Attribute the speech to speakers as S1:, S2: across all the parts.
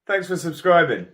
S1: Thanks for subscribing.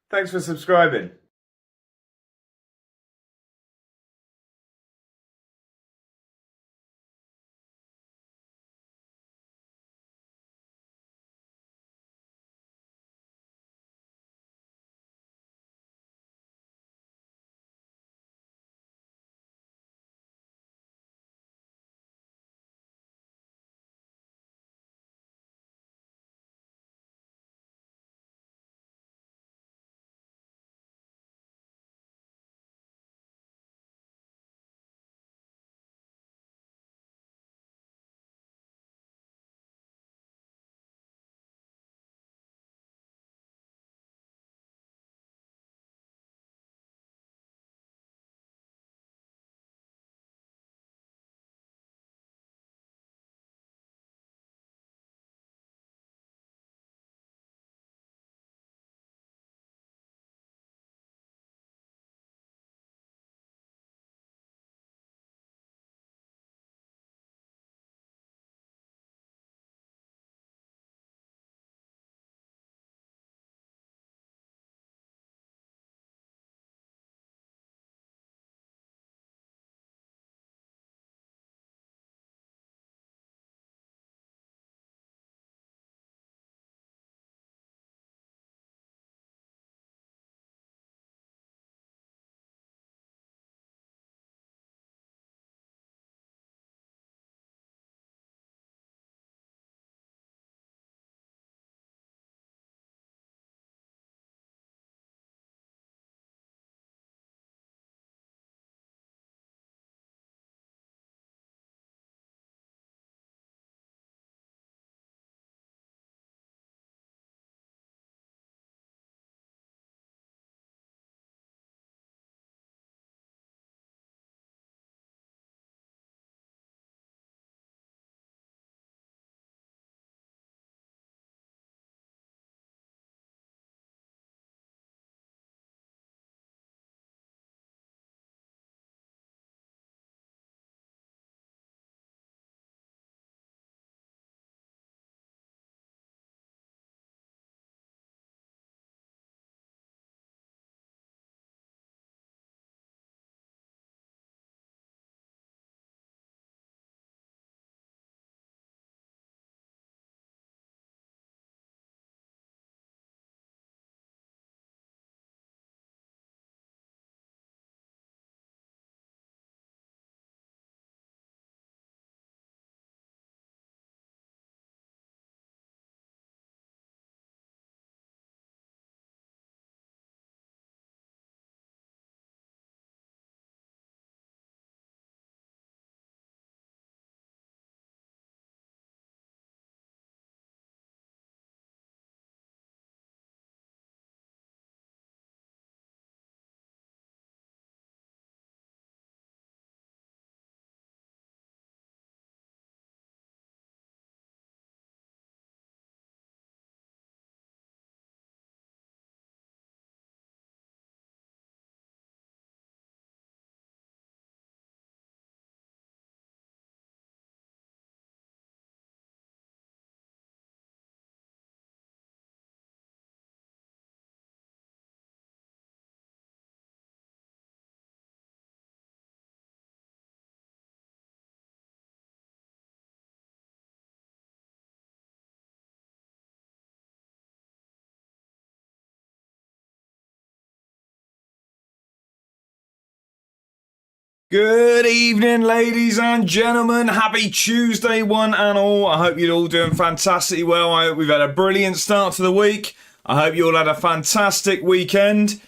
S1: Thanks for subscribing.
S2: Good evening, ladies and gentlemen. Happy Tuesday, one and all. I hope you're all doing fantastically well. I hope we've had a brilliant start to the week. I hope you all had a fantastic weekend.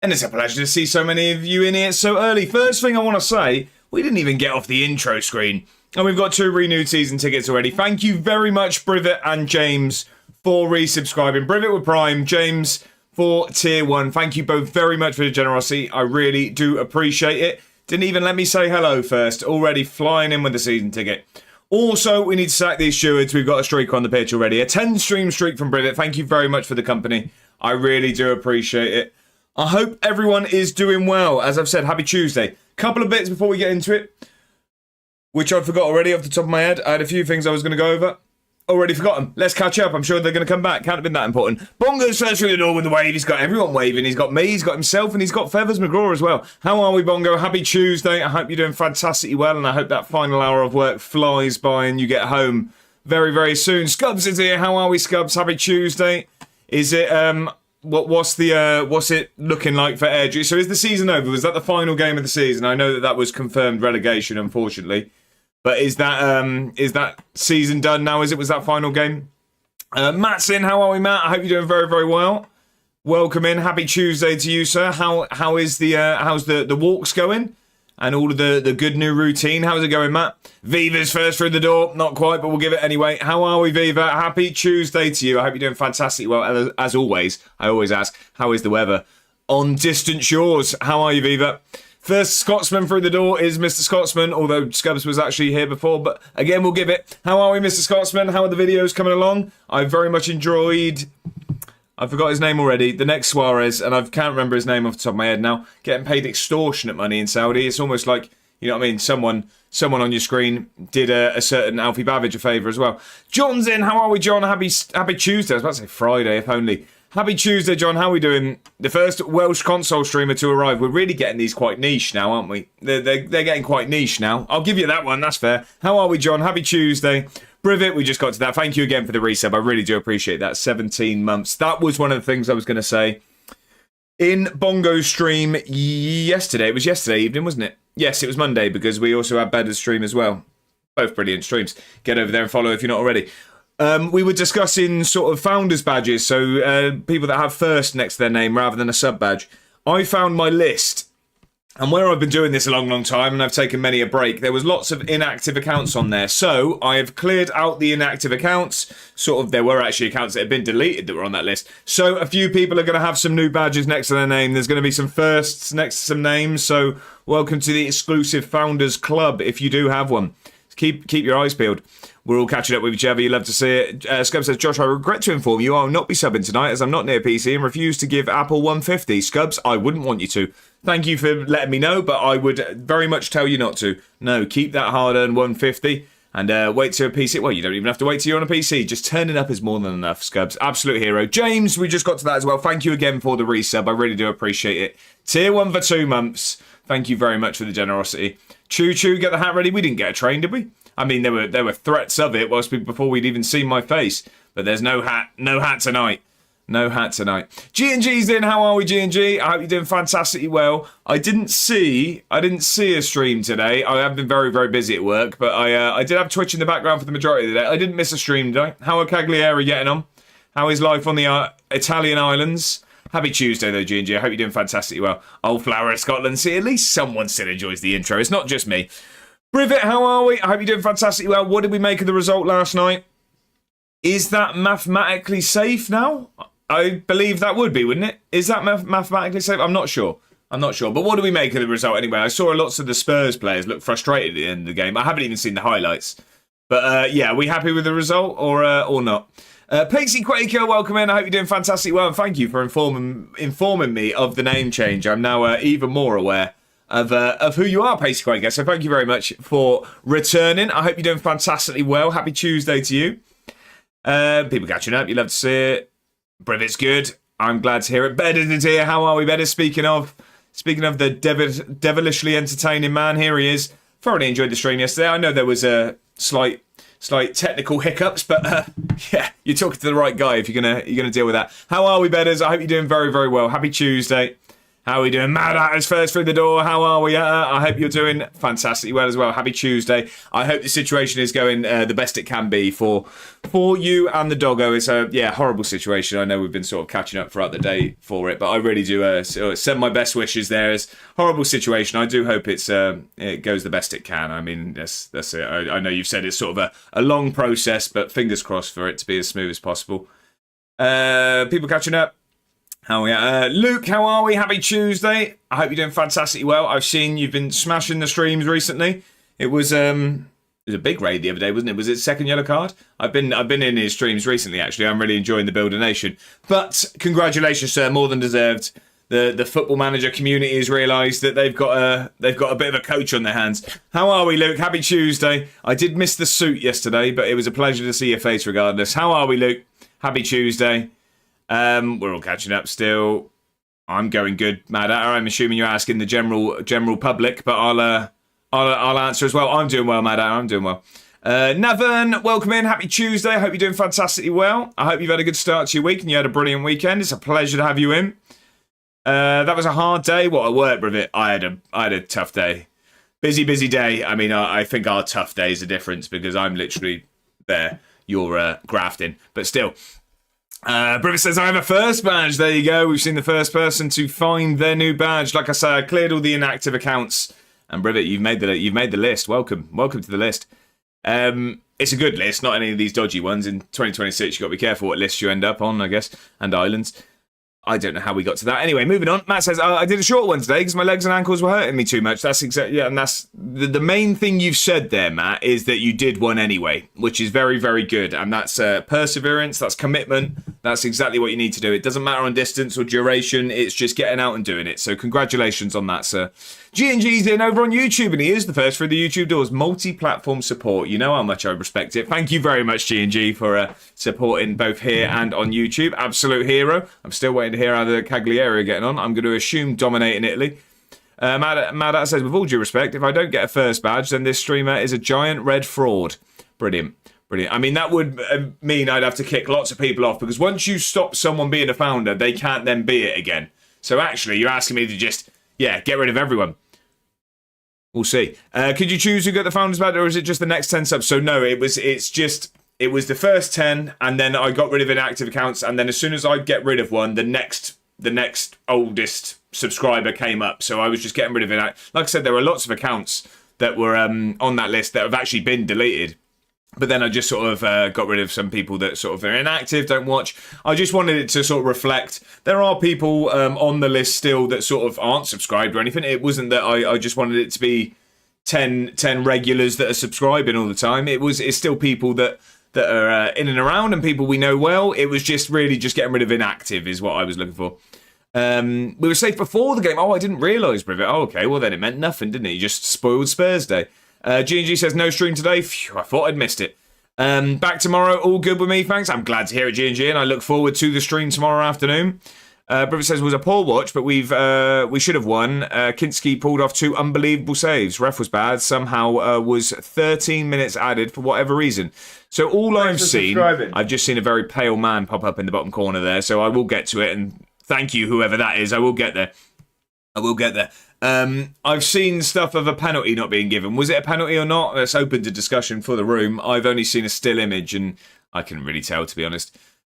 S2: And it's a pleasure to see so many of you in here so early. First thing I want to say, we didn't even get off the intro screen. And we've got 2 renewed season tickets already. Thank you very much, Brivet and James, for resubscribing. Brivet with Prime, James for Tier 1. Thank you both very much for the generosity. I really do appreciate it. Didn't even let me say hello first. Already flying in with the season ticket. Also, we need to sack these stewards. We've got a streak on the pitch already. A 10-stream streak from Brivet. Thank you very much for the company. I really do appreciate it. I hope everyone is doing well. As I've said, happy Tuesday. Couple of bits before we get into it, which I forgot already off the top of my head. I had a few things I was going to go over. Already forgotten. Let's catch up. I'm sure they're going to come back. Can't have been that important. Bongo's first through the door with the wave. He's got everyone waving. He's got me. He's got himself. And he's got Feathers McGraw as well. How are we, Bongo? Happy Tuesday. I hope you're doing fantastically well. And I hope that final hour of work flies by and you get home very, very soon. Scubs is here. How are we, Scubs? Happy Tuesday. Is it... what's it looking like for Airdrie? So is the season over? Was that the final game of the season? I know that was confirmed relegation, unfortunately. But is that season done now? Was that final game? Matt's in. How are we, Matt? I hope you're doing very, very well. Welcome in. Happy Tuesday to you, sir. How's the walks going? And all of the good new routine. How's it going, Matt? Viva's first through the door. Not quite, but we'll give it anyway. How are we, Viva? Happy Tuesday to you. I hope you're doing fantastic. Well, as always, I always ask, how is the weather on distant shores? How are you, Viva? First Scotsman through the door is Mr. Scotsman, although Scubs was actually here before. But again, we'll give it. How are we, Mr. Scotsman? How are the videos coming along? I very much enjoyed... I forgot his name already. The next Suarez, and I can't remember his name off the top of my head now. Getting paid extortionate money in Saudi. It's almost like, you know what I mean? Someone on your screen did a certain Alfie Babbage a favour as well. John's in. How are we, John? Happy Tuesday. I was about to say Friday, if only. Happy Tuesday, John. How are we doing? The first Welsh console streamer to arrive. We're really getting these quite niche now, aren't we? They're getting quite niche now. I'll give you that one. That's fair. How are we, John? Happy Tuesday. Brivet, we just got to that. Thank you again for the resub. I really do appreciate that. 17 months. That was one of the things I was going to say. In Bongo's stream yesterday, it was yesterday evening, wasn't it? Yes, it was Monday because we also had Beddar's stream as well. Both brilliant streams. Get over there and follow if you're not already. We were discussing sort of founders badges, so people that have first next to their name rather than a sub badge. I found my list, and where I've been doing this a long, long time, and I've taken many a break, there was lots of inactive accounts on there. So I have cleared out the inactive accounts. Sort of, there were actually accounts that had been deleted that were on that list. So a few people are going to have some new badges next to their name. There's going to be some firsts next to some names. So welcome to the exclusive Founders Club if you do have one. Keep your eyes peeled. We're all catching up with each other. You love to see it. Scubs says, Josh, I regret to inform you I will not be subbing tonight as I'm not near PC and refuse to give Apple 150. Scubs, I wouldn't want you to. Thank you for letting me know, but I would very much tell you not to. No, keep that hard-earned 150 and wait till a PC. Well, you don't even have to wait till you're on a PC. Just turning up is more than enough, Scubs. Absolute hero. James, we just got to that as well. Thank you again for the resub. I really do appreciate it. Tier 1 for 2 months. Thank you very much for the generosity. Choo Choo, get the hat ready. We didn't get a train, did we? I mean, there were threats of it before we'd even seen my face. But there's no hat tonight. No hat tonight. G&G's in. How are we, G&G? I hope you're doing fantastically well. I didn't see a stream today. I have been very, very busy at work, but I did have Twitch in the background for the majority of the day. I didn't miss a stream, did I? How are Cagliari getting on? How is life on the Italian islands? Happy Tuesday, though, G&G. I hope you're doing fantastically well. Old Flower of Scotland. See, at least someone still enjoys the intro. It's not just me. Brivet, how are we? I hope you're doing fantastically well. What did we make of the result last night? Is that mathematically safe now? I believe that would be, wouldn't it? Is that mathematically safe? I'm not sure. But what do we make of the result anyway? I saw lots of the Spurs players look frustrated at the end of the game. I haven't even seen the highlights. But yeah, are we happy with the result or not? Pacey Quaker, welcome in. I hope you're doing fantastically well. And thank you for informing me of the name change. I'm now even more aware of who you are, Pacey Quaker. So thank you very much for returning. I hope you're doing fantastically well. Happy Tuesday to you. People catching up. You love to see it. Brivet's good. I'm glad to hear it. Bedders is here. How are we, Bedders? Speaking of the devilishly entertaining man, here he is. Thoroughly enjoyed the stream yesterday. I know there was a slight technical hiccups, but yeah, you're talking to the right guy if you're gonna deal with that. How are we, Bedders? I hope you're doing very, very well. Happy Tuesday. How are we doing? Mad at us first through the door. How are we? I hope you're doing fantastically well as well. Happy Tuesday. I hope the situation is going the best it can be for you and the doggo. It's a horrible situation. I know we've been sort of catching up throughout the day for it, but I really do send my best wishes there. It's a horrible situation. I do hope it goes the best it can. I mean, that's it. I know you've said it's sort of a long process, but fingers crossed for it to be as smooth as possible. People catching up. How are we? Luke, how are we? Happy Tuesday. I hope you're doing fantastically well. I've seen you've been smashing the streams recently. It was a big raid the other day, wasn't it? Was it second yellow card? I've been in his streams recently, actually. I'm really enjoying the Builder Nation. But congratulations, sir. More than deserved. The football manager community has realised that they've got a bit of a coach on their hands. How are we, Luke? Happy Tuesday. I did miss the suit yesterday, but it was a pleasure to see your face regardless. How are we, Luke? Happy Tuesday. We're all catching up still. I'm going good, Mad Hatter. I'm assuming you're asking the general public, but I'll answer as well. I'm doing well, Mad Hatter. I'm doing well. Navan, welcome in. Happy Tuesday. I hope you're doing fantastically well. I hope you've had a good start to your week and you had a brilliant weekend. It's a pleasure to have you in. That was a hard day. What, at work, Bravit? I had a tough day. Busy day. I mean, I think our tough day is a difference because I'm literally there. You're grafting, but still. Bravit says, I have a first badge. There you go. We've seen the first person to find their new badge. Like I say, I cleared all the inactive accounts. And Bravit, you've made the list. Welcome to the list. It's a good list, not any of these dodgy ones. In 2026, you've got to be careful what lists you end up on, I guess, and islands. I don't know how we got to that. Anyway, moving on. Matt says, I did a short one today because my legs and ankles were hurting me too much. That's exactly, and that's the main thing you've said there, Matt, is that you did one anyway, which is very, very good. And that's perseverance, that's commitment. That's exactly what you need to do. It doesn't matter on distance or duration. It's just getting out and doing it. So congratulations on that, sir. G&G's in over on YouTube, and he is the first through the YouTube doors. Multi-platform support. You know how much I respect it. Thank you very much, G&G, for supporting both here and on YouTube. Absolute hero. I'm still waiting to hear how the Cagliari are getting on. I'm going to assume dominating Italy. Madat says, with all due respect, if I don't get a first badge, then this streamer is a giant red fraud. Brilliant. I mean, that would mean I'd have to kick lots of people off, because once you stop someone being a founder, they can't then be it again. So actually, you're asking me to just, get rid of everyone. We'll see. Could you choose who got the founders badge, or is it just the next 10 subs? So no, it was the first 10, and then I got rid of inactive accounts, and then as soon as I get rid of one, the next oldest subscriber came up. So I was just getting rid of it. Like I said, there were lots of accounts that were on that list that have actually been deleted. But then I just sort of got rid of some people that sort of are inactive, don't watch. I just wanted it to sort of reflect. There are people on the list still that sort of aren't subscribed or anything. It wasn't that I just wanted it to be 10 regulars that are subscribing all the time. It's still people that are in and around and people we know well. It was just really just getting rid of inactive is what I was looking for. We were safe before the game. Oh, I didn't realise, Privet. Oh, okay. Well, then it meant nothing, didn't it? You just spoiled Spurs Day. G&G says no stream today. Phew, I thought I'd missed it. Back tomorrow. All good with me, thanks. I'm glad to hear it, G&G, and I look forward to the stream tomorrow afternoon. Privet says it was a poor watch, but we should have won. Kinski pulled off 2 unbelievable saves. Ref was bad. Somehow was 13 minutes added for whatever reason. So all I've seen, I've just seen a very pale man pop up in the bottom corner there. So I will get to it, and thank you, whoever that is. I will get there. I've seen stuff of a penalty not being given. Was it a penalty or not? That's open to discussion for the room. I've only seen a still image, and I couldn't really tell, to be honest.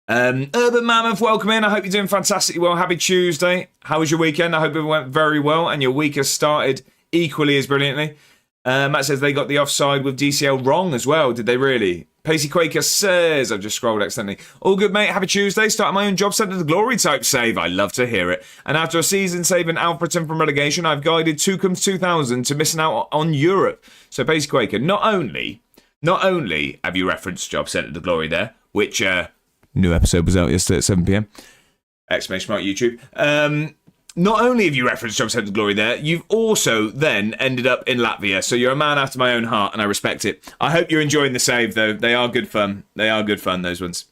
S2: Urban Mammoth, welcome in. I hope you're doing fantastically well. Happy Tuesday. How was your weekend? I hope it went very well, and your week has started equally as brilliantly. Matt says they got the offside with DCL wrong as well. Did they really? Pacey Quaker says, I've just scrolled accidentally. All good, mate. Happy Tuesday. Starting my own job centre to glory type save. I love to hear it. And after a season saving Alfreton from relegation, I've guided Tukums 2000 to missing out on Europe. So Pacey Quaker, not only have you referenced job centre to glory there, which new episode was out yesterday at 7 p.m. Exclamation mark YouTube. Not only have you referenced Job Centre Glory there, you've also then ended up in Latvia. So you're a man after my own heart, and I respect it. I hope you're enjoying the save, though. They are good fun. Those ones.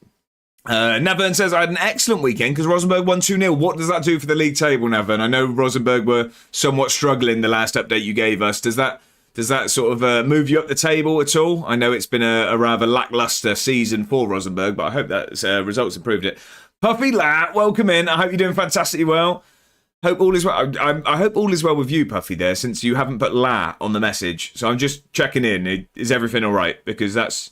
S2: Navern says, I had an excellent weekend because Rosenborg won 2-0. What does that do for the league table, Navern? I know Rosenborg were somewhat struggling the last update you gave us. Does that sort of move you up the table at all? I know it's been a rather lacklustre season for Rosenborg, but I hope that results improved it. Puffy Lat, welcome in. I hope you're doing fantastically well. Hope all is well. I hope all is well with you, Puffy, there, since you haven't put la on the message. So I'm just checking in. Is everything all right? Because that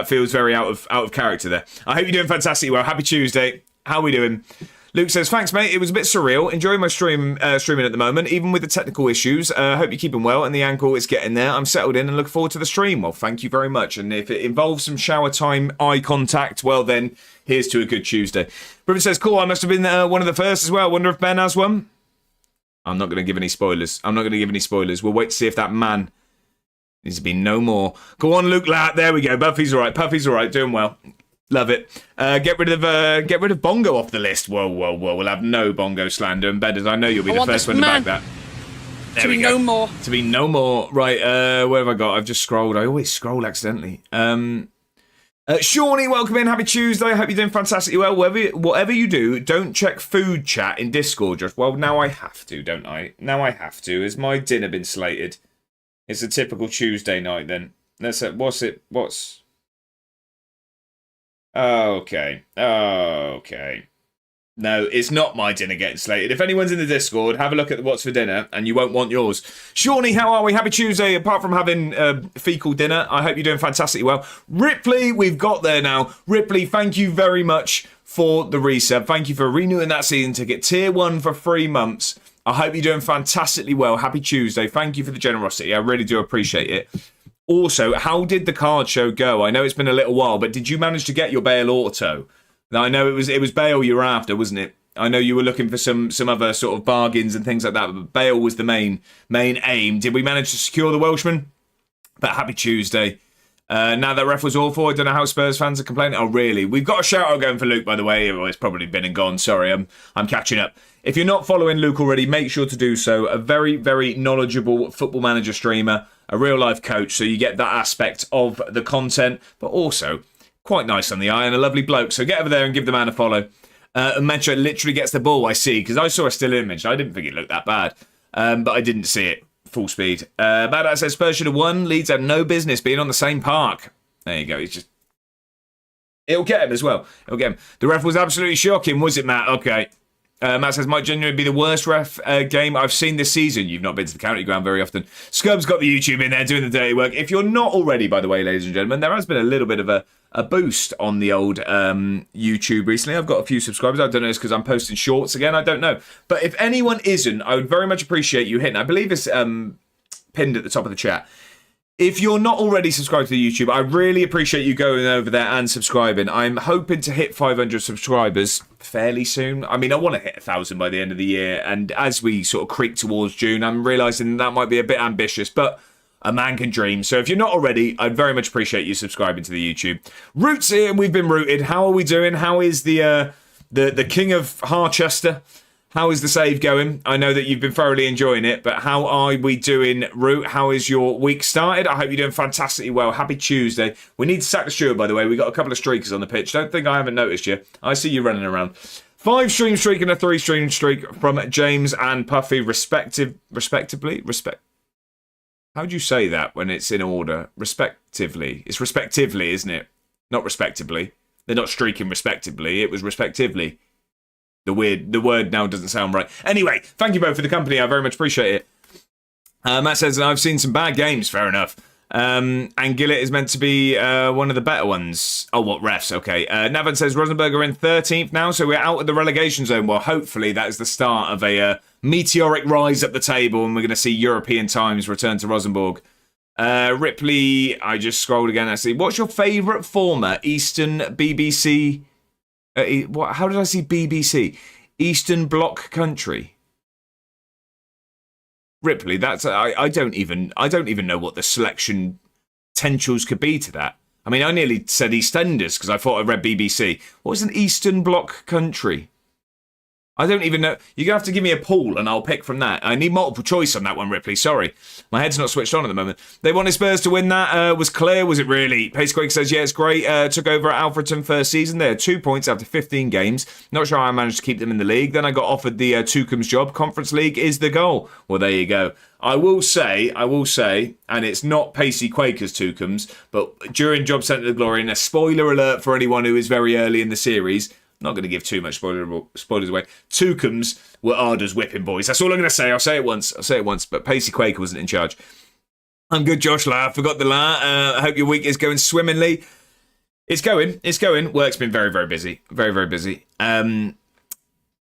S2: feels very out of character there. I hope you're doing fantastically well. Happy Tuesday. How are we doing? Luke says, thanks, mate. It was a bit surreal. Enjoying my streaming at the moment, even with the technical issues. Hope you're keeping well and the ankle is getting there. I'm settled in and look forward to the stream. Well, thank you very much. And if it involves some shower time eye contact, well then, here's to a good Tuesday. Britain says, cool, I must have been one of the first as well. I wonder if Ben has one. I'm not going to give any spoilers. We'll wait to see if that man needs to be no more. Go on, Luke Latt. There we go. Puffy's all right. Doing well. Love it. Get rid of Bongo off the list. Whoa. We'll have no Bongo slander. And Bedders, I know you'll be the first one to back that. There we go. To be no more. Right, where have I got? I've just scrolled. I always scroll accidentally. Shawnee, welcome in. Happy Tuesday. I hope you're doing fantastically well. Whatever you do, don't check food chat in Discord. Well, now I have to, don't I? Has my dinner been slated? It's a typical Tuesday night then. What's... Okay. No, it's not my dinner getting slated. If anyone's in the Discord, have a look at what's for dinner, and you won't want yours. Shawnee, how are we? Happy Tuesday. Apart from having fecal dinner, I hope you're doing fantastically well. Ripley, we've got there now. Ripley, thank you very much for the resub. Thank you for renewing that season ticket. Tier 1 for 3 months. I hope you're doing fantastically well. Happy Tuesday. Thank you for the generosity. I really do appreciate it. Also, how did the card show go? I know it's been a little while, but did you manage to get your Bale auto? Now, I know it was Bale you were after, wasn't it? I know you were looking for some other sort of bargains and things like that, but Bale was the main aim. Did we manage to secure the Welshman? But happy Tuesday. Now that ref was awful, I don't know how Spurs fans are complaining. Oh, really? We've got a shout-out going for Luke, by the way. Oh, it's probably been and gone. Sorry, I'm catching up. If you're not following Luke already, make sure to do so. A very, very knowledgeable Football Manager streamer, a real-life coach, so you get that aspect of the content, but also quite nice on the eye and a lovely bloke. So get over there and give the man a follow. Metro literally gets the ball, I see, because I saw a still image. I didn't think it looked that bad, but I didn't see it full speed. Badass says Spurs should have won. Leeds had no business being on the same park. There you go. It'll get him as well. It'll get him. The ref was absolutely shocking, was it, Matt? Okay. Matt says, might genuinely be the worst ref game I've seen this season. You've not been to the county ground very often. Scub's got the YouTube in there doing the dirty work. If you're not already, by the way, ladies and gentlemen, there has been a little bit of a boost on the old YouTube recently. I've got a few subscribers. I don't know if it's because I'm posting shorts again. I don't know. But if anyone isn't, I would very much appreciate you hitting. I believe it's pinned at the top of the chat. If you're not already subscribed to the YouTube, I really appreciate you going over there and subscribing. I'm hoping to hit 500 subscribers fairly soon. I mean, I want to hit 1,000 by the end of the year. And as we sort of creep towards June, I'm realising that might be a bit ambitious, but a man can dream. So if you're not already, I'd very much appreciate you subscribing to the YouTube. Roots here, and we've been rooted. How are we doing? How is the King of Harchester? How is the save going? I know that you've been thoroughly enjoying it, but how are we doing, Root? How is your week started? I hope you're doing fantastically well. Happy Tuesday. We need to sack the steward, by the way. We got a couple of streakers on the pitch. Don't think I haven't noticed you. I see you running around. 5-stream streak and a 3-stream streak from James and Puffy, respectively. How do you say that when it's in order? Respectively. It's respectively, isn't it? Not respectively. They're not streaking respectively. It was respectively. The word now doesn't sound right. Anyway, thank you both for the company. I very much appreciate it. Matt says, I've seen some bad games. Fair enough. And Gillett is meant to be one of the better ones. Oh, what refs? Okay. Navan says, Rosenborg are in 13th now, so we're out of the relegation zone. Well, hopefully that is the start of a meteoric rise up the table, and we're going to see European times return to Rosenborg. Ripley, I just scrolled again. Actually, what's your favourite former Eastern BBC... how did I see BBC? Eastern Bloc country. Ripley, that's I don't even know what the selection potentials could be to that. I mean, I nearly said EastEnders because I thought I read BBC. What is an Eastern Bloc country? I don't even know. You're going to have to give me a pool and I'll pick from that. I need multiple choice on that one, Ripley. Sorry. My head's not switched on at the moment. They wanted Spurs to win that. Was clear, was it really? Pacequake says, yeah, it's great. Took over at Alfreton first season. They had 2 points after 15 games. Not sure how I managed to keep them in the league. Then I got offered the Tucum's job. Conference League is the goal. Well, there you go. I will say, and it's not Pacey Quakers Tucum's, but during Job Centre of Glory, and a spoiler alert for anyone who is very early in the series, Not going to give too much spoilers away. Tukums were Arda's whipping boys. That's all I'm going to say. I'll say it once. But Pacey Quaker wasn't in charge. I'm good, Josh La. I forgot the La. I hope your week is going swimmingly. It's going. Work's been very, very busy. Very, very busy.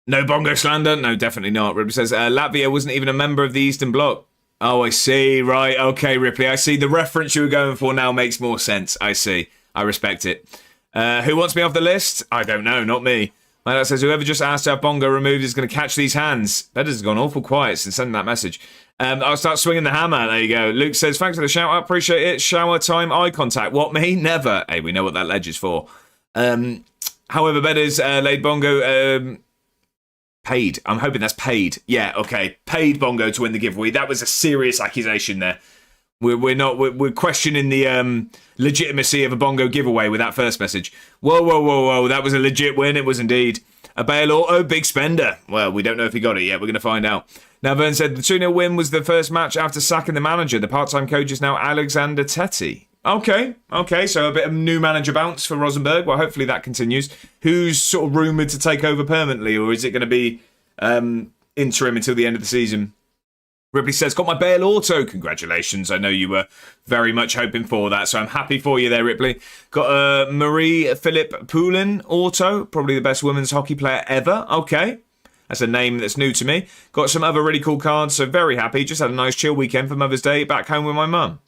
S2: No bongo slander? No, definitely not. Ripley says, Latvia wasn't even a member of the Eastern Bloc. Oh, I see. Right. Okay, Ripley. I see. The reference you were going for now makes more sense. I see. I respect it. Who wants me off the list? I don't know. Not me. My dad says, whoever just asked to have bongo removed is going to catch these hands. That has gone awful quiet since sending that message. I'll start swinging the hammer. There you go. Luke says, thanks for the shout out. Appreciate it. Shower time eye contact. What, me? Never. Hey, we know what that ledge is for. However, Bedders laid bongo... paid. I'm hoping that's paid. Yeah, okay. Paid bongo to win the giveaway. That was a serious accusation there. We're questioning the legitimacy of a bongo giveaway with that first message. Whoa. That was a legit win. It was indeed. A Bale Auto, big spender. Well, we don't know if he got it yet. We're going to find out. Now, Vern said the 2-0 win was the first match after sacking the manager. The part-time coach is now Alexander Tetti. Okay, so a bit of new manager bounce for Rosenberg. Well, hopefully that continues. Who's sort of rumoured to take over permanently, or is it going to be interim until the end of the season? Ripley says, got my Bale Auto. Congratulations. I know you were very much hoping for that, so I'm happy for you there, Ripley. Got a Marie-Philippe Poulin Auto, probably the best women's hockey player ever. Okay. That's a name that's new to me. Got some other really cool cards, so very happy. Just had a nice chill weekend for Mother's Day back home with my mum.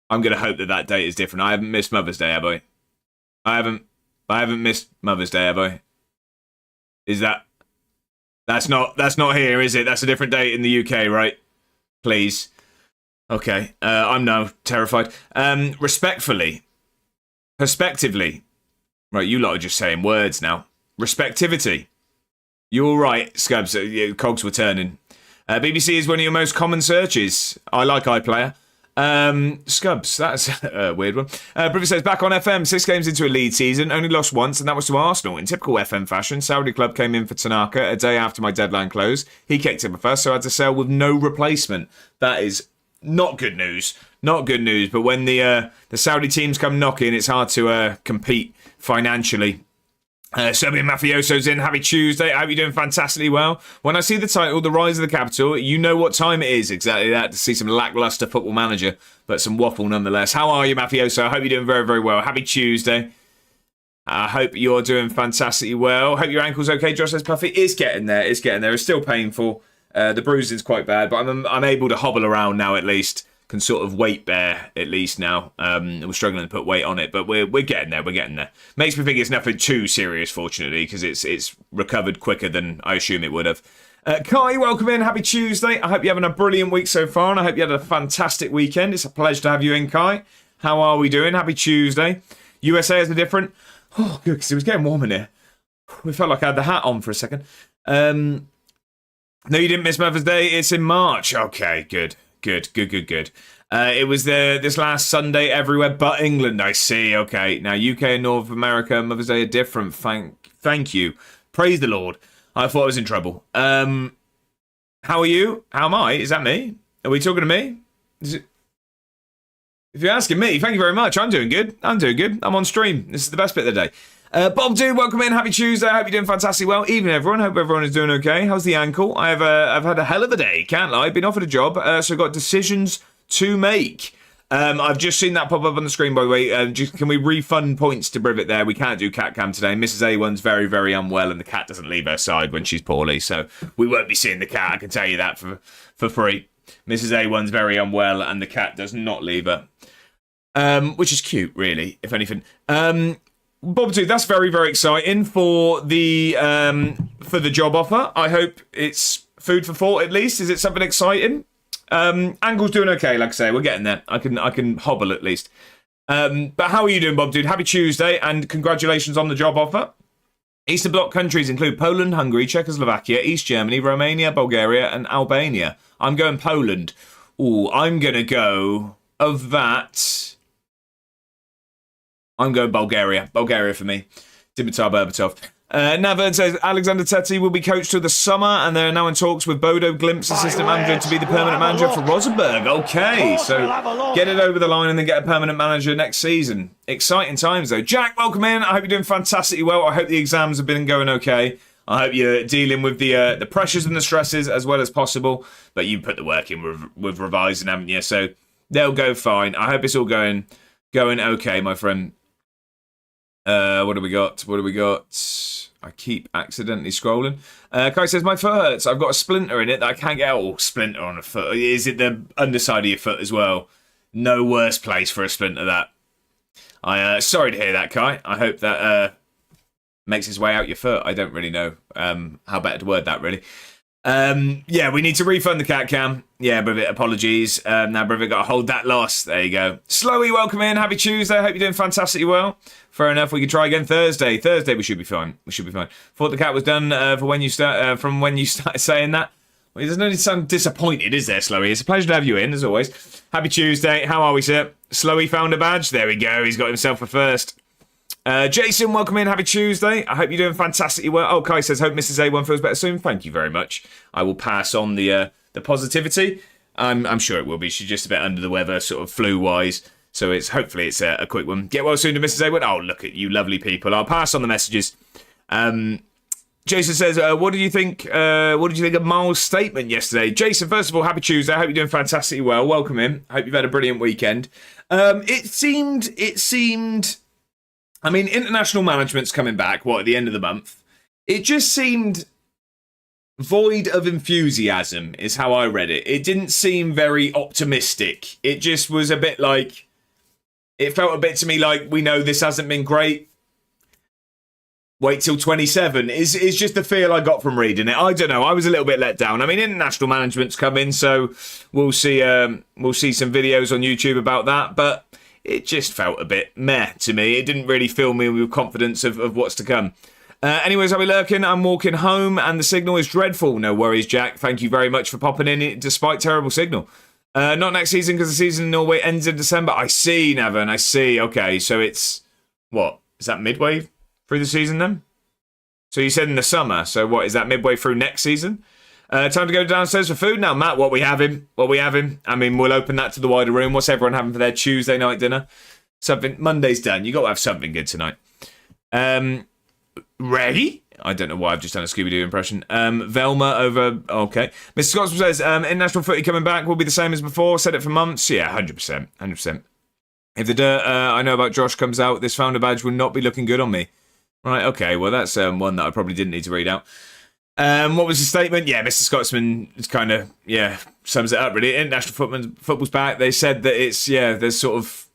S2: I'm going to hope that date is different. I haven't missed Mother's Day, have I? I haven't missed Mother's Day, have I? Is that... That's not here, is it? That's a different date in the UK, right? Please. Okay. I'm now terrified. Respectfully. Perspectively. Right, you lot are just saying words now. Respectivity. You're all right, Scubs. Cogs were turning. BBC is one of your most common searches. I like iPlayer. Scubs, that's a weird one. Brivy says, back on FM, 6 games into a lead season, only lost once, and that was to Arsenal. In typical FM fashion, Saudi club came in for Tanaka a day after my deadline closed. He kicked him first, so I had to sell with no replacement. That is not good news. Not good news, but when the Saudi teams come knocking, it's hard to compete financially. Serbian Mafioso's in. Happy Tuesday. I hope you're doing fantastically well. When I see the title, The Rise of the Capital, you know what time it is. Exactly that. To see some lacklustre football manager, but some waffle nonetheless. How are you, Mafioso? I hope you're doing very, very well. Happy Tuesday. I hope you're doing fantastically well. Hope your ankle's okay. Josh says, Puffy, it's getting there. It's still painful. The bruising's quite bad, but I'm able to hobble around now at least. Can sort of weight bear at least now. We're struggling to put weight on it, but we're getting there. We're getting there. Makes me think it's nothing too serious, fortunately, because it's recovered quicker than I assume it would have. Kai, welcome in. Happy Tuesday. I hope you're having a brilliant week so far, and I hope you had a fantastic weekend. It's a pleasure to have you in, Kai. How are we doing? Happy Tuesday. USA is a different... Oh, good, because it was getting warm in here. We felt like I had the hat on for a second. No, you didn't miss Mother's Day. It's in March. Okay, good. Good. It was this last Sunday everywhere but England, I see. Okay, now UK and North America, Mother's Day are different. Thank you. Praise the Lord. I thought I was in trouble. How are you? How am I? Is that me? Are we talking to me? If you're asking me, thank you very much. I'm doing good. I'm on stream. This is the best bit of the day. Bob, dude, welcome in. Happy Tuesday. I hope you're doing fantastic well. Evening, everyone. Hope everyone is doing okay. How's the ankle? I've had a hell of a day. Can't lie. Been offered a job, so got decisions to make. I've just seen that pop up on the screen, by the way. Can we refund points to Brivet there? We can't do cat cam today. Mrs. A1's very, very unwell, and the cat doesn't leave her side when she's poorly, so we won't be seeing the cat. I can tell you that for free. Mrs. A1's very unwell, and the cat does not leave her. Which is cute, really, if anything. Bob, dude, that's very, very exciting for the job offer. I hope it's food for thought, at least. Is it something exciting? Angle's doing okay, like I say. We're getting there. I can hobble, at least. But how are you doing, Bob, dude? Happy Tuesday, and congratulations on the job offer. Eastern Bloc countries include Poland, Hungary, Czechoslovakia, East Germany, Romania, Bulgaria, and Albania. I'm going Poland. Ooh, I'm going to go of that... I'm going Bulgaria. Bulgaria for me. Dimitar Berbatov. Navern says Alexander Tettey will be coached till the summer, and they're now in talks with Bodo Glimt's assistant manager to be the permanent manager for Rosenborg. Okay, so get it over the line and then get a permanent manager next season. Exciting times, though. Jack, welcome in. I hope you're doing fantastically well. I hope the exams have been going okay. I hope you're dealing with the pressures and the stresses as well as possible. But you put the work in with revising, haven't you? So they'll go fine. I hope it's all going okay, my friend. What do we got? I keep accidentally scrolling. Kai says, my foot hurts. I've got a splinter in it that I can't get out. Oh, splinter on a foot. Is it the underside of your foot as well? No worse place for a splinter, that. Sorry to hear that, Kai. I hope that makes its way out your foot. I don't really know how better to word that, really. Yeah, we need to refund the cat cam. Yeah, Brivit, apologies. Now Brivit got to hold that loss. There you go. Slowy, welcome in. Happy Tuesday. Hope you're doing fantastically well. Fair enough. We can try again Thursday. We should be fine. Thought the cat was done from when you started saying that. Well, there's no need to sound disappointed, is there, Slowy? It's a pleasure to have you in, as always. Happy Tuesday. How are we, sir? Slowy found a badge. There we go. He's got himself a first. Jason, welcome in. Happy Tuesday. I hope you're doing fantastically well. Oh, Kai says, hope Mrs. A1 feels better soon. Thank you very much. I will pass on the positivity. I'm sure it will be. She's just a bit under the weather, sort of flu-wise. So hopefully it's a quick one. Get well soon to Mrs. A1. Oh, look at you lovely people. I'll pass on the messages. Jason says, what did you think of Miles' statement yesterday? Jason, first of all, happy Tuesday. I hope you're doing fantastically well. Welcome in. I hope you've had a brilliant weekend. It seemed... I mean, international management's coming back, at the end of the month? It just seemed void of enthusiasm, is how I read it. It didn't seem very optimistic. It just was a bit like... It felt a bit to me like, we know this hasn't been great. Wait till 27. Is just the feel I got from reading it. I don't know. I was a little bit let down. I mean, international management's coming, so we'll see some videos on YouTube about that, but... It just felt a bit meh to me. It didn't really fill me with confidence of what's to come. Anyways, I'll be lurking. I'm walking home and the signal is dreadful. No worries, Jack. Thank you very much for popping in despite terrible signal. Not next season because the season in Norway ends in December. I see, Navin. I see. Okay, so it's... What? Is that midway through the season then? So you said in the summer. So what? Is that midway through next season? Time to go downstairs for food now, Matt. What we having? I mean, we'll open that to the wider room. What's everyone having for their Tuesday night dinner? Something. Monday's done. You got to have something good tonight. Ready? I don't know why I've just done a Scooby-Doo impression. Velma over... Okay. Mr. Scotsman says, international footy coming back will be the same as before. Said it for months. Yeah, 100%. 100%. If the dirt I know about Josh comes out, this founder badge will not be looking good on me. Right, okay. Well, that's one that I probably didn't need to read out. What was the statement? Yeah, Mr. Scotsman kind of, sums it up, really. International football's back. They said that there's sort of,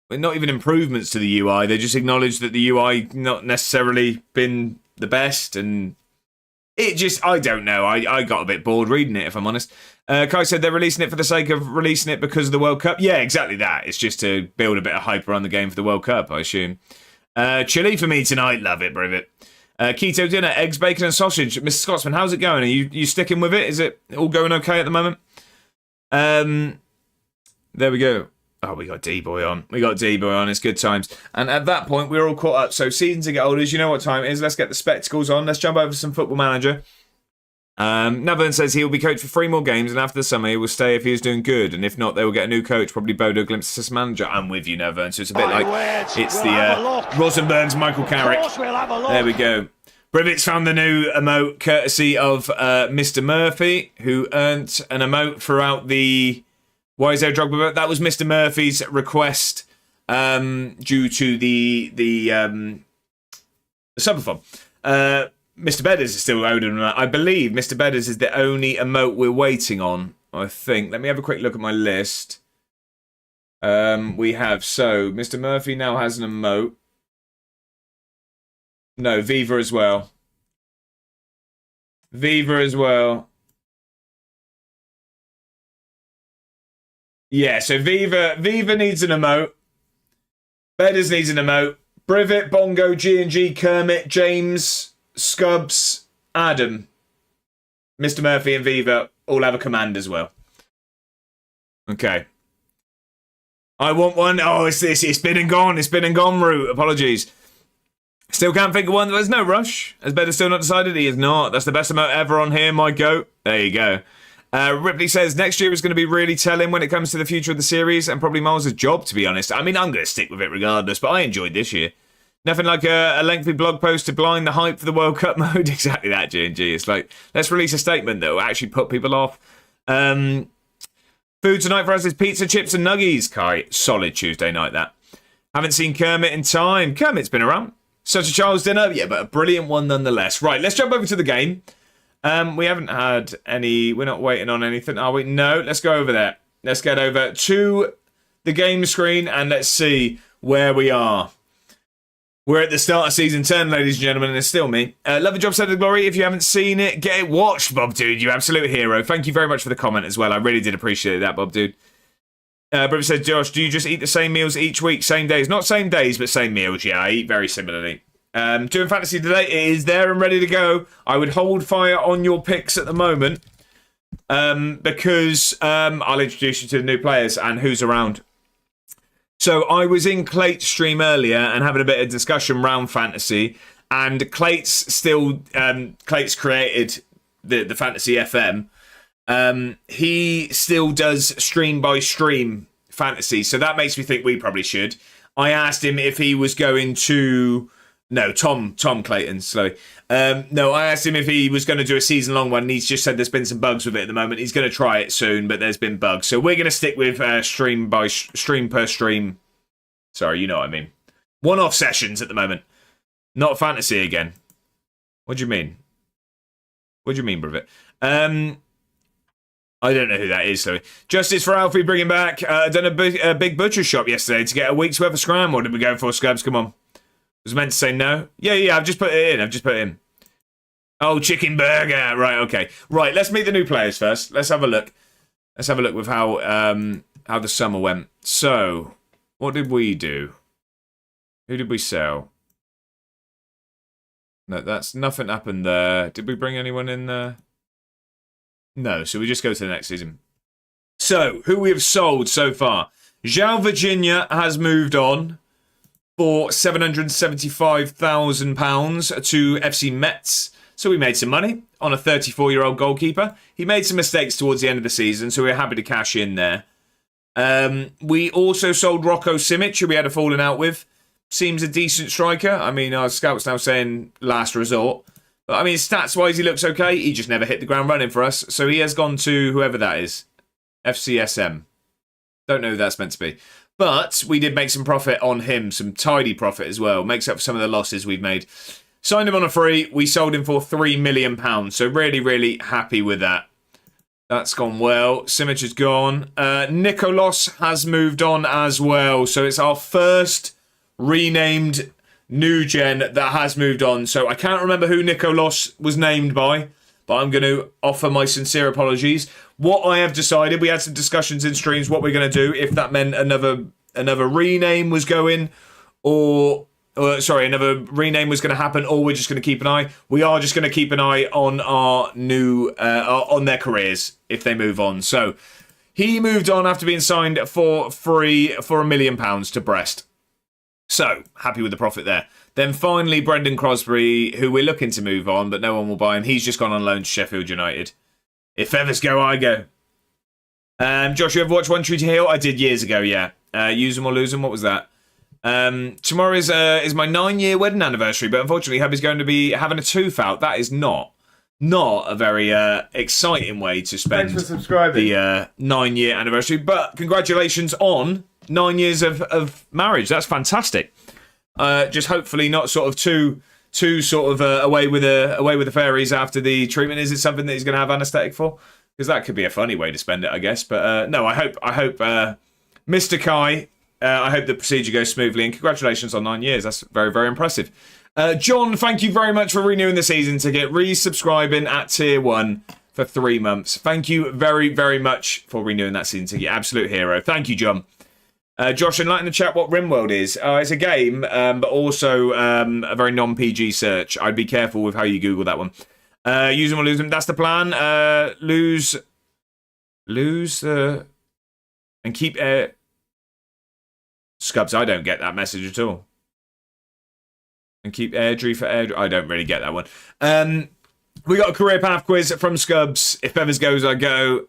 S2: not even improvements to the UI. They just acknowledged that the UI not necessarily been the best, and it just, I don't know. I got a bit bored reading it, if I'm honest. Kai said they're releasing it for the sake of releasing it because of the World Cup. Yeah, exactly that. It's just to build a bit of hype around the game for the World Cup, I assume. Chili for me tonight. Love it, Brivit. Keto dinner, eggs, bacon and sausage. Mr. Scotsman, how's it going? Are you sticking with it? Is it all going okay at the moment? There we go. Oh, we got D-Boy on. It's good times. And at that point, we're all caught up. So season to get older, you know what time it is. Let's get the spectacles on. Let's jump over to some Football Manager. Navin says he will be coached for 3 more games, and after the summer he will stay if he is doing good, and if not they will get a new coach, probably Bodo Glimt's assistant manager. I'm with you, Navin. So it's a bit like it's the Rosenborg's Michael Carrick. There we go. Brivit's found the new emote courtesy of Mr. Murphy, who earned an emote throughout the Why Is There a Drug Emote? That was Mr. Murphy's request due to the subathon. Mr. Bedders is still owed an emote. I believe Mr. Bedders is the only emote we're waiting on, I think. Let me have a quick look at my list. We have, so, Mr. Murphy now has an emote. No, Viva as well. Yeah, so Viva needs an emote. Bedders needs an emote. Brivit, Bongo, G&G, Kermit, James... Scubs, Adam, Mr. Murphy and Viva all have a command as well. Okay. I want one. Oh, it's been and gone. It's been and gone route. Apologies. Still can't think of one. There's no rush. Has Better still not decided? He is not. That's the best emote ever on here, my goat. There you go. Ripley says, next year is going to be really telling when it comes to the future of the series and probably Miles' job, to be honest. I mean, I'm going to stick with it regardless, but I enjoyed this year. Nothing like a lengthy blog post to blind the hype for the World Cup mode. Exactly that, G&G. It's like, let's release a statement that will actually put people off. Food tonight for us is pizza, chips and nuggies. Kai, solid Tuesday night, that. Haven't seen Kermit in time. Kermit's been around. Such a child's dinner. Yeah, but a brilliant one nonetheless. Right, let's jump over to the game. We haven't had any... We're not waiting on anything, are we? No, let's go over there. Let's get over to the game screen and let's see where we are. We're at the start of season 10, ladies and gentlemen, and it's still me. Love the job, Set of Glory. If you haven't seen it, get it watched, Bob Dude. You absolute hero. Thank you very much for the comment as well. I really did appreciate that, Bob Dude. Brit says, Josh, do you just eat the same meals each week, same days? Not same days, but same meals. Yeah, I eat very similarly. Doing fantasy today. It is there and ready to go. I would hold fire on your picks at the moment because I'll introduce you to the new players and who's around. So I was in Clate's stream earlier and having a bit of discussion around fantasy, and Clate's created the Fantasy FM. He still does stream by stream fantasy, so that makes me think we probably should. I asked him if he was going to... No, Tom Clayton, sorry. No, I asked him if he was going to do a season-long one, and he's just said there's been some bugs with it at the moment. He's going to try it soon, but there's been bugs. So we're going to stick with stream per stream. Sorry, you know what I mean. One-off sessions at the moment. Not fantasy again. What do you mean? What do you mean, Bravit? I don't know who that is, sorry. Justice for Alfie, bringing back. Done a big butcher shop yesterday to get a week's worth of scram. What did we go for, Scubs? Come on. Was meant to say no? Yeah, I've just put it in. Oh, chicken burger. Right, okay. Right, let's meet the new players first. Let's have a look. Let's have a look with how the summer went. So, what did we do? Who did we sell? No, that's nothing happened there. Did we bring anyone in there? No, so we just go to the next season. So, who we have sold so far. João Virginia has moved on for £775,000 to FC Metz. So we made some money on a 34-year-old goalkeeper. He made some mistakes towards the end of the season, so we're happy to cash in there. We also sold Rocco Simic, who we had a falling out with. Seems a decent striker. I mean, our scout's now saying last resort. But I mean, stats-wise, he looks okay. He just never hit the ground running for us. So he has gone to whoever that is. FCSM. Don't know who that's meant to be. But we did make some profit on him, some tidy profit as well. Makes up for some of the losses we've made. Signed him on a free. We sold him for £3 million. So really, really happy with that. That's gone well. Simic is gone. Nicolas has moved on as well. So it's our first renamed new gen that has moved on. So I can't remember who Nicolas was named by, but I'm going to offer my sincere apologies. What I have decided, we had some discussions in streams what we're going to do if that meant another rename was going, or another rename was going to happen, or we're just going to keep an eye. We are just going to keep an eye on our new on their careers if they move on. So he moved on after being signed for free for £1 million to Brest. So happy with the profit there. Then finally, Brendan Crosby, who we're looking to move on, but no one will buy him. He's just gone on loan to Sheffield United. If feathers go, I go. Josh, you ever watched One Tree to Heal? I did years ago, yeah. Use them or lose them. What was that? Tomorrow is my 9-year wedding anniversary, but unfortunately, hubby's going to be having a tooth out. That is not a very exciting way to spend
S1: Thanks for subscribing.
S2: The 9-year anniversary. But congratulations on 9 years of marriage. That's fantastic. Just hopefully not sort of too sort of away with the fairies after the treatment. Is it something that he's going to have anaesthetic for? Because that could be a funny way to spend it, I guess. But no, I hope Mr. Kai, I hope the procedure goes smoothly, and congratulations on 9 years. That's very, very impressive. John, thank you very much for renewing the season ticket, resubscribing at tier 1 for 3 months. Thank you very, very much for renewing that season ticket. Absolute hero. Thank you, John. Josh, enlighten the chat what RimWorld is. It's a game, but also a very non-PG search. I'd be careful with how you Google that one. Use them or lose them. That's the plan. Lose, and keep... Scubs, I don't get that message at all. And keep Airdrie for Airdrie. I don't really get that one. We got a career path quiz from Scubs. If Bevers goes, I go.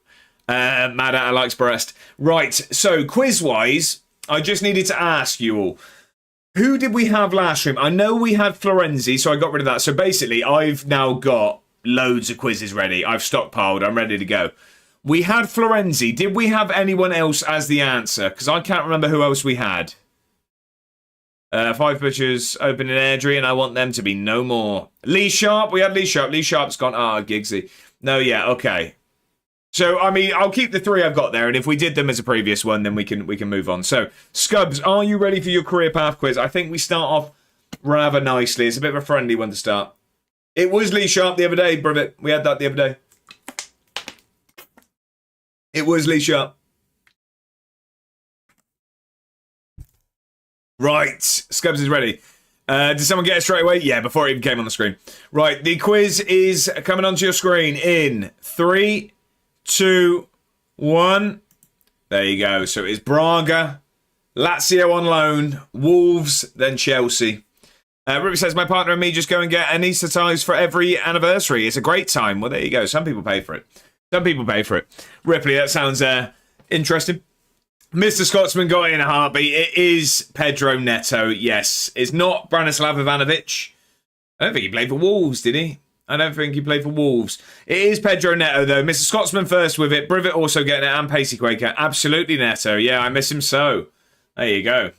S2: Mad at likes breast. Right, so quiz-wise, I just needed to ask you all. Who did we have last stream? I know we had Florenzi, so I got rid of that. So basically, I've now got loads of quizzes ready. I've stockpiled. I'm ready to go. We had Florenzi. Did we have anyone else as the answer? Because I can't remember who else we had. 5 butchers open in Airdrie, and I want them to be no more. Lee Sharp. We had Lee Sharp. Lee Sharp's gone. Giggsy. No, yeah, okay. So, I mean, I'll keep the 3 I've got there, and if we did them as a previous one, then we can move on. So, Scubs, are you ready for your career path quiz? I think we start off rather nicely. It's a bit of a friendly one to start. It was Lee Sharp the other day, Brivet. We had that the other day. It was Lee Sharp. Right, Scubs is ready. Did someone get it straight away? Yeah, before it even came on the screen. Right, the quiz is coming onto your screen in 3, 2, 1. There you go. So it's Braga, Lazio on loan, Wolves, then Chelsea. Ruby says, my partner and me just go and get anaesthetised for every anniversary. It's a great time. Well, there you go. Some people pay for it. Some people pay for it. Ripley, that sounds interesting. Mr. Scotsman got it in a heartbeat. It is Pedro Neto, yes. It's not Branislav Ivanovic. I don't think he played for Wolves, did he? I don't think he played for Wolves. It is Pedro Neto, though. Mr. Scotsman first with it. Brivet also getting it, and Pacey Quaker. Absolutely Neto. Yeah, I miss him so. There you go.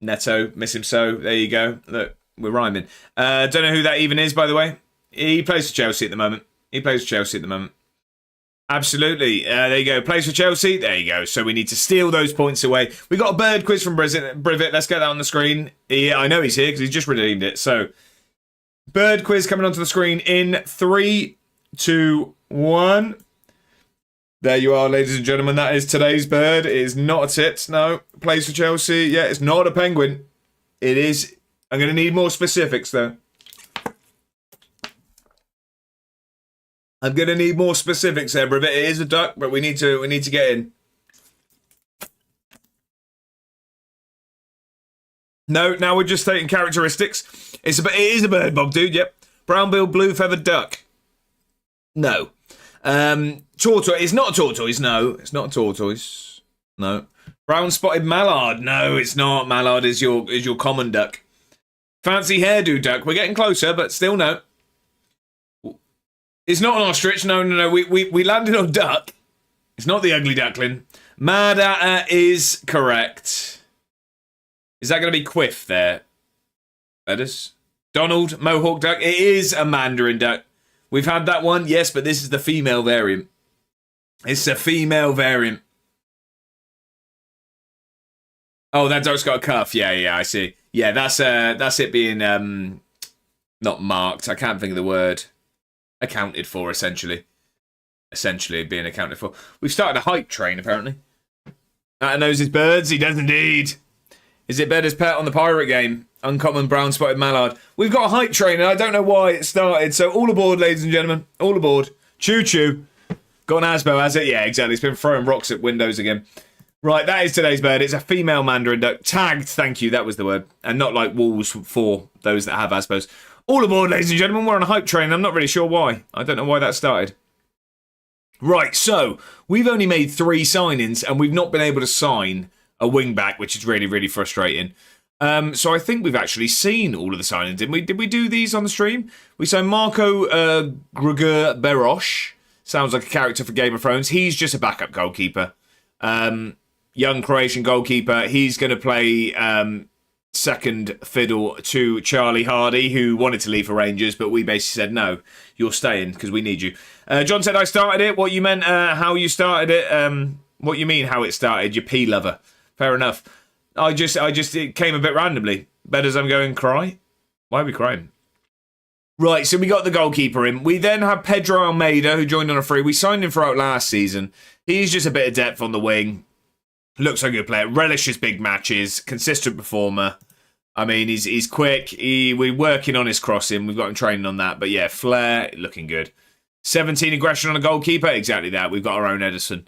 S2: Neto, miss him so. There you go. Look, we're rhyming. Don't know who that even is, by the way. He plays for Chelsea at the moment. Absolutely. There you go. Plays for Chelsea. There you go. So we need to steal those points away. We got a bird quiz from Brivet. Let's get that on the screen. Yeah, I know he's here because he's just redeemed it. So, bird quiz coming onto the screen in 3, 2, 1. There you are, ladies and gentlemen. That is today's bird. It is not a tit. No. Plays for Chelsea. Yeah, it's not a penguin. It is. I'm going to need more specifics, though. I'm going to need more specifics there, Brivet. It is a duck, but we need to get in. No, now we're just stating characteristics. It is a bird, Bob, dude. Yep. Brown-billed, blue-feathered duck. No. Tortoise. It's not a tortoise. No, it's not a tortoise. No. Brown-spotted mallard. No, it's not. Mallard is your common duck. Fancy hairdo duck. We're getting closer, but still no. It's not an ostrich. No. We landed on duck. It's not the ugly duckling. Mad at is correct. Is that going to be Quiff there? That is. Donald, Mohawk duck. It is a Mandarin duck. We've had that one, yes, but this is the female variant. It's a female variant. Oh, that duck's got a cuff. Yeah, I see. Yeah, that's it being not marked. I can't think of the word. Accounted for, essentially being accounted for. We've started a hype train, apparently. Matt knows his birds. He does indeed. Is it Bedder's pet on the pirate game? Uncommon brown spotted mallard. We've got a hype train, and I don't know why it started. So all aboard, ladies and gentlemen. All aboard. Choo choo. Got an Asbo, has it? Yeah, exactly. It's been throwing rocks at windows again. Right, that is today's bird. It's a female mandarin duck. Tagged, thank you. That was the word. And not like wolves for those that have Asbos. All aboard, ladies and gentlemen. We're on a hype train. I'm not really sure why. I don't know why that started. Right, so we've only made 3 signings and we've not been able to sign a wing back, which is really, really frustrating. So I think we've actually seen all of the signings, didn't we? Did we do these on the stream? We signed Marco Gruger Berosh. Sounds like a character for Game of Thrones. He's just a backup goalkeeper. Young Croatian goalkeeper. He's going to play second fiddle to Charlie Hardy, who wanted to leave for Rangers, but we basically said, no, you're staying because we need you. John said I started it. What you meant, how you started it. What you mean how it started, you pea lover. Fair enough. It came a bit randomly. Better as I'm going, cry? Why are we crying? Right, so we got the goalkeeper in. We then have Pedro Almeida, who joined on a free. We signed him throughout last season. He's just a bit of depth on the wing. Looks like a good player. Relishes big matches. Consistent performer. I mean, he's quick. We're working on his crossing. We've got him training on that. But yeah, flair, looking good. 17 aggression on a goalkeeper. Exactly that. We've got our own Edison.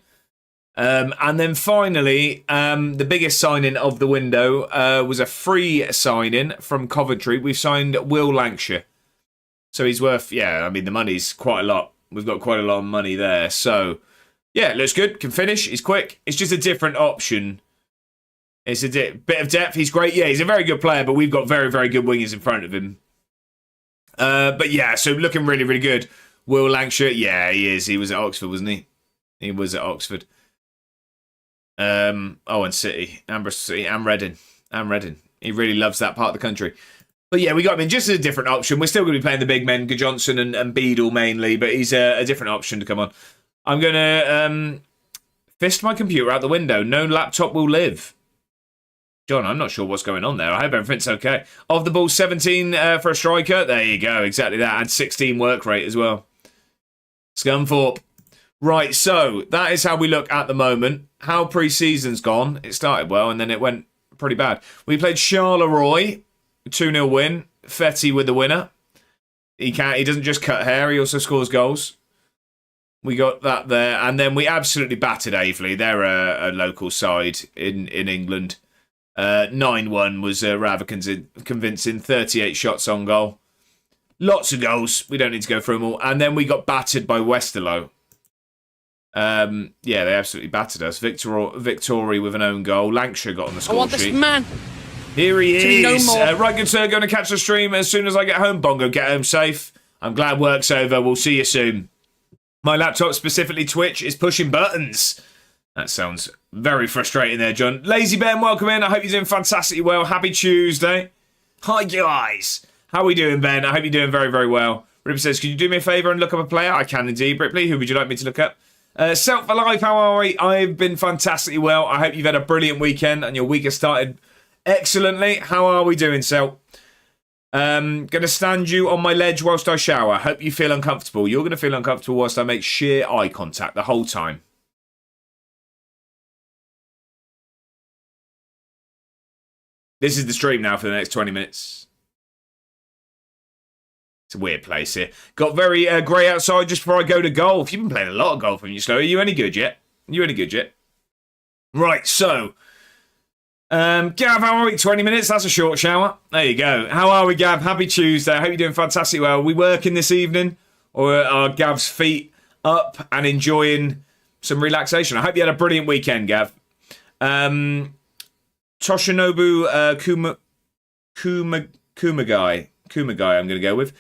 S2: And then finally, the biggest signing of the window was a free signing from Coventry. We've signed Will Lancashire. So he's worth, the money's quite a lot. We've got quite a lot of money there. So, yeah, looks good. Can finish. He's quick. It's just a different option. It's a bit of depth. He's great. Yeah, he's a very good player, but we've got very, very good wingers in front of him. But yeah, so looking really, really good. Will Lancashire, yeah, he is. He was at Oxford, wasn't he? He was at Oxford. And City, Amber City, and Reading. He really loves that part of the country. But yeah, we got him in just as a different option. We're still going to be playing the big men, Johnson and Beadle mainly, but he's a different option to come on. I'm going to fist my computer out the window. No laptop will live. John, I'm not sure what's going on there. I hope everything's okay. Off the ball, 17 for a striker. There you go, exactly that. And 16 work rate as well. Scunthorpe. Right, so that is how we look at the moment. How pre-season's gone. It started well and then it went pretty bad. We played Charleroi, 2-0 win. Fetty with the winner. He doesn't just cut hair, he also scores goals. We got that there. And then we absolutely battered Aveley. They're a local side in England. 9-1 was rather convincing. 38 shots on goal. Lots of goals. We don't need to go through them all. And then we got battered by Westerlo. They absolutely battered us. Victory with an own goal. Lancashire got on the score sheet. Man. Here he is. Right, good sir. Going to catch the stream as soon as I get home. Bongo, get home safe. I'm glad work's over. We'll see you soon. My laptop, specifically Twitch, is pushing buttons. That sounds very frustrating there, John. Lazy Ben, welcome in. I hope you're doing fantastically well. Happy Tuesday. Hi, guys. How are we doing, Ben? I hope you're doing very, very well. Rip says, could you do me a favour and look up a player? I can indeed. Ripley, who would you like me to look up? Self Alive, how are we? I've been fantastically well. I hope you've had a brilliant weekend and your week has started excellently. How are we doing, Self? Gonna stand you on my ledge whilst I shower. Hope you feel uncomfortable. You're gonna feel uncomfortable whilst I make sheer eye contact the whole time. This is the stream now for the next 20 minutes. It's a weird place here. Got very grey outside just before I go to golf. You've been playing a lot of golf, haven't you, Slow? Are you any good yet? Right, so. Gav, how are we? 20 minutes? That's a short shower. There you go. How are we, Gav? Happy Tuesday. I hope you're doing fantastic well. Are we working this evening? Or are Gav's feet up and enjoying some relaxation? I hope you had a brilliant weekend, Gav. Toshinobu Kumagai, I'm going to go with.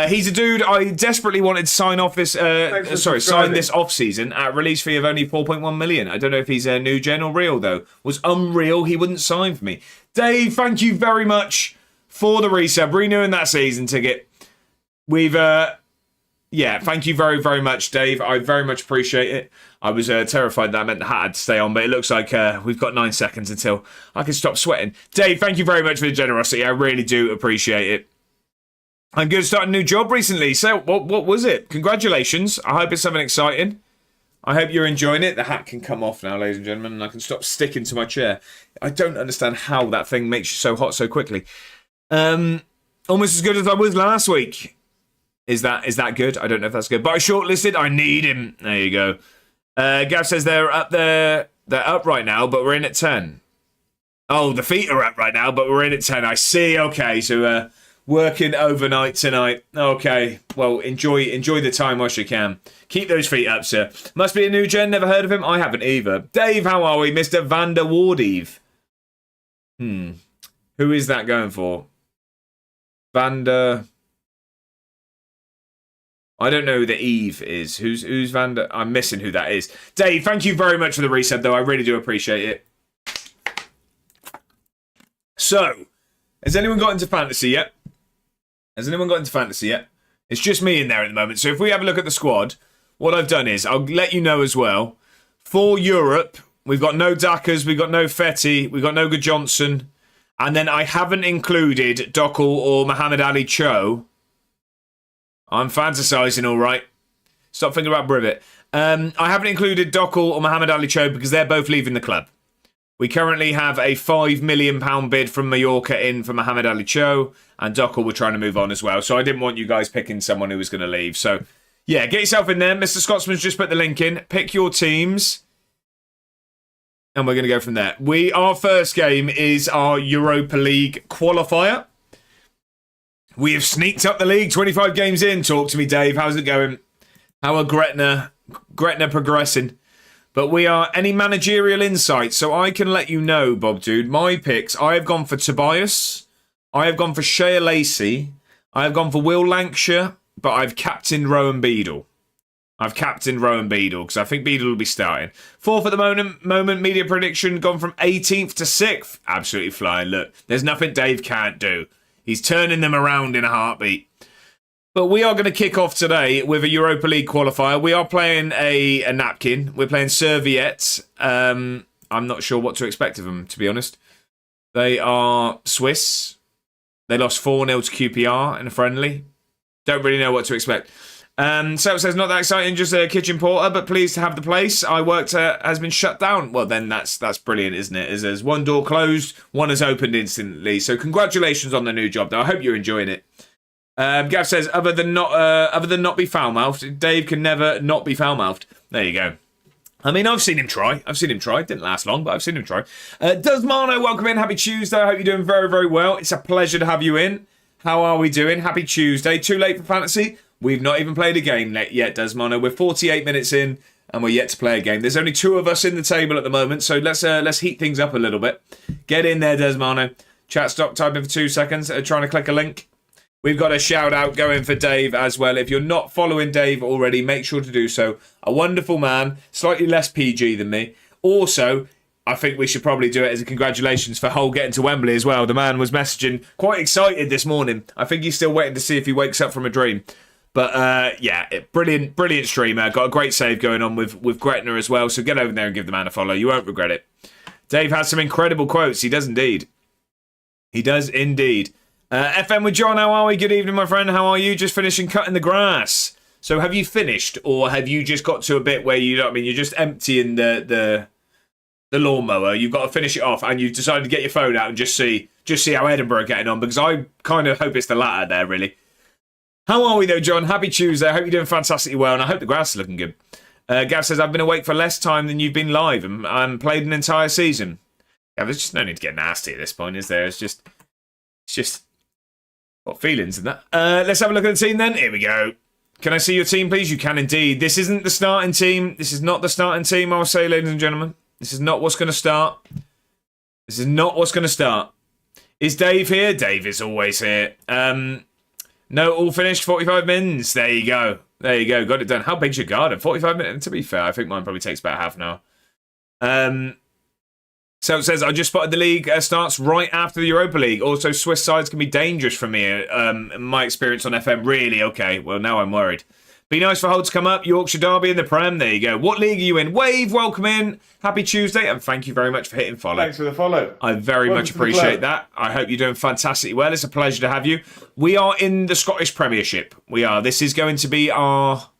S2: He's a dude I desperately wanted to sign off this. Sign this off season at a release fee of only 4.1 million. I don't know if he's a new gen or real though. Was unreal. He wouldn't sign for me. Dave, thank you very much for the resub, renewing that season ticket. We've thank you very, very much, Dave. I very much appreciate it. I was terrified that I meant the hat had to stay on, but it looks like we've got 9 seconds until I can stop sweating. Dave, thank you very much for the generosity. I really do appreciate it. I'm going to start a new job recently. So, what was it? Congratulations. I hope it's something exciting. I hope you're enjoying it. The hat can come off now, ladies and gentlemen, and I can stop sticking to my chair. I don't understand how that thing makes you so hot so quickly. Almost as good as I was last week. Is that good? I don't know if that's good. But I shortlisted. I need him. There you go. Gav says they're up there. They're up right now, but we're in at 10. Oh, the feet are up right now, but we're in at 10. I see. Okay, so working overnight tonight. Okay, well, enjoy the time whilst you can. Keep those feet up, sir. Must be a new gen. Never heard of him. I haven't either. Dave, how are we, Mr. Van der Wardeve? Who is that going for? Vander. I don't know who the Eve is. Who's Vander? I'm missing who that is. Dave, thank you very much for the reset, though. I really do appreciate it. So, has anyone got into fantasy yet? It's just me in there at the moment. So if we have a look at the squad, what I've done is, I'll let you know as well. For Europe, we've got no Dackers, we've got no Fetty, we've got no Good Johnson. And then I haven't included Dockel or Muhammad Ali Cho. I'm fantasising, all right. Stop thinking about Brivet. I haven't included Dockel or Muhammad Ali Cho because they're both leaving the club. We currently have a £5 million bid from Mallorca in for Muhammad Ali Cho, and Dockel were trying to move on as well. So I didn't want you guys picking someone who was going to leave. So, yeah, get yourself in there. Mr. Scotsman's just put the link in. Pick your teams. And we're going to go from there. Our first game is our Europa League qualifier. We have sneaked up the league, 25 games in. Talk to me, Dave. How's it going? How are Gretna progressing? But we are any managerial insights, so I can let you know, Bob Dude. My picks, I have gone for Tobias. I have gone for Shea Lacey. I have gone for Will Lancashire, but I've captained Rowan Beadle. Because I think Beadle will be starting. Fourth at the moment, media prediction, gone from 18th to 6th. Absolutely flying. Look, there's nothing Dave can't do. He's turning them around in a heartbeat. But we are going to kick off today with a Europa League qualifier. We are playing a napkin. We're playing Serviette. I'm not sure what to expect of them, to be honest. They are Swiss. They lost 4-0 to QPR in a friendly. Don't really know what to expect. So it says, not that exciting, just a kitchen porter, but pleased to have the place I worked at has been shut down. Well, then that's brilliant, isn't it? As there's one door closed, one has opened instantly. So congratulations on the new job, though. I hope you're enjoying it. Gav says, other than not be foul-mouthed, Dave can never not be foul-mouthed. There you go. I mean, I've seen him try. Didn't last long, but I've seen him try. Does Mano, welcome in. Happy Tuesday. I hope you're doing very, very well. It's a pleasure to have you in. How are we doing? Happy Tuesday. Too late for fantasy? We've not even played a game yet, Desmono. We're 48 minutes in, and we're yet to play a game. There's only 2 of us in the table at the moment, so let's heat things up a little bit. Get in there, Desmono. Chat stop typing for 2 seconds. Trying to click a link. We've got a shout-out going for Dave as well. If you're not following Dave already, make sure to do so. A wonderful man, slightly less PG than me. Also, I think we should probably do it as a congratulations for Hull getting to Wembley as well. The man was messaging quite excited this morning. I think he's still waiting to see if he wakes up from a dream. But yeah, brilliant streamer. Got a great save going on with Gretna as well. So get over there and give the man a follow. You won't regret it. Dave has some incredible quotes. He does indeed. FM with John, how are we? Good evening, my friend. How are you? Just finishing cutting the grass. So have you finished, or have you just got to a bit where you know what I mean? You're just emptying the lawnmower. You've got to finish it off, and you've decided to get your phone out and just see how Edinburgh are getting on. Because I kind of hope it's the latter there, really. How are we though, John? Happy Tuesday. I hope you're doing fantastically well, and I hope the grass is looking good. Gav says, I've been awake for less time than you've been live and played an entire season. Yeah, there's just no need to get nasty at this point, is there? It's just got feelings in that. Let's have a look at the team then. Here we go. Can I see your team, please? You can indeed. This isn't the starting team. This is not the starting team, I'll say, ladies and gentlemen. This is not what's going to start. Is Dave here? Dave is always here. No, all finished, 45 minutes. There you go. Got it done. How big's your garden? 45 minutes? To be fair, I think mine probably takes about half an hour. So it says, I just spotted the league starts right after the Europa League. Also, Swiss sides can be dangerous for me. My experience on FM, really? Okay, well, now I'm worried. Be nice for Hull to come up. Yorkshire Derby in the Prem. There you go. What league are you in? Wave, welcome in. Happy Tuesday, and thank you very much for hitting follow.
S1: Thanks for the follow.
S2: I very much appreciate that. I hope you're doing fantastically well. It's a pleasure to have you. We are in the Scottish Premiership. We are. This is going to be our...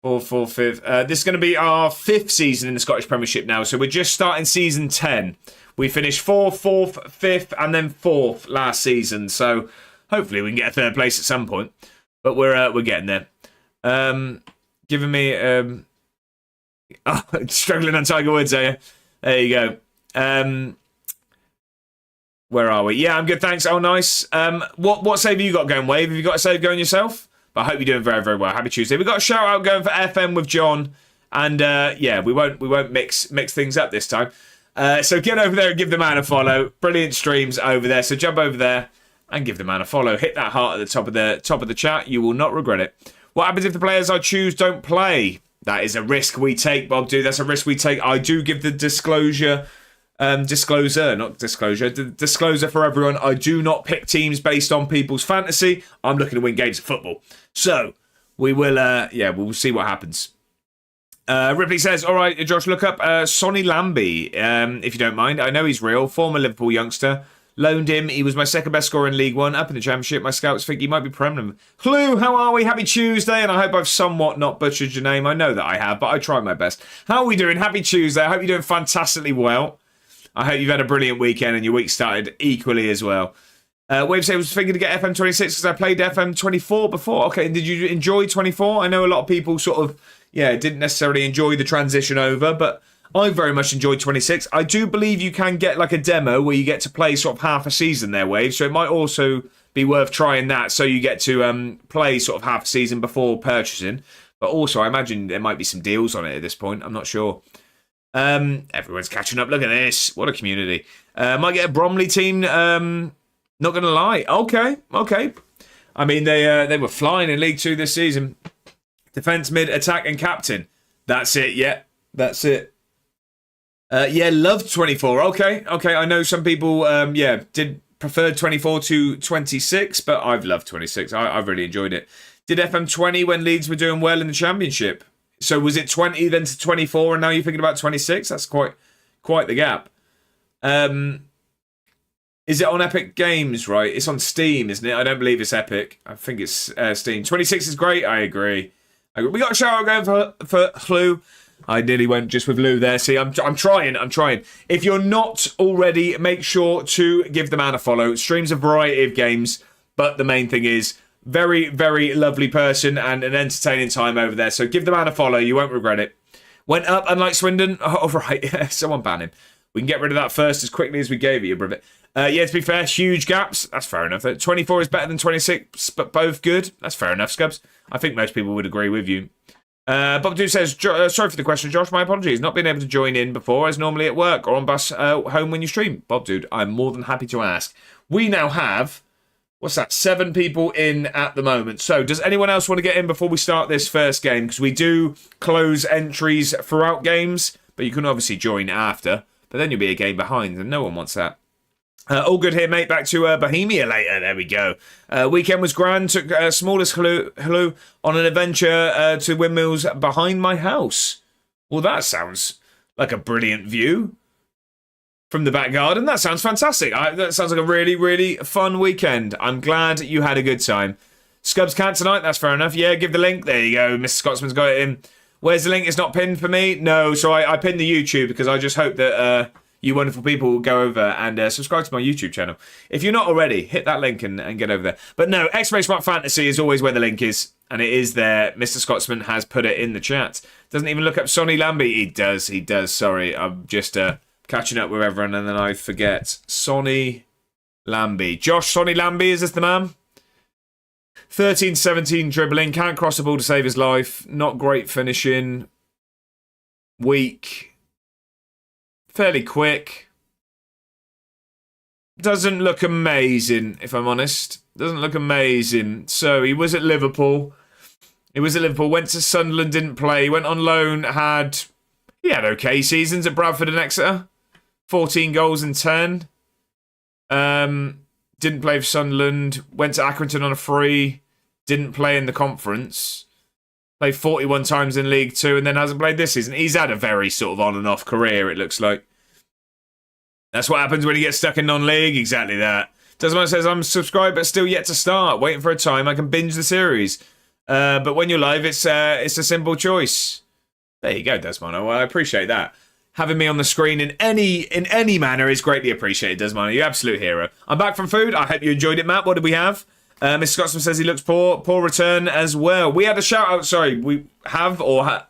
S2: This is going to be our 5th season in the Scottish Premiership now. So we're just starting season 10. We finished 4th, 5th, and then 4th last season. So hopefully we can get a 3rd place at some point. But we're getting there. Giving me struggling on Tiger Woods, are you? There you go. Where are we? Yeah, I'm good, thanks. Oh, nice. What save have you got going, Wave? Have you got a save going yourself? But I hope you're doing very, very well. Happy Tuesday. We've got a shout out going for FM with John. And yeah, we won't mix things up this time. So get over there and give the man a follow. Brilliant streams over there. So jump over there and give the man a follow. Hit that heart at the top of the chat. You will not regret it. What happens if the players I choose don't play? That is a risk we take, Bob. Dude, that's a risk we take. I do give the disclosure for everyone. I do not pick teams based on people's fantasy. I'm looking to win games of football. So we will, we'll see what happens. Ripley says, all right, Josh, look up Sonny Lambie, if you don't mind. I know he's real. Former Liverpool youngster. Loaned him. He was my second best scorer in League One. Up in the Championship, my scouts think he might be Prem. Clue, how are we? Happy Tuesday, and I hope I've somewhat not butchered your name. I know that I have, but I try my best. How are we doing? Happy Tuesday. I hope you're doing fantastically well. I hope you've had a brilliant weekend and your week started equally as well. Wave say was thinking to get FM26 because I played FM24 before. Okay, and did you enjoy 24? I know a lot of people sort of, didn't necessarily enjoy the transition over, but I very much enjoyed 26. I do believe you can get like a demo where you get to play sort of half a season there, Wave. So it might also be worth trying that, so you get to play sort of half a season before purchasing. But also, I imagine there might be some deals on it at this point. I'm not sure. Everyone's catching up. Look at this. What a community. Might get a Bromley team. Not going to lie. Okay. I mean, they were flying in League 2 this season. Defence, mid, attack, and captain. That's it. Yeah, that's it. Loved 24. Okay. I know some people, did prefer 24 to 26, but I've loved 26. I've really enjoyed it. Did FM20 when Leeds were doing well in the Championship. So was it 20 then to 24 and now you're thinking about 26? That's quite the gap. Is it on Epic Games, right? It's on Steam, isn't it? I don't believe it's Epic. I think it's Steam. 26 is great. I agree. We got a shout out going for Lou. I nearly went just with Lou there. See, I'm trying. If you're not already, make sure to give the man a follow. Streams a variety of games, but the main thing is very, very lovely person and an entertaining time over there. So give the man a follow. You won't regret it. Went up, unlike Swindon. Oh, right. Someone ban him. We can get rid of that first as quickly as we gave it, you Brivet. To be fair, huge gaps. That's fair enough. 24 is better than 26, but both good. That's fair enough, Scubs. I think most people would agree with you. Bob Dude says, sorry for the question, Josh. My apologies. Not being able to join in before, as normally at work or on bus home when you stream. Bob Dude, I'm more than happy to ask. We now have, 7 people in at the moment. So does anyone else want to get in before we start this first game? Because we do close entries throughout games, but you can obviously join after. But then you'll be a game behind, and no one wants that. All good here, mate. Back to Bohemia later. There we go. Weekend was grand. Took smallest hello on an adventure to windmills behind my house. Well, that sounds like a brilliant view from the back garden. That sounds fantastic. That sounds like a really, really fun weekend. I'm glad you had a good time. Scubs can't tonight. That's fair enough. Yeah, give the link. There you go. Mr. Scotsman's got it in. Where's the link? It's not pinned for me. No, so I pinned the YouTube because I just hope that you wonderful people will go over and subscribe to my YouTube channel. If you're not already, hit that link and get over there. But no, X-Ray Smart Fantasy is always where the link is, and it is there. Mr. Scotsman has put it in the chat. Doesn't even look up Sonny Lambie. He does. Sorry, I'm just catching up with everyone, and then I forget. Sonny Lambie. Josh, Sonny Lambie, is this the man? 13-17 dribbling, can't cross the ball to save his life. Not great finishing. Weak. Fairly quick. Doesn't look amazing, if I'm honest. Doesn't look amazing. So he was at Liverpool. Went to Sunderland, didn't play. Went on loan, he had okay seasons at Bradford and Exeter. 14 goals and 10. Didn't play for Sunderland. Went to Accrington on a free. Didn't play in the conference. Played 41 times in League 2 and then hasn't played this season. He's had a very sort of on and off career, it looks like. That's what happens when you get stuck in non-league. Exactly that. Desmond says, I'm subscribed but still yet to start. Waiting for a time I can binge the series. But when you're live, it's a simple choice. There you go, Desmond. Well, I appreciate that. Having me on the screen in any manner is greatly appreciated, Desmond. You're an absolute hero. I'm back from food. I hope you enjoyed it, Matt. What did we have? Mr. Scotsman says he looks poor. Poor return as well. We had a shout-out. Sorry, we have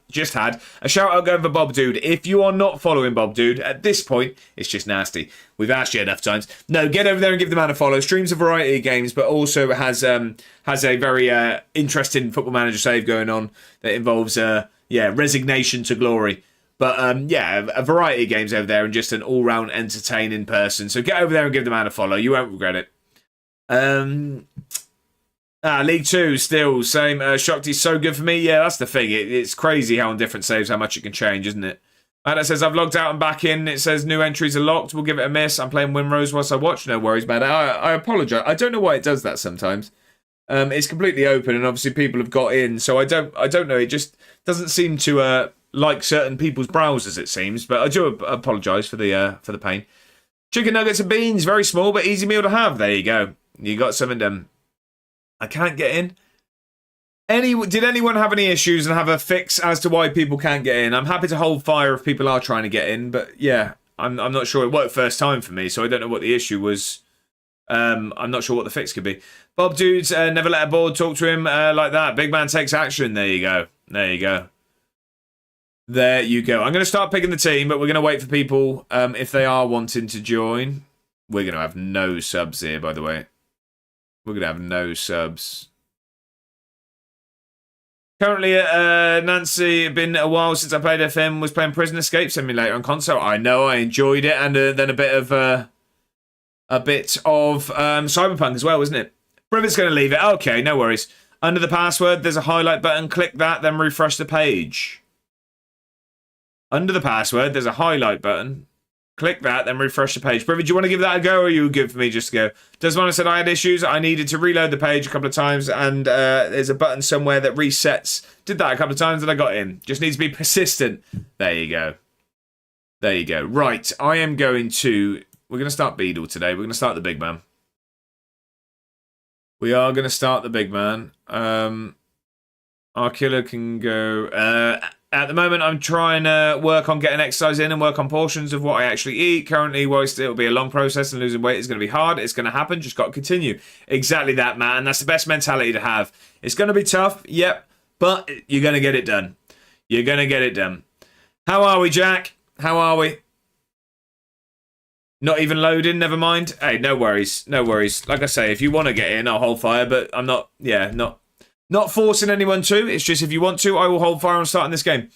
S2: just had a shout-out going for Bob Dude. If you are not following Bob Dude, at this point, it's just nasty. We've asked you enough times. No, get over there and give the man a follow. Streams a variety of games, but also has a very interesting Football Manager save going on that involves, resignation to glory. But, a variety of games over there and just an all-round entertaining person. So get over there and give the man a follow. You won't regret it. League 2 still same. Shakti's so good for me. Yeah, that's the thing. It's crazy how on different saves how much it can change, isn't it? That says I've logged out and back in. It says new entries are locked. We'll give it a miss. I'm playing Winrose whilst I watch. No worries about it. I apologise. I don't know why it does that sometimes. It's completely open and obviously people have got in, so I don't know. It just doesn't seem to like certain people's browsers. It seems, but I do apologise for the pain. Chicken nuggets and beans, very small but easy meal to have. There you go. You got something done. I can't get in. Did anyone have any issues and have a fix as to why people can't get in? I'm happy to hold fire if people are trying to get in, but yeah, I'm not sure. It worked first time for me, so I don't know what the issue was. I'm not sure what the fix could be. Bob Dudes, never let a board talk to him like that. Big man takes action. There you go. There you go. I'm going to start picking the team, but we're going to wait for people if they are wanting to join. We're going to have no subs here, by the way. We're going to have no subs. Currently, Nancy, been a while since I played FM, was playing Prison Escape Simulator on console. I know, I enjoyed it, and then a bit of Cyberpunk as well, isn't it? Privet's going to leave it. Okay, no worries. Under the password, there's a highlight button. Click that, then refresh the page. Under the password, there's a highlight button. Click that, then refresh the page. Privet, do you want to give that a go, or are you good for me just to go? Desmond said I had issues. I needed to reload the page a couple of times, and there's a button somewhere that resets. Did that a couple of times, and I got in. Just needs to be persistent. There you go. There you go. Right, I am going to... We're going to start Beadle today. We're going to start the big man. We are going to start the big man. Our killer can go... At the moment, I'm trying to work on getting exercise in and work on portions of what I actually eat. Currently, whilst it'll be a long process and losing weight is going to be hard, it's going to happen. Just got to continue. Exactly that, man. That's the best mentality to have. It's going to be tough, yep, but you're going to get it done. You're going to get it done. How are we, Jack? How are we? Not even loading, never mind. Hey, no worries, no worries. Like I say, if you want to get in, I'll hold fire, but I'm not, not forcing anyone to. It's just if you want to, I will hold fire on starting this game.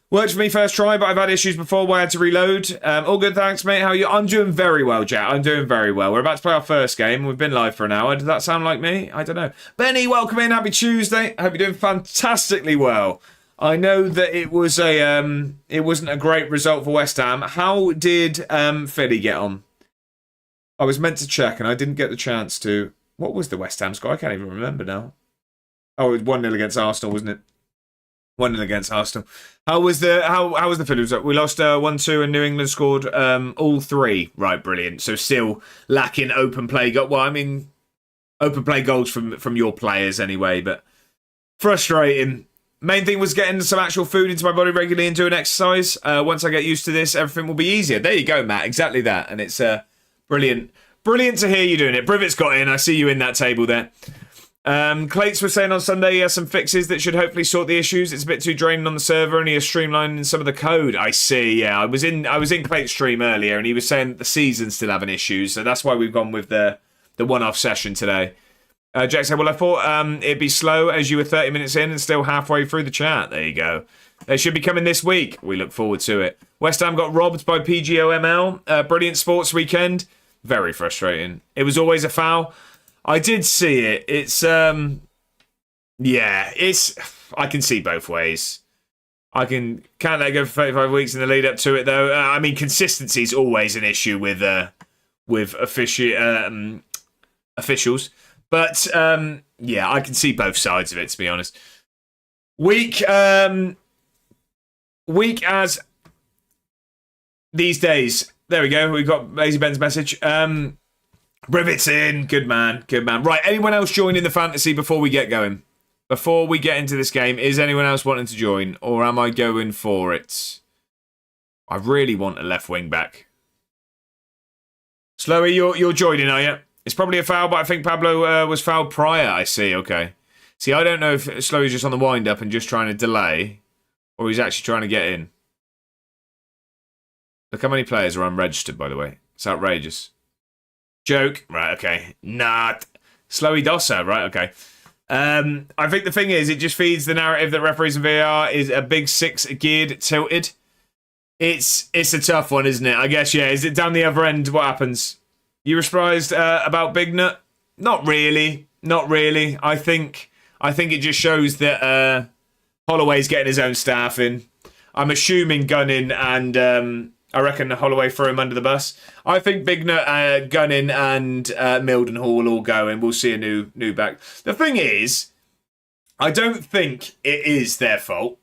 S2: Worked for me first try, but I've had issues before where I had to reload. All good, thanks, mate. How are you? I'm doing very well, Jack. I'm doing very well. We're about to play our first game. We've been live for an hour. Does that sound like me? I don't know. Benny, welcome in. Happy Tuesday. I hope you're doing fantastically well. I know that it was it wasn't a great result for West Ham. How did Philly get on? I was meant to check and I didn't get the chance to. What was the West Ham score? I can't even remember now. Oh, it was 1-0 against Arsenal, wasn't it? 1-0 against Arsenal. How was the Philly result? We lost 1-2 and New England scored all three. Right, brilliant. So still lacking open play. Well, I mean, open play goals from your players anyway, but frustrating. Main thing was getting some actual food into my body regularly and doing exercise. Once I get used to this, everything will be easier. There you go, Matt. Exactly that. And it's brilliant. Brilliant to hear you doing it. Privet's got in. I see you in that table there. Clates was saying on Sunday he has some fixes that should hopefully sort the issues. It's a bit too draining on the server and he is streamlining some of the code. I see, yeah. I was in Clate's stream earlier and he was saying that the season's still having issues, so that's why we've gone with the one-off session today. Jack said, well, I thought it'd be slow as you were 30 minutes in and still halfway through the chat. There you go. They should be coming this week. We look forward to it. West Ham got robbed by PGOML. Brilliant sports weekend. Very frustrating. It was always a foul. I did see it. It's, I can see both ways. Can't let it go for 35 weeks in the lead up to it, though. I mean, consistency is always an issue with officials. But, I can see both sides of it, to be honest. Weak as these days. There we go. We've got Lazy Ben's message. Privet's in. Good man. Good man. Right, anyone else joining the fantasy before we get going? Before we get into this game, is anyone else wanting to join? Or am I going for it? I really want a left wing back. Slowy, you're joining, are you? It's probably a foul, but I think Pablo was fouled prior. I see, okay. See, I don't know if Slowy's just on the wind-up and just trying to delay, or he's actually trying to get in. Look how many players are unregistered, by the way. It's outrageous. Joke. Right, okay. Nah. Slowy Dossa. Right, okay. I think the thing is, it just feeds the narrative that referees and VAR is a big six geared tilted. It's a tough one, isn't it? I guess, yeah. Is it down the other end? What happens? You were surprised about Big Nut? Not really. Not really. I think it just shows that Holloway's getting his own staff in. I'm assuming Gunning and I reckon Holloway threw him under the bus. I think Big Nut, Gunning and Mildenhall will all go and we'll see a new back. The thing is, I don't think it is their fault.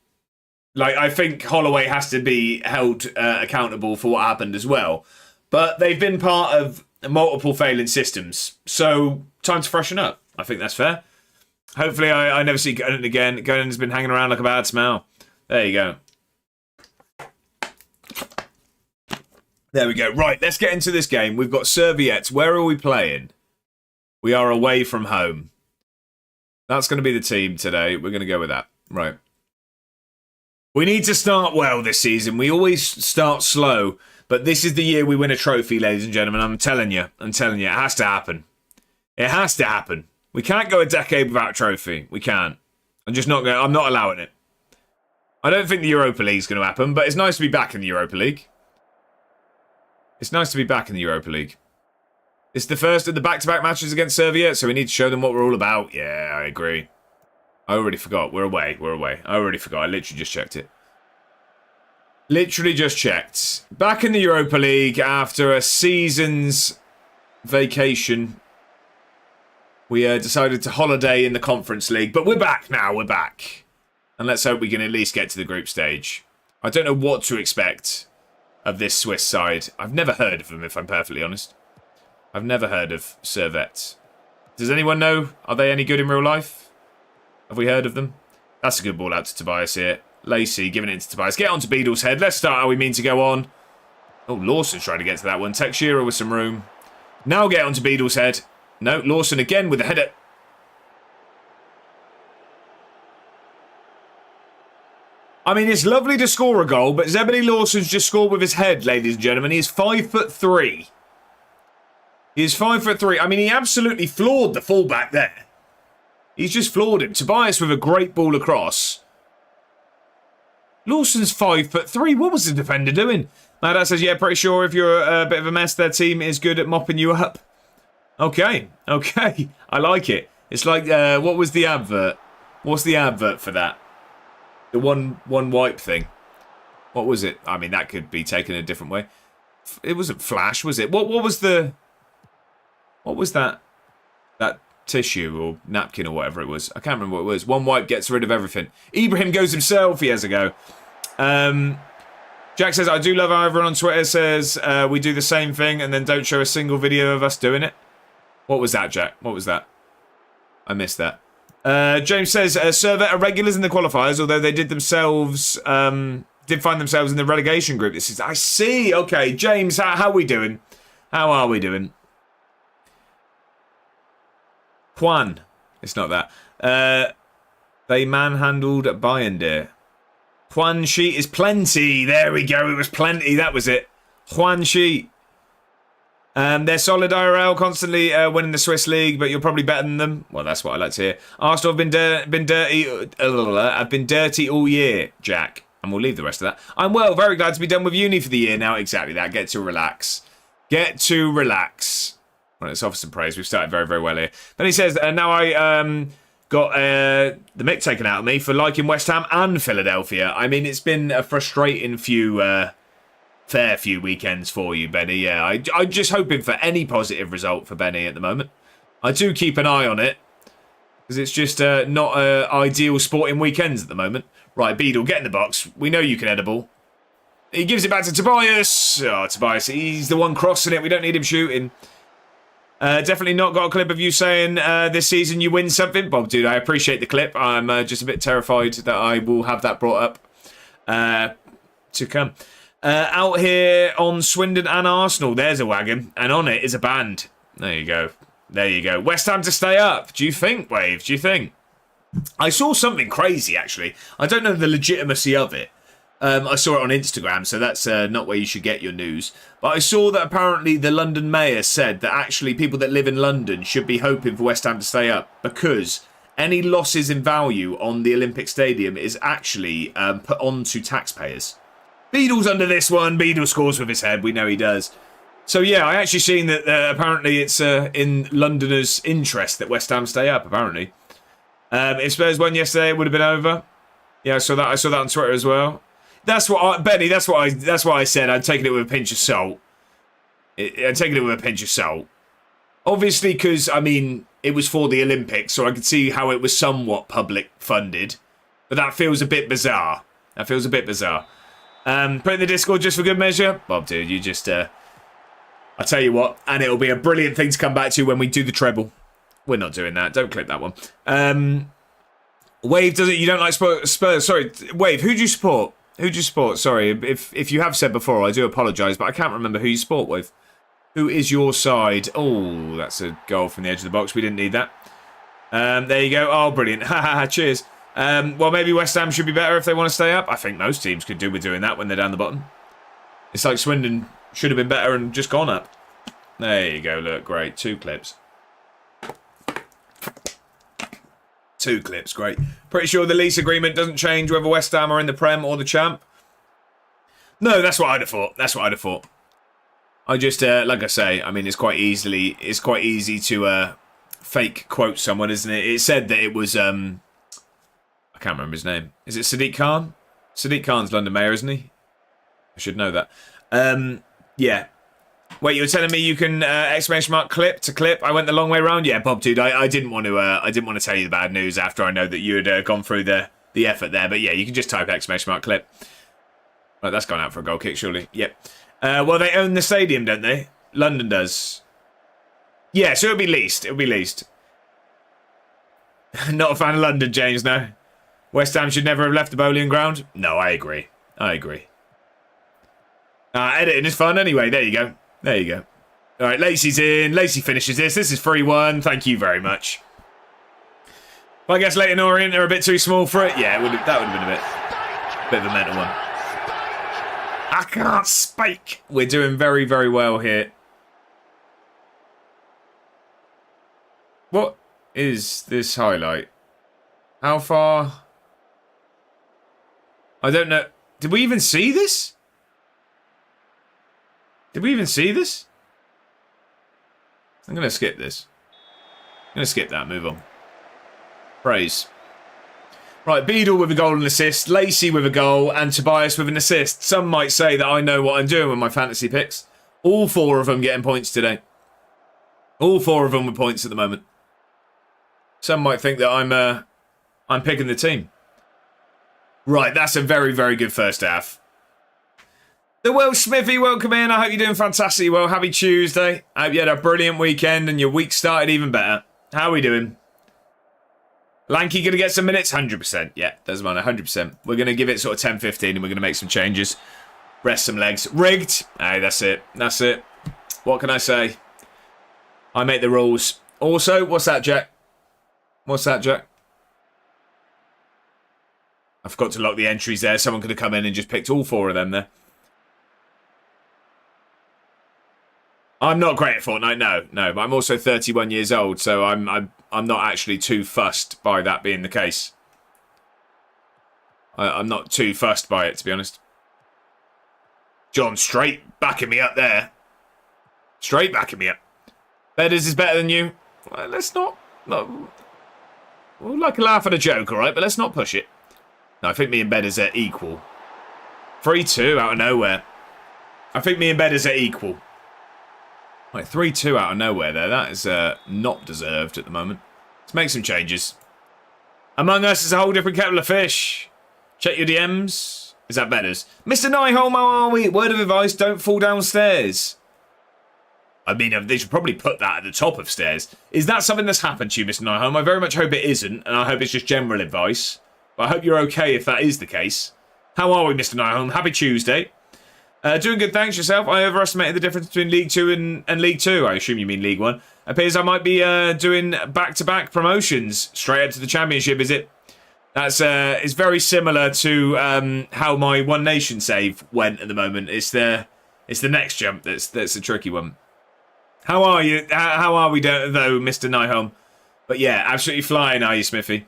S2: Like, I think Holloway has to be held accountable for what happened as well. But they've been part of multiple failing systems. So, time to freshen up. I think that's fair. Hopefully, I never see Gunning again. Gunning's been hanging around like a bad smell. There you go. There we go. Right, let's get into this game. We've got Serviettes. Where are we playing? We are away from home. That's going to be the team today. We're going to go with that. Right. We need to start well this season. We always start slow, but this is the year we win a trophy, ladies and gentlemen. I'm telling you, it has to happen. It has to happen. We can't go a decade without a trophy. We can't. I'm not allowing it. I don't think the Europa League's going to happen, but it's nice to be back in the Europa League. It's nice to be back in the Europa League. It's the first of the back-to-back matches against Serbia, so we need to show them what we're all about. Yeah, I agree. I already forgot. We're away. I already forgot. I literally just checked it. Literally just checked. Back in the Europa League after a season's vacation. We decided to holiday in the Conference League, but we're back now. We're back. And let's hope we can at least get to the group stage. I don't know what to expect of this Swiss side. I've never heard of them, if I'm perfectly honest. I've never heard of Servette. Does anyone know? Are they any good in real life? Have we heard of them? That's a good ball out to Tobias here. Lacey giving it to Tobias. Get on to Beadle's head. Let's start how we mean to go on. Oh, Lawson's trying to get to that one. Teixeira with some room. Now get on to Beadle's head. No, Lawson again with a header. I mean, it's lovely to score a goal, but Zebedee Lawson's just scored with his head, ladies and gentlemen. He's 5'3". He's 5'3". I mean, he absolutely floored the fullback there. He's just floored him. Tobias with a great ball across. Lawson's 5'3". What was the defender doing? My dad says, yeah, pretty sure if you're a bit of a mess, their team is good at mopping you up. Okay. I like it. It's like, what was the advert? What's the advert for that? The one wipe thing. What was it? I mean, that could be taken a different way. It wasn't Flash, was it? What was the... What was that? That tissue or napkin or whatever it was. I can't remember what it was. One wipe gets rid of everything. Ibrahim goes himself. He has a go. Jack says, I do love how everyone on Twitter says we do the same thing and then don't show a single video of us doing it. What was that, Jack? What was that? I missed that. James says, Servette are regulars in the qualifiers, although they did find themselves in the relegation group. This is, I see. Okay, James, how are we doing? How are we doing? Juan. It's not that. They manhandled Bayern, dear. Juan Sheet is plenty. There we go. It was plenty. That was it. Juan Sheet. They're solid IRL, constantly winning the Swiss League, but you're probably better than them. Well, that's what I like to hear. Arsenal have been dirty. I've been dirty all year, Jack. And we'll leave the rest of that. I'm very glad to be done with uni for the year now. Exactly that. Get to relax. Get to relax. Well, let's offer some praise. We've started very, very well here. Then he says, now I got the mick taken out of me for liking West Ham and Philadelphia. I mean, it's been a frustrating fair few weekends for you, Benny. Yeah, I'm just hoping for any positive result for Benny at the moment. I do keep an eye on it because it's just not ideal sporting weekends at the moment. Right, Beadle, get in the box. We know you can head a ball. He gives it back to Tobias. Oh, Tobias, he's the one crossing it. We don't need him shooting. Definitely not got a clip of you saying this season you win something. Bob, dude, I appreciate the clip. I'm just a bit terrified that I will have that brought up to come. Out here on Swindon and Arsenal, there's a wagon, and on it is a band. There you go. There you go. West Ham to stay up. Do you think, Wave? Do you think? I saw something crazy, actually. I don't know the legitimacy of it. I saw it on Instagram, so that's not where you should get your news. But I saw that apparently the London mayor said that actually people that live in London should be hoping for West Ham to stay up because any losses in value on the Olympic Stadium is actually put on to taxpayers. Beadle's under this one. Beadle scores with his head. We know he does. So, yeah, I actually seen that apparently it's in Londoners' interest that West Ham stay up, apparently. If Spurs won yesterday, it would have been over. Yeah, I saw that on Twitter as well. Benny, that's what I said. I'm taking it with a pinch of salt. Obviously, because, I mean, it was for the Olympics, so I could see how it was somewhat public funded. But that feels a bit bizarre. Put in the Discord just for good measure. Bob, dude, you just... I'll tell you what, and it'll be a brilliant thing to come back to when we do the treble. We're not doing that. Don't clip that one. Wave, does it? You don't like Spurs? Sorry, Wave, who do you support? Sorry, if you have said before, I do apologise, but I can't remember who you support, Wave. Who is your side? Oh, that's a goal from the edge of the box. We didn't need that. There you go. Oh, brilliant. Cheers. Well, maybe West Ham should be better if they want to stay up. I think most teams could do with doing that when they're down the bottom. It's like Swindon should have been better and just gone up. There you go, look, great. 2 clips. 2 clips, great. Pretty sure the lease agreement doesn't change whether West Ham are in the Prem or the Champ. No, that's what I'd have thought. That's what I'd have thought. I just, like I say, I mean, it's quite easy to fake quote someone, isn't it? It said that it was, I can't remember his name. Is it Sadiq Khan? Sadiq Khan's London Mayor, isn't he? I should know that. Yeah. Wait, you were telling me you can exclamation mark clip to clip? I went the long way round. Yeah, Bob, dude. I didn't want to tell you the bad news after I know that you had gone through the effort there. But yeah, you can just type exclamation mark clip. Right, that's gone out for a goal kick, surely. Yep. Well, they own the stadium, don't they? London does. Yeah, so it'll be leased. It'll be leased. Not a fan of London, James. No. West Ham should never have left the bowling ground. No, I agree. I agree. Editing is fun anyway. There you go. There you go. All right, Lacey's in. Lacey finishes this. This is 3-1. Thank you very much. Well, I guess Leyton Orient are a bit too small for it. Yeah, that would have been a bit of a mental one. I can't speak. We're doing very, very well here. What is this highlight? How far? I don't know. Did we even see this? Did we even see this? I'm going to skip this. I'm going to skip that. Move on. Praise. Right, Beadle with a goal and assist, Lacey with a goal, and Tobias with an assist. Some might say that I know what I'm doing with my fantasy picks. All 4 of them getting points today. All 4 of them with points at the moment. Some might think that I'm picking the team. Right, that's a very, very good first half. The Will Smithy, welcome in. I hope you're doing fantastically well. Happy Tuesday. I hope you had a brilliant weekend and your week started even better. How are we doing? Lanky going to get some minutes? 100%. Yeah, doesn't matter. 100%. We're going to give it sort of 10-15 and we're going to make some changes. Rest some legs. Rigged. Hey, that's it. That's it. What can I say? I make the rules. Also, what's that, Jack? What's that, Jack? I forgot to lock the entries there. Someone could have come in and just picked all 4 of them there. I'm not great at Fortnite, no. But I'm also 31 years old, so I'm not actually too fussed by that being the case. I'm not too fussed by it, to be honest. John, straight backing me up there. Straight backing me up. Bedders is better than you. Well, let's not. We'll like a laugh at a joke, all right? But let's not push it. No, I think me and Bedders are equal. 3-2 out of nowhere. I think me and Bedders are equal. Right, 3-2 out of nowhere there. That is not deserved at the moment. Let's make some changes. Among Us is a whole different kettle of fish. Check your DMs. Is that Bedders? Mr. Nyholm, how are we? Word of advice, don't fall downstairs. I mean, they should probably put that at the top of stairs. Is that something that's happened to you, Mr. Nyholm? I very much hope it isn't, and I hope it's just general advice. But I hope you're okay if that is the case. How are we, Mr. Nyholm? Happy Tuesday. Doing good, thanks. Yourself? I overestimated the difference between League 2 and League 2. I assume you mean League 1. Appears I might be doing back-to-back promotions straight up to the Championship, is it? That's it's very similar to how my One Nation save went at the moment. It's the next jump that's a tricky one. How are you? How are we though, Mr. Nyholm? But yeah, absolutely flying, are you, Smithy?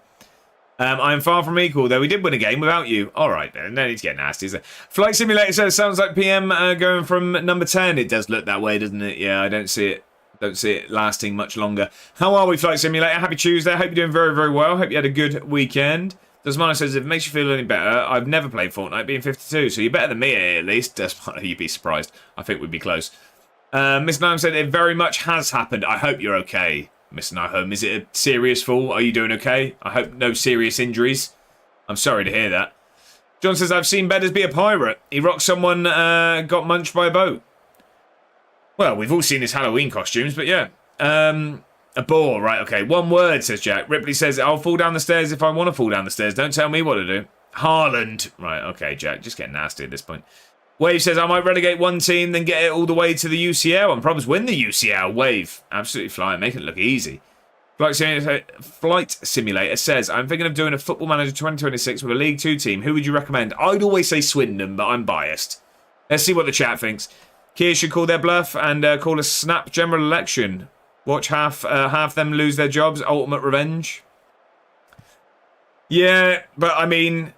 S2: I'm far from equal, though we did win a game without you. All right, then. No need to get nasty, is there? Flight Simulator says, sounds like PM going from number 10. It does look that way, doesn't it? Yeah, I don't see it. Don't see it lasting much longer. How are we, Flight Simulator? Happy Tuesday. I hope you're doing very, very well. Hope you had a good weekend. Desmana says, if it makes you feel any better, I've never played Fortnite, being 52, so you're better than me, at least. Desmana, you'd be surprised. I think we'd be close. Miss Nyholm said, it very much has happened. I hope you're okay, Miss Nyholm. Is it a serious fall? Are you doing okay? I hope no serious injuries. I'm sorry to hear that. John says, I've seen Bedders be a pirate. He rocked someone, got munched by a boat. Well, we've all seen his Halloween costumes, but yeah. A bore, right, okay. One word, says Jack. Ripley says, I'll fall down the stairs if I want to fall down the stairs. Don't tell me what to do. Haaland. Right, okay, Jack. Just getting nasty at this point. Wave says, I might relegate one team, then get it all the way to the UCL and probably win the UCL. Wave. Absolutely flying. Make it look easy. Flight Simulator says, I'm thinking of doing a Football Manager 2026 with a League 2 team. Who would you recommend? I'd always say Swindon, but I'm biased. Let's see what the chat thinks. Kia should call their bluff and call a snap general election. Watch half them lose their jobs. Ultimate revenge. Yeah, but I mean,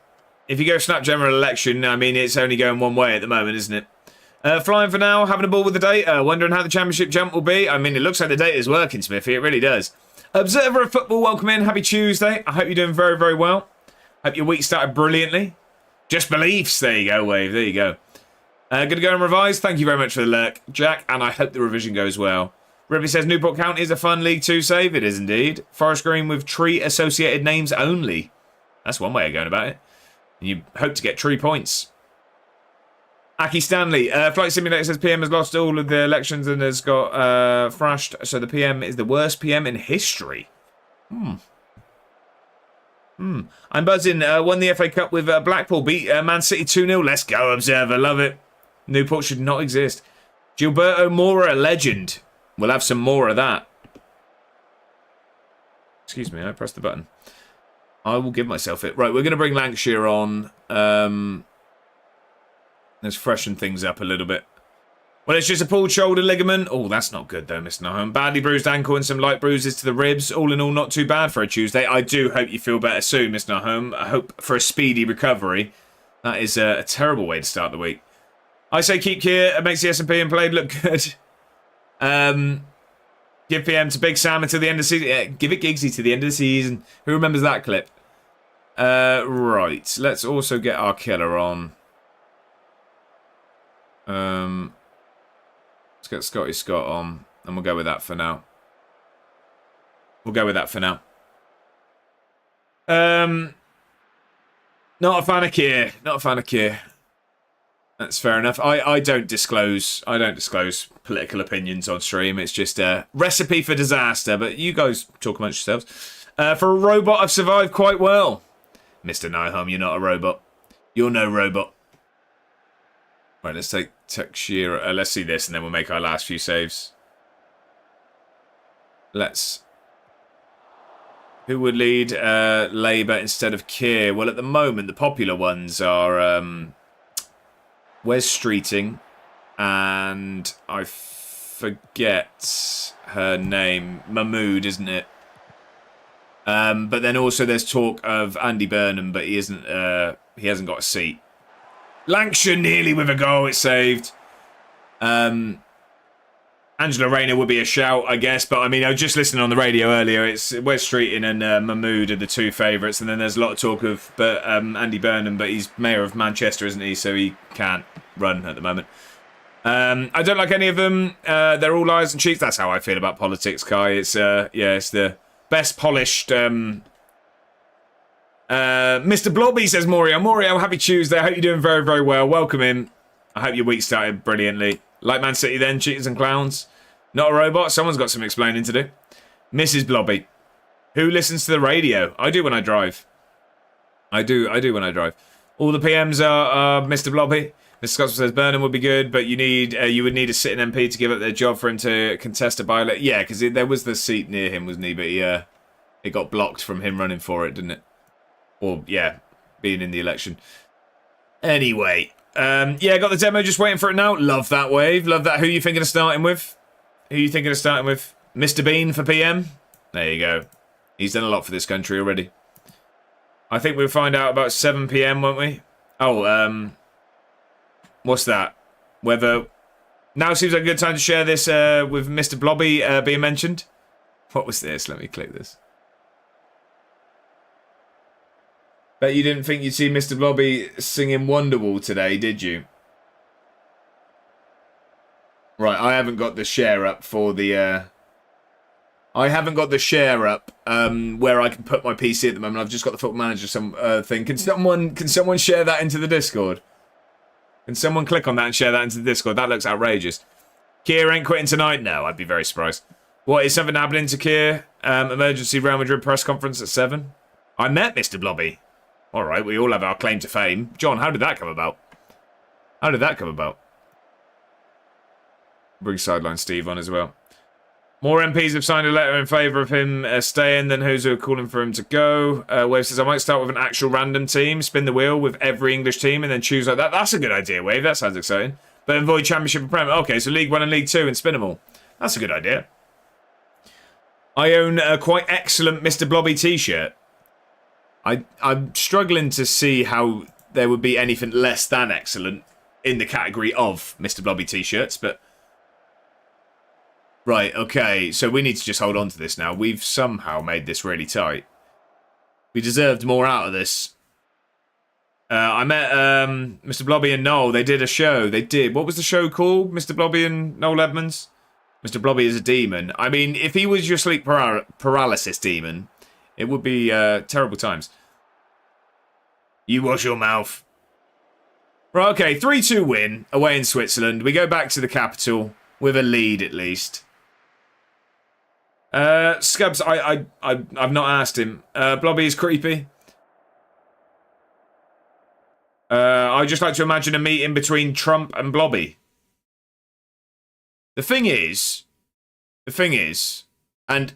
S2: if you go snap general election, I mean, it's only going one way at the moment, isn't it? Flying for now, having a ball with the data. Wondering how the championship jump will be. I mean, it looks like the data is working, Smithy. It really does. Observer of Football, welcome in. Happy Tuesday. I hope you're doing very, very well. Hope your week started brilliantly. Just beliefs. There you go, Wave. There you go. Going to go and revise. Thank you very much for the lurk, Jack, and I hope the revision goes well. Ripley says Newport County is a fun League 2 save. It is indeed. Forest Green with tree-associated names only. That's one way of going about it. And you hope to get tree points. Aki Stanley. Flight Simulator says PM has lost all of the elections and has got thrashed. So the PM is the worst PM in history. I'm buzzing. Won the FA Cup with Blackpool. Beat Man City 2-0. Let's go, Observer. Love it. Newport should not exist. Gilberto Mora, a legend. We'll have some more of that. Excuse me, I pressed the button. I will give myself it. Right, we're going to bring Lancashire on. Let's freshen things up a little bit. Well, it's just a pulled shoulder ligament. Oh, that's not good, though, Mr. Nahum. Badly bruised ankle and some light bruises to the ribs. All in all, not too bad for a Tuesday. I do hope you feel better soon, Mr. Nahum. I hope for a speedy recovery. That is a terrible way to start the week. I say keep Kier. It makes the S&P and played look good. Give PM to Big Sam until the end of the season. Yeah, give it Giggsy to the end of the season. Who remembers that clip? Right. Let's also get our killer on. Let's get Scotty Scott on, and we'll go with that for now. Not a fan of Kier. Not a fan of Kier. That's fair enough. I don't disclose political opinions on stream. It's just a recipe for disaster. But you guys talk amongst yourselves. For a robot, I've survived quite well. Mr. Nyholm, you're not a robot. You're no robot. Right, let's take Shearer. Let's see this, and then we'll make our last few saves. Who would lead Labour instead of Keir? Well, at the moment, the popular ones are Wes Streeting, and I forget her name. Mahmood, isn't it? But then also there's talk of Andy Burnham, but he hasn't got a seat. Lancashire nearly with a goal, it's saved. Angela Rayner would be a shout, I guess, but I mean, I was just listening on the radio earlier. It's Wes Streeting and Mahmood are the two favourites, and then there's a lot of talk of Andy Burnham, but he's mayor of Manchester, isn't he? So he can't run at the moment. I don't like any of them. They're all lies and cheats. That's how I feel about politics, Kai. It's it's the best polished. Mr. Blobby says Morio, happy Tuesday. I hope you're doing very, very well. Welcome in. I hope your week started brilliantly. Like Man City then, cheaters and clowns. Not a robot. Someone's got some explaining to do. Mrs. Blobby. Who listens to the radio? I do when I drive. I do when I drive. All the PMs are Mr. Blobby. Mr. Scott says Burnham would be good, but you would need a sitting MP to give up their job for him to contest a by-election. Yeah, because there was the seat near him, wasn't he? But it got blocked from him running for it, didn't it? Or, yeah, being in the election. Anyway, got the demo, just waiting for it now. Love that, Wave. Love that. Who are you thinking of starting with? Mr. Bean for PM? There you go. He's done a lot for this country already. I think we'll find out about 7 PM, won't we? Oh, what's that? Whether... Now seems like a good time to share this with Mr. Blobby being mentioned. What was this? Let me click this. Bet you didn't think you'd see Mr. Blobby singing Wonderwall today, did you? Right, I haven't got the share up for the... I haven't got the share up where I can put my PC at the moment. I've just got the Football Manager thing. Can someone share that into the Discord? Can someone click on that and share that into the Discord? That looks outrageous. Keir ain't quitting tonight? No, I'd be very surprised. What, is something happening to Keir? Emergency Real Madrid press conference at 7? I met Mr. Blobby. All right, we all have our claim to fame. John, how did that come about? Bring Sideline Steve on as well. More MPs have signed a letter in favour of him staying than those who are calling for him to go. Wave says, I might start with an actual random team, spin the wheel with every English team, and then choose like that. That's a good idea, Wave. That sounds exciting. But avoid Championship and Premier. Okay, so League 1 and League 2 and spin them all. That's a good idea. I own a quite excellent Mr. Blobby t-shirt. I'm struggling to see how there would be anything less than excellent in the category of Mr. Blobby t-shirts, but... Right, okay, so we need to just hold on to this now. We've somehow made this really tight. We deserved more out of this. I met Mr. Blobby and Noel. They did a show. They did. What was the show called? Mr. Blobby and Noel Edmonds? Mr. Blobby is a demon. I mean, if he was your sleep paralysis demon, it would be terrible times. You wash your mouth. Right, okay, 3-2 win away in Switzerland. We go back to the capital with a lead at least. Scubs, I've not asked him. Blobby is creepy. I just like to imagine a meeting between Trump and Blobby. The thing is, and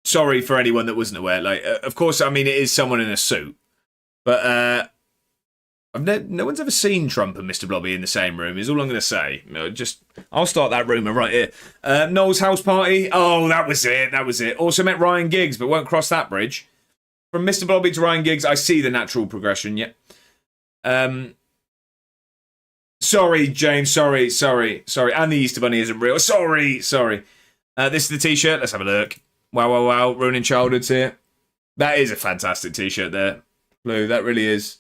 S2: sorry for anyone that wasn't aware, like, of course, I mean, it is someone in a suit, but no one's ever seen Trump and Mr. Blobby in the same room, is all I'm going to say. I'll start that rumour right here. Noel's house party. Oh, that was it. Also met Ryan Giggs, but won't cross that bridge. From Mr. Blobby to Ryan Giggs, I see the natural progression, yeah. Sorry, James, sorry. And the Easter Bunny isn't real. Sorry. This is the t-shirt. Let's have a look. Wow. Ruining childhoods here. That is a fantastic t-shirt there. Blue, that really is.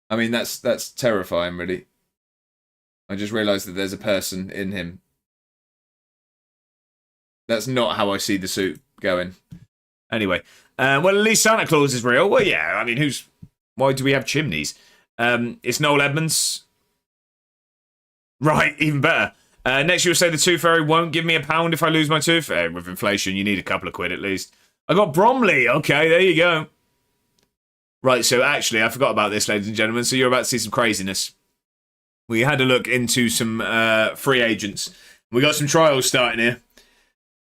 S2: I mean, that's terrifying, really. I just realised that there's a person in him. That's not how I see the suit going. Anyway, well, at least Santa Claus is real. Well, yeah, I mean, why do we have chimneys? It's Noel Edmonds. Right, even better. Next, you'll say the tooth fairy won't give me £1 if I lose my tooth. With inflation, you need a couple of quid at least. I got Bromley. Okay, there you go. Right, so actually, I forgot about this, ladies and gentlemen. So you're about to see some craziness. We had a look into some free agents. We got some trials starting here.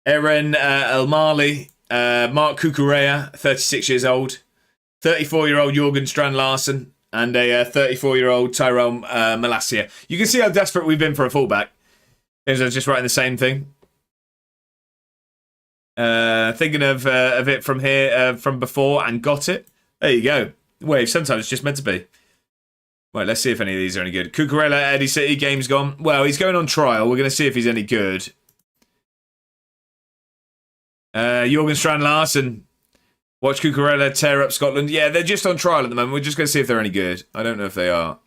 S2: Eren Elmali, Mark Cucurella, 36 years old. 34-year-old Jorgen Strand-Larsen. And a 34-year-old Tyrell Malacia. You can see how desperate we've been for a fullback. I was just writing the same thing. Thinking of it from here, from before, and got it. There you go. Wave, sometimes it's just meant to be. Right, let's see if any of these are any good. Cucurella, Eddie City, game's gone. Well, he's going on trial. We're going to see if he's any good. Jorgen Strand-Larsen. Watch Cucurella tear up Scotland. Yeah, they're just on trial at the moment. We're just going to see if they're any good. I don't know if they are.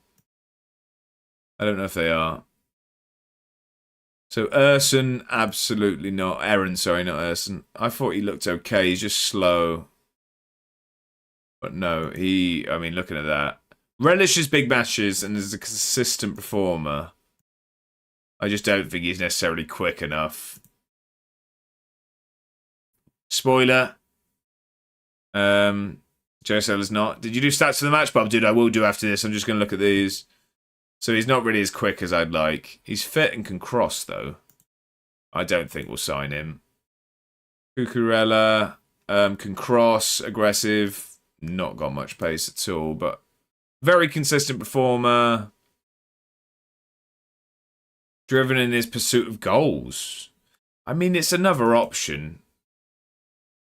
S2: So Urson, absolutely not. Eren, sorry, not Urson. I thought he looked okay. He's just slow. But no, I mean, looking at that. Relishes big matches and is a consistent performer. I just don't think he's necessarily quick enough. Spoiler. JSL is not. Did you do stats for the match, Bob? Dude, I will do after this. I'm just going to look at these. So he's not really as quick as I'd like. He's fit and can cross, though. I don't think we'll sign him. Cucurella can cross, aggressive. Not got much pace at all, but very consistent performer. Driven in his pursuit of goals. I mean, it's another option.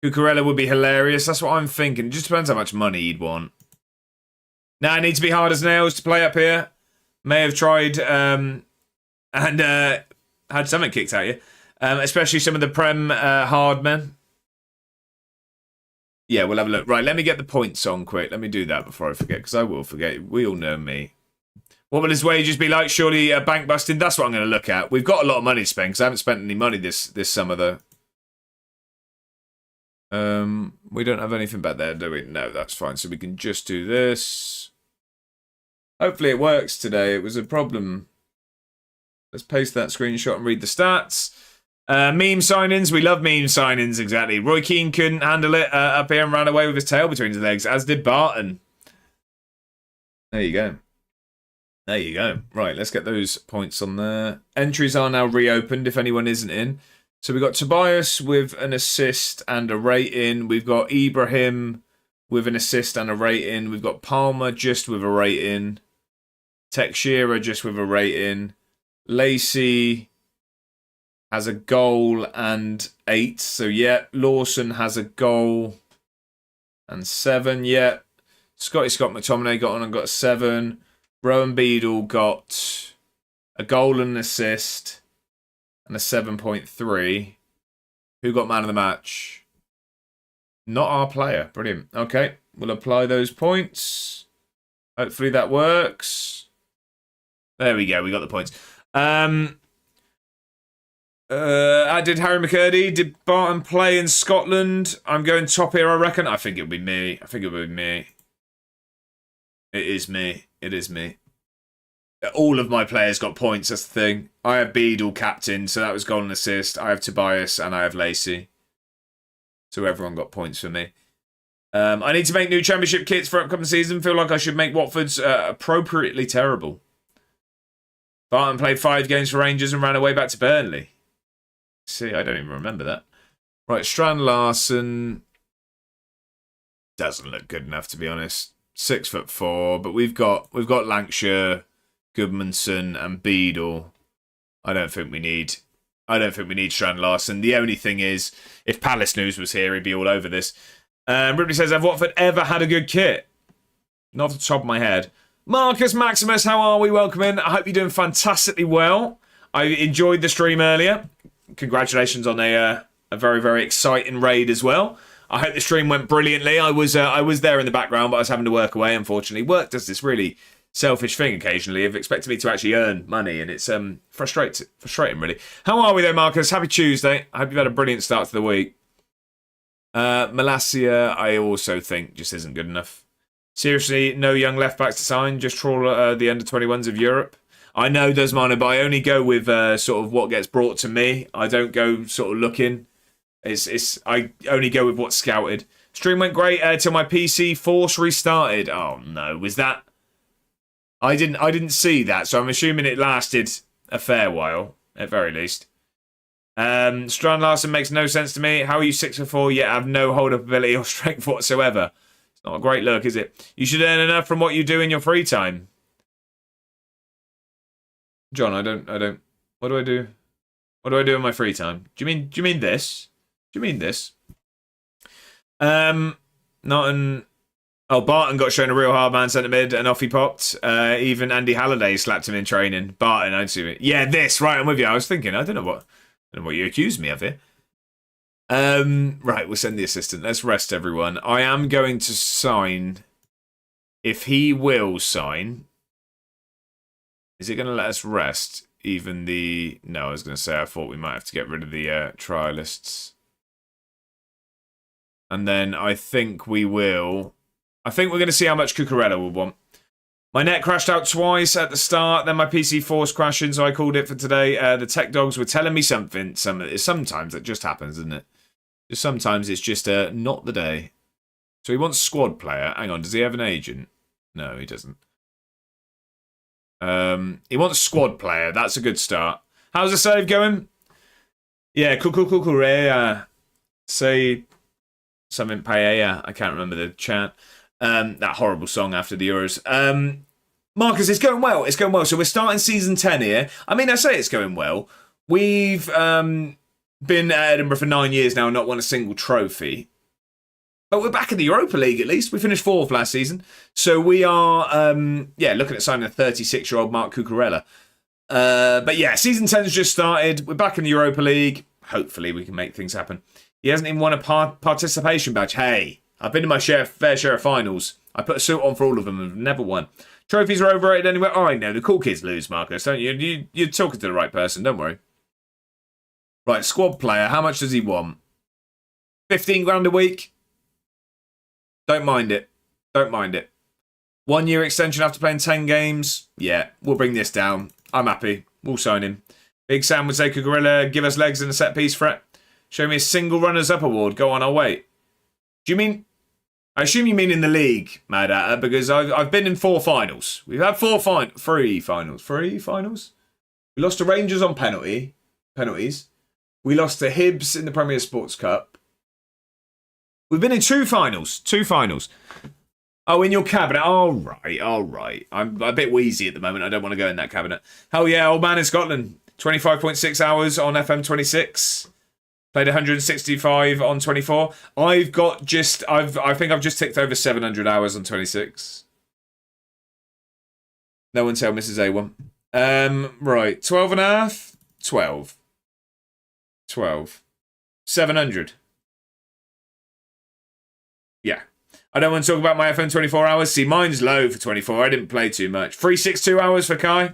S2: Cucurella would be hilarious. That's what I'm thinking. It just depends how much money he'd want. Now, I need to be hard as nails to play up here. May have tried and had something kicked at you. Especially some of the Prem hard men. Yeah, we'll have a look. Right, let me get the points on quick. Let me do that before I forget, because I will forget. We all know me. What will his wages be like? Surely bank busting. That's what I'm going to look at. We've got a lot of money to spend, because I haven't spent any money this summer, though. We don't have anything back there, do we? No, that's fine. So we can just do this. Hopefully it works today. It was a problem. Let's paste that screenshot and read the stats. Meme signings. We love meme signings, exactly. Roy Keane couldn't handle it up here and ran away with his tail between his legs, as did Barton. There you go. There you go. Right, let's get those points on there. Entries are now reopened if anyone isn't in. So we've got Tobias with an assist and a rating. We've got Ibrahim with an assist and a rating. We've got Palmer just with a rating. Tekshira just with a rating. Lacey has a goal and 8. So, yeah. Lawson has a goal and 7. Yeah. Scott McTominay got on and got a 7. Rowan Beadle got a goal and an assist and a 7.3. Who got man of the match? Not our player. Brilliant. Okay, we'll apply those points. Hopefully that works. There we go. We got the points. I did Harry McCurdy. Did Barton play in Scotland? I'm going top here, I reckon. I think it'll be me. It is me. All of my players got points, that's the thing. I have Beadle captain, so that was goal and assist. I have Tobias and I have Lacey. So everyone got points for me. I need to make new championship kits for upcoming season. Feel like I should make Watford's appropriately terrible. Barton played 5 games for Rangers and ran away back to Burnley. See, I don't even remember that. Right, Strand Larson doesn't look good enough, to be honest. 6'4", but we've got Lancashire, Goodmanson, and Beadle. I don't think we need Strand Larson. The only thing is, if Palace News was here, he'd be all over this. Ripley says, have Watford ever had a good kit? Not off the top of my head. Marcus Maximus, how are we? Welcome in. I hope you're doing fantastically well. I enjoyed the stream earlier. Congratulations on a very, very exciting raid as well. I hope the stream went brilliantly. I was there in the background, but I was having to work away, unfortunately. Work does this really selfish thing occasionally of expecting me to actually earn money, and it's frustrating, really. How are we there, Marcus? Happy Tuesday. I hope you've had a brilliant start to the week. Malasia, I also think, just isn't good enough. Seriously, no young left-backs to sign, just trawl the under-21s of Europe. I know, Desmano, but I only go with sort of what gets brought to me. I don't go sort of looking. I only go with what's scouted. Stream went great till my PC force restarted. Oh no, was that? I didn't see that, so I'm assuming it lasted a fair while, at very least. Strand Larson makes no sense to me. How are you 6'4" yet have no hold-up ability or strength whatsoever? It's not a great look, is it? You should earn enough from what you do in your free time. John, I don't. What do I do? What do I do in my free time? Do you mean this? Do you mean this? Not an. Oh, Barton got shown a real hard man centre mid and off he popped. Even Andy Halliday slapped him in training. Barton, I'd see it. Yeah, this, right, I'm with you. I was thinking, I don't know what you accused me of here. Right, we'll send the assistant. Let's rest everyone. I am going to sign. If he will sign, is it going to let us rest? Even the... No, I was going to say I thought we might have to get rid of the trialists. And then I think we will... I think we're going to see how much Cucurella will want. My net crashed out twice at the start, then my PC forced crashing, so I called it for today. The tech dogs were telling me something. Sometimes it just happens, doesn't it? Just sometimes it's just not the day. So he wants squad player. Hang on, does he have an agent? No, he doesn't. He wants squad player. That's a good start. How's the save going? Yeah, Cucurella. Say something paella. I can't remember the chant. That horrible song after the Euros. Marcus, it's going well. It's going well. So we're starting season 10 here. I mean, I say it's going well. We've been at Edinburgh for 9 years now and not won a single trophy. But we're back in the Europa League at least. We finished 4th last season. So we are, looking at signing a 36-year-old Mark Cucurella. But yeah, season 10's just started. We're back in the Europa League. Hopefully we can make things happen. He hasn't even won a participation badge. Hey, I've been in my fair share of finals. I put a suit on for all of them and have never won. Trophies are overrated anyway. Oh, I know. The cool kids lose, Marcus, don't you? You're talking to the right person. Don't worry. Right, squad player. How much does he want? 15 grand a week? Don't mind it. Don't mind it. 1 year extension after playing 10 games? Yeah, we'll bring this down. I'm happy. We'll sign him. Big Sam would say, Cucurella, give us legs and a set piece threat. Show me a single runners-up award. Go on, I'll wait. Do you mean... I assume you mean in the league, Mad Hatter, because I've been in 4 finals. We've had 3 finals. 3 finals? We lost to Rangers on penalties. We lost to Hibs in the Premier Sports Cup. We've been in 2 finals. 2 finals. Oh, in your cabinet. All right. I'm a bit wheezy at the moment. I don't want to go in that cabinet. Hell yeah, old man in Scotland. 25.6 hours on FM26. Played 165 on 24. I think I've just ticked over 700 hours on 26. No one tell Mrs. A1. Right. 12 and a half. 12. 700. Yeah. I don't want to talk about my FM 24 hours. See, mine's low for 24. I didn't play too much. 362 hours for Kai.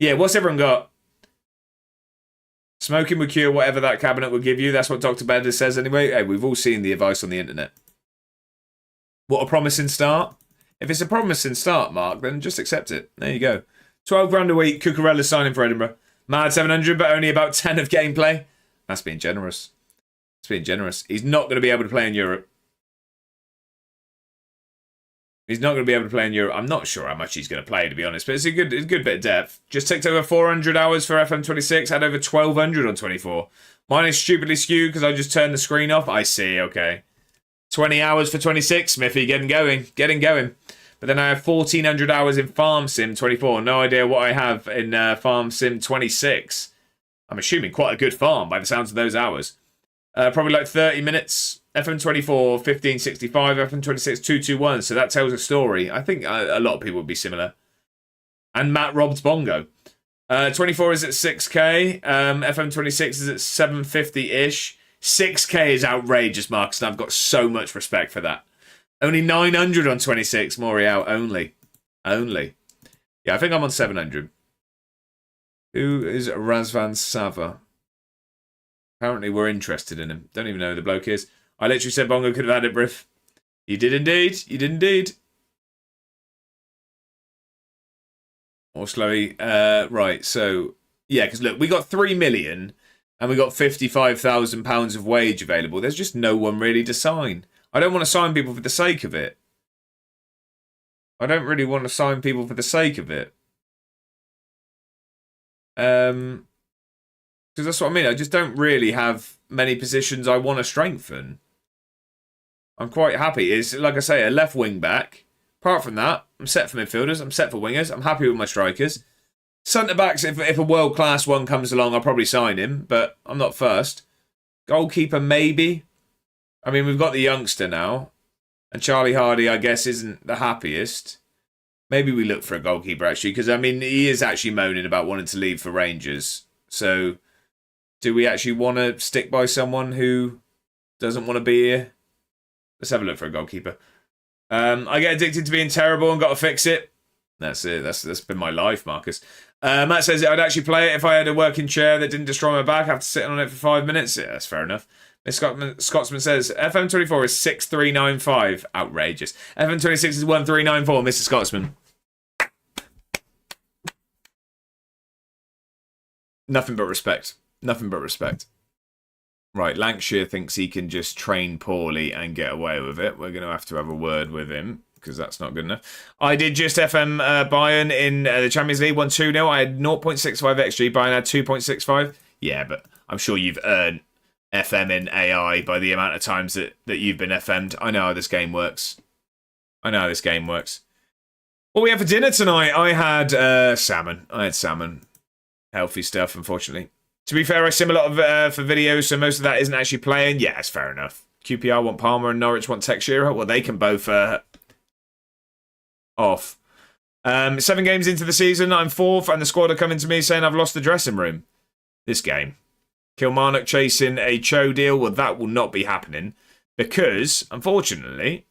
S2: Yeah, what's everyone got? Smoking would cure whatever that cabinet would give you. That's what Dr. Bender says anyway. Hey, we've all seen the advice on the internet. What a promising start. If it's a promising start, Mark, then just accept it. There you go. 12 grand a week. Cucurella signing for Edinburgh. Mad 700, but only about 10 of gameplay. That's being generous. It's being generous. He's not going to be able to play in Europe. He's not going to be able to play in Europe. I'm not sure how much he's going to play, to be honest, but it's a good bit of depth. Just ticked over 400 hours for FM26, had over 1,200 on 24. Mine is stupidly skewed because I just turned the screen off. I see, okay. 20 hours for 26, Smithy, getting going. But then I have 1,400 hours in Farm Sim 24. No idea what I have in Farm Sim 26. I'm assuming quite a good farm by the sounds of those hours. Probably like 30 minutes. FM24, 1565, FM26, 221. So that tells a story. I think a lot of people would be similar. And Matt Rob's Bongo. 24 is at 6k. FM26 is at 750-ish. 6k is outrageous, Marcus, and I've got so much respect for that. Only 900 on 26, Morial. Only. Yeah, I think I'm on 700. Who is Razvan Sava? Apparently we're interested in him. Don't even know who the bloke is. I literally said Bongo could have had it, Briff. You did indeed. Or slowly. Right, so... Yeah, because look, we got 3 million and we got £55,000 of wage available. There's just no one really to sign. I don't want to sign people for the sake of it. I don't really want to sign people for the sake of it. Because that's what I mean. I just don't really have many positions I want to strengthen. I'm quite happy. It's, like I say, a left wing back. Apart from that, I'm set for midfielders. I'm set for wingers. I'm happy with my strikers. Centre backs, if a world class one comes along, I'll probably sign him, but I'm not first. Goalkeeper, maybe. I mean, we've got the youngster now, and Charlie Hardy, I guess, isn't the happiest. Maybe we look for a goalkeeper, actually, because, I mean, he is actually moaning about wanting to leave for Rangers. So, do we actually want to stick by someone who doesn't want to be here? Let's have a look for a goalkeeper. I get addicted to being terrible and got to fix it. That's it. That's been my life, Marcus. Matt says I'd actually play it if I had a working chair that didn't destroy my back. I have to sit on it for 5 minutes. Yeah, that's fair enough. Miss Scotsman says FM24 is 6395. Outrageous. FM26 is 1394. Mr. Scotsman. Nothing but respect. Right, Lancashire thinks he can just train poorly and get away with it. We're going to have a word with him, because that's not good enough. I did just FM Bayern in the Champions League, 1-2-0. I had 0.65 XG, Bayern had 2.65. Yeah, but I'm sure you've earned FM in AI by the amount of times that you've been FM'd. I know how this game works. What we have for dinner tonight? I had salmon. Healthy stuff, unfortunately. To be fair, I sim a lot of for videos, so most of that isn't actually playing. Yeah, it's fair enough. QPR want Palmer and Norwich want Teixeira. Well, they can both off. 7 games into the season, I'm 4th, and the squad are coming to me saying I've lost the dressing room. This game. Kilmarnock chasing a Cho deal. Well, that will not be happening because, unfortunately,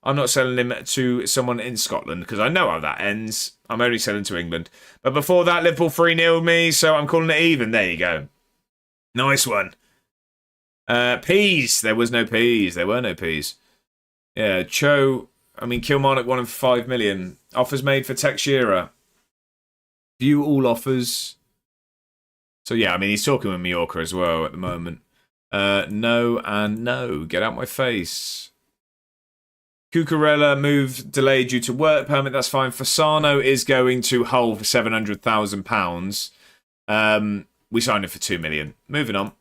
S2: I'm not selling him to someone in Scotland because I know how that ends. I'm only selling to England. But before that, Liverpool 3-0'd me, so I'm calling it even. There you go. Nice one. Peas. There were no peas. Yeah, Kilmarnock won him 5 million. Offers made for Teixeira. View all offers. So yeah, I mean, he's talking with Mallorca as well at the moment. No and no. Get out my face. Cucurella move delayed due to work permit. That's fine. Fasano is going to Hull for £700,000. We signed it for 2 million. Moving on.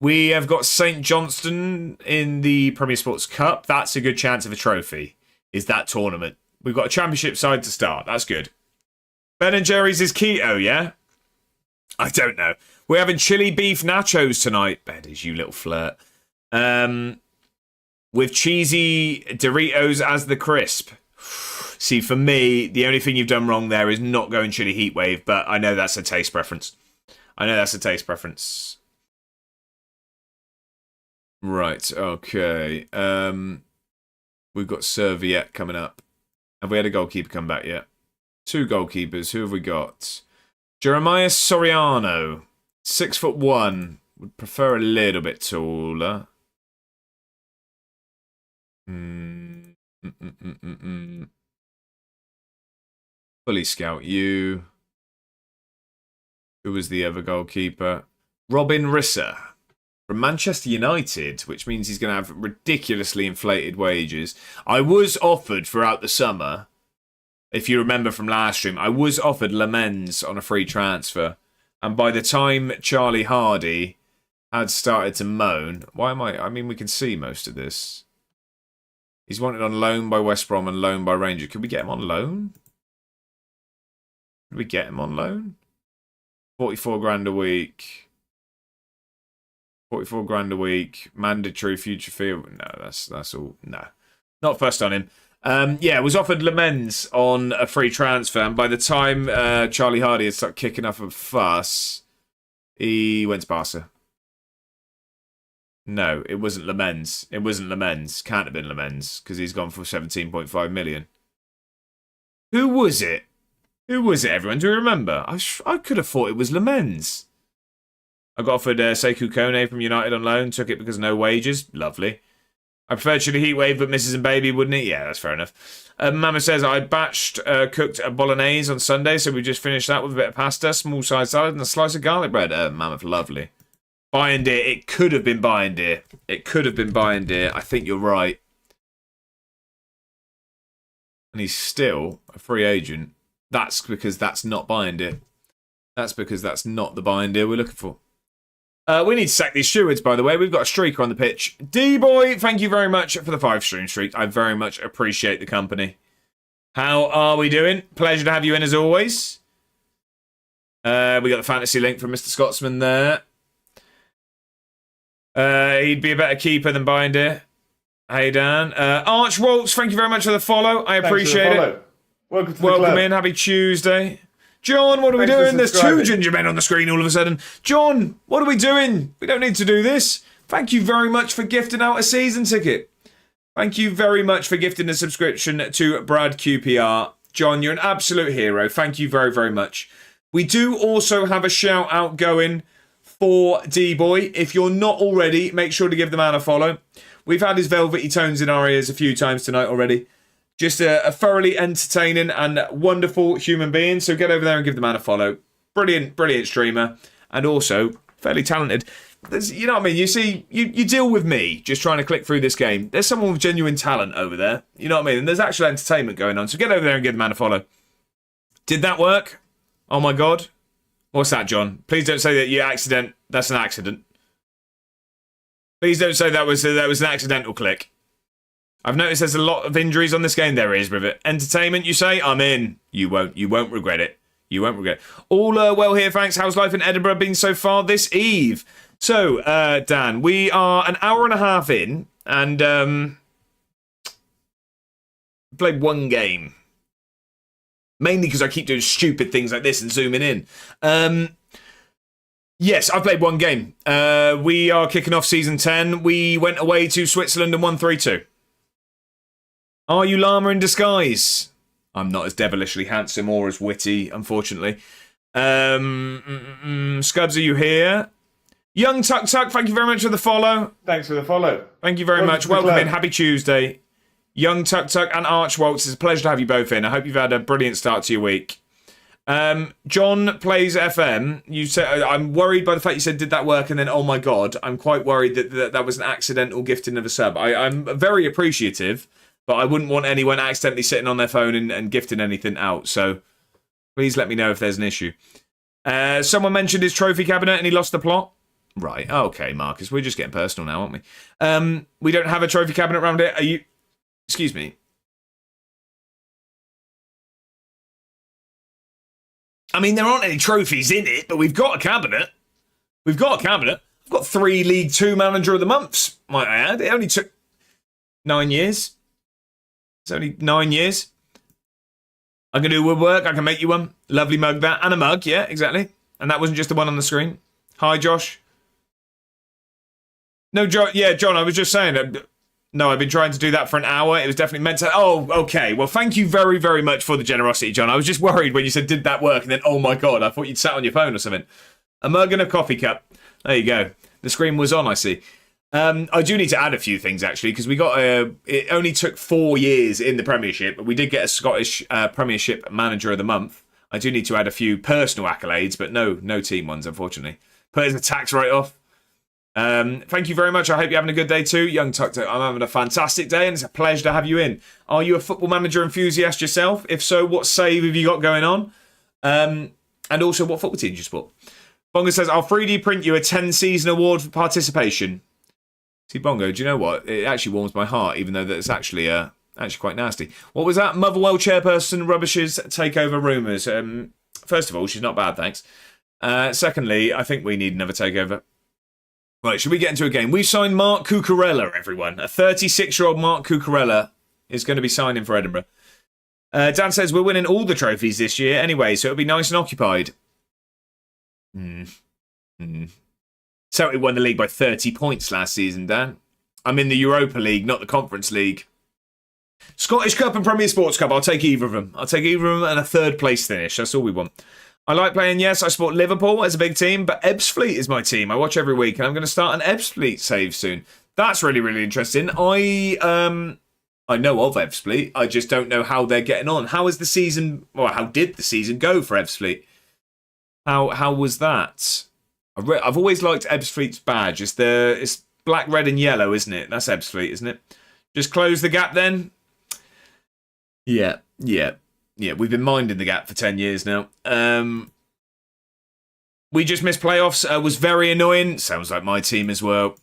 S2: We have got St Johnstone in the Premier Sports Cup. That's a good chance of a trophy. Is that tournament? We've got a championship side to start. That's good. Ben and Jerry's is keto, yeah? I don't know. We're having chili beef nachos tonight. Beddies, you little flirt. With cheesy Doritos as the crisp. See, for me, the only thing you've done wrong there is not going chili heatwave, but I know that's a taste preference. Right, okay. We've got Serviette coming up. Have we had a goalkeeper come back yet? 2 goalkeepers. Who have we got? Jeremiah Soriano, 6'1". Would prefer a little bit taller. Fully scout you. Who was the other goalkeeper? Robin Risser from Manchester United, which means he's going to have ridiculously inflated wages. I was offered throughout the summer, if you remember from last stream, I was offered Le Mans on a free transfer. And by the time Charlie Hardy had started to moan, I mean, we can see most of this. He's wanted on loan by West Brom and loan by Rangers. Could we get him on loan? Could we get him on loan? 44 grand a week. 44 grand a week. Mandatory future fee. No, that's all. No. Not first on him. Yeah, was offered Le Mans on a free transfer, and by the time Charlie Hardy had started kicking up a fuss, he went to Barca. No, it wasn't Le Mans. It wasn't Le Mans. Can't have been Le Mans, because he's gone for 17.5 million. Who was it? Who was it, everyone? Do you remember? I could have thought it was Le Mans. I got offered Sekou Kone from United on loan. Took it because no wages. Lovely. I prefer chili heatwave, but Mrs. and Baby wouldn't eat. Yeah, that's fair enough. Mama says, I cooked a bolognese on Sunday, so we just finished that with a bit of pasta, small size salad, and a slice of garlic bread. Mammoth, lovely. Bayern Deer. It could have been Bayern Deer. It could have been Bayern Deer. I think you're right. And he's still a free agent. That's because that's not Bayern Deer. That's because that's not the Bayern Deer we're looking for. We need to sack these stewards, by the way. We've got a streaker on the pitch. D-Boy, thank you very much for the 5-stream streak. I very much appreciate the company. How are we doing? Pleasure to have you in as always. We got the fantasy link from Mr. Scotsman there. He'd be a better keeper than Binder. Hey, Dan. Arch Waltz, thank you very much for the follow. I appreciate it.
S1: Welcome to the club.
S2: Welcome in. Happy Tuesday. John, what are we doing? There's 2 ginger men on the screen all of a sudden. John, what are we doing? We don't need to do this. Thank you very much for gifting out a season ticket. Thank you very much for gifting a subscription to Brad QPR. John, you're an absolute hero. Thank you very, very much. We do also have a shout out going for D-Boy. If you're not already, make sure to give the man a follow. We've had his velvety tones in our ears a few times tonight already. Just a thoroughly entertaining and wonderful human being. So get over there and give the man a follow. Brilliant, brilliant streamer. And also fairly talented. You know what I mean? You see, you deal with me just trying to click through this game. There's someone with genuine talent over there. You know what I mean? And there's actual entertainment going on. So get over there and give the man a follow. Did that work? Oh my God. What's that, John? Please don't say that that's an accident. Please don't say that was an accidental click. I've noticed there's a lot of injuries on this game. There is, Rivet. Entertainment, you say? I'm in. You won't regret it. You won't regret it. All well here, thanks. How's life in Edinburgh been so far this eve? So, Dan, we are an hour and a half in, and played 1 game. Mainly because I keep doing stupid things like this and zooming in. Yes, I've played 1 game. We are kicking off Season 10. We went away to Switzerland and won 3-2. Are you Llama in disguise? I'm not as devilishly handsome or as witty, unfortunately. Scubs, are you here? Young Tuck Tuck, thank you very much for the follow.
S1: Thanks for the follow.
S2: Thank you very much. Welcome in. Happy Tuesday. Young Tuck Tuck and Arch Waltz, it's a pleasure to have you both in. I hope you've had a brilliant start to your week. John plays FM. You said I'm worried by the fact you said did that work, and then oh my God, I'm quite worried that was an accidental gifting of a sub. I'm very appreciative But I wouldn't want anyone accidentally sitting on their phone and gifting anything out. So please let me know if there's an issue. Someone mentioned his trophy cabinet and he lost the plot. Right. Okay, Marcus. We're just getting personal now, aren't we? We don't have a trophy cabinet around here. Are you... Excuse me. I mean, there aren't any trophies in it, but we've got a cabinet. We've got a cabinet. I've got 3 League 2 Manager of the Months, might I add. It only took 9 years. It's only 9 years. I can do woodwork. I can make you one. Lovely mug that. And a mug, yeah, exactly. And that wasn't just the one on the screen. Hi, Josh. No, John. Yeah, John, I was just saying. No, I've been trying to do that for an hour. It was definitely meant to... Oh, okay. Well, thank you very, very much for the generosity, John. I was just worried when you said, did that work? And then, oh my God, I thought you'd sat on your phone or something. A mug and a coffee cup. There you go. The screen was on, I see. I do need to add a few things, actually, because we got it only took 4 years in the Premiership, but we did get a Scottish Premiership Manager of the Month. I do need to add a few personal accolades, but no team ones, unfortunately. Put as a tax write-off. Thank you very much. I hope you're having a good day too. Young Tuckto, I'm having a fantastic day, and it's a pleasure to have you in. Are you a Football Manager enthusiast yourself? If so, what save have you got going on? And also, what football team do you support? Bongo says, I'll 3D print you a 10-season award for participation. See, Bongo, do you know what? It actually warms my heart, even though that's actually quite nasty. What was that? Motherwell chairperson rubbishes takeover rumours. First of all, she's not bad, thanks. Secondly, I think we need another takeover. Right, should we get into a game? We've signed Mark Cucurella, everyone. A 36-year-old Mark Cucurella is going to be signing for Edinburgh. Dan says, we're winning all the trophies this year anyway, so it'll be nice and occupied. Celtic won the league by 30 points last season, Dan. I'm in the Europa League, not the Conference League. Scottish Cup and Premier Sports Cup, I'll take either of them. I'll take either of them and a 3rd place finish. That's all we want. I like playing, yes, I support Liverpool as a big team, but Ebbsfleet is my team. I watch every week, and I'm going to start an Ebbsfleet save soon. That's really, really interesting. I know of Ebbsfleet. I just don't know how they're getting on. How did the season go for Ebbsfleet? How was that? I've always liked Ebbsfleet's badge. It's black, red, and yellow, isn't it? That's Ebbsfleet, isn't it? Just close the gap then. Yeah. We've been minding the gap for 10 years now. We just missed playoffs. Was very annoying. Sounds like my team as well.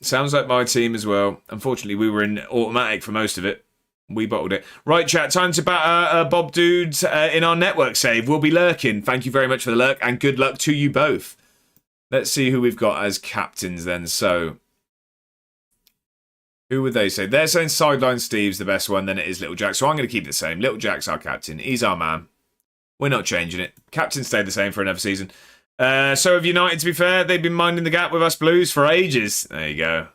S2: Unfortunately, we were in automatic for most of it. We bottled it. Right, chat. Time to batter Bob Dudes in our network save. We'll be lurking. Thank you very much for the lurk, and good luck to you both. Let's see who we've got as captains then. So, who would they say? They're saying Sideline Steve's the best one, then it is Little Jack. So I'm going to keep it the same. Little Jack's our captain. He's our man. We're not changing it. Captain stayed the same for another season. So have United, to be fair. They've been minding the gap with us Blues for ages. There you go.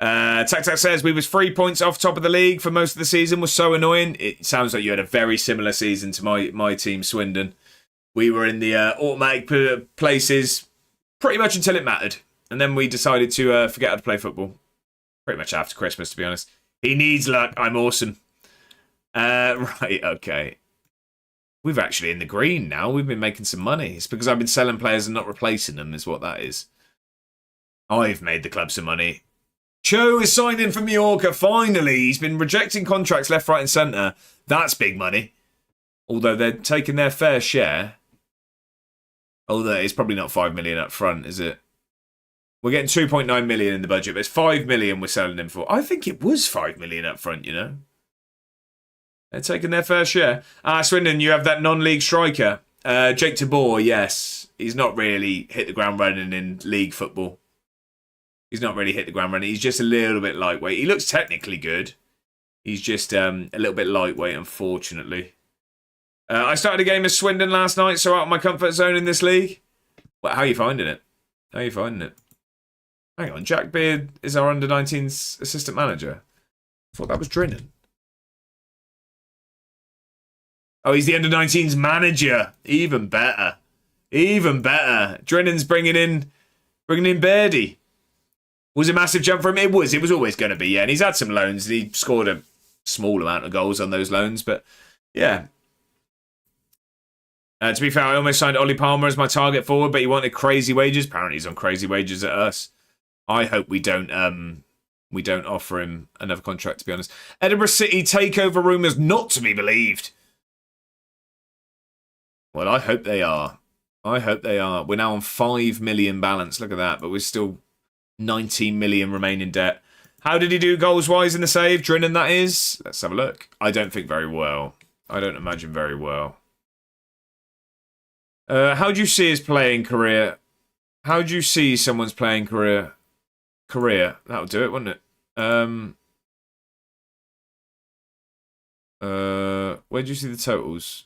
S2: Tac says, we was 3 points off top of the league for most of the season. Was so annoying. It sounds like you had a very similar season to my team, Swindon. We were in the automatic places pretty much until it mattered. And then we decided to forget how to play football. Pretty much after Christmas, to be honest. He needs luck. I'm awesome. Right, okay. We're actually in the green now. We've been making some money. It's because I've been selling players and not replacing them, is what that is. I've made the club some money. Cho is signed in for Mallorca, finally. He's been rejecting contracts left, right and centre. That's big money. Although they're taking their fair share. Although it's probably not 5 million up front, is it? We're getting 2.9 million in the budget, but it's 5 million we're selling him for. I think it was 5 million up front, you know. They're taking their fair share. Swindon, you have that non-league striker. Jake Tabor, yes. He's not really hit the ground running in league football. He's just a little bit lightweight. He looks technically good. He's just a little bit lightweight, unfortunately. I started a game of Swindon last night, so out of my comfort zone in this league. Well, how are you finding it? Hang on, Jack Beard is our under-19s assistant manager. I thought that was Drennan. Oh, he's the under-19s manager. Even better. Drennan's bringing in Beardy. Was a massive jump for him? It was always going to be, yeah. And he's had some loans, and he scored a small amount of goals on those loans, but yeah. To be fair, I almost signed Ollie Palmer as my target forward, but he wanted crazy wages. Apparently he's on crazy wages at us. I hope we don't we don't offer him another contract, to be honest. Edinburgh City takeover rumours not to be believed. Well, I hope they are. I hope they are. We're now on 5 million balance. Look at that. But we're still 19 million remaining debt. How did he do goals-wise in the save? Drinnen, that is. Let's have a look. I don't think very well. I don't imagine very well. How do you see his playing career? How do you see someone's playing career? That would do it, wouldn't it? Where do you see the totals?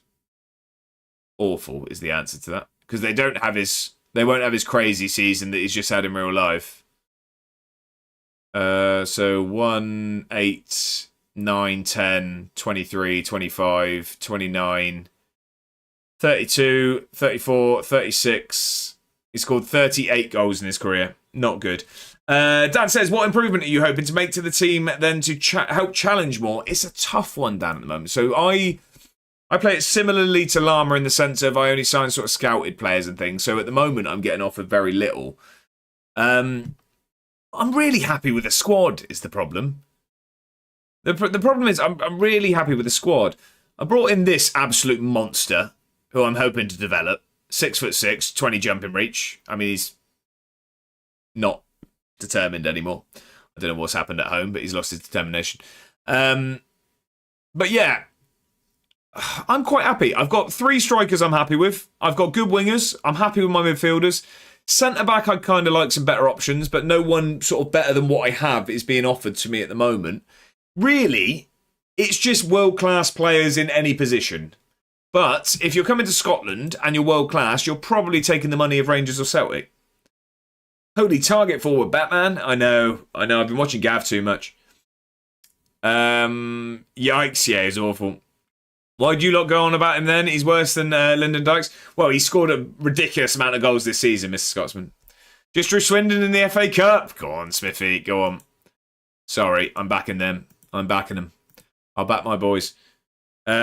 S2: Awful is the answer to that. Because they won't have his crazy season that he's just had in real life. So 1, 8, 9, 10, 23, 25, 29, 32, 34, 36. He scored 38 goals in his career. Not good. Dan says, what improvement are you hoping to make to the team then to help challenge more? It's a tough one, Dan, at the moment. So I play it similarly to Llama in the sense of I only sign sort of scouted players and things. So at the moment, I'm getting offered very little. I'm really happy with the squad is the problem. The problem is I'm really happy with the squad. I brought in this absolute monster who I'm hoping to develop. 6'6", 20 jumping reach. I mean, he's not determined anymore. I don't know what's happened at home, but he's lost his determination. But yeah, I'm quite happy. I've got 3 strikers I'm happy with. I've got good wingers. I'm happy with my midfielders. Centre-back, I'd kind of like some better options, but no one sort of better than what I have is being offered to me at the moment. Really, it's just world-class players in any position. But if you're coming to Scotland and you're world-class, you're probably taking the money of Rangers or Celtic. Holy target forward, Batman. I know. I've been watching Gav too much. Yikes, yeah, he's awful. Why do you lot go on about him then? He's worse than Lyndon Dykes? Well, he scored a ridiculous amount of goals this season, Mr. Scotsman. Just drew Swindon in the FA Cup. Go on, Smithy, go on. Sorry, I'm backing them. I'm backing them. I'll back my boys.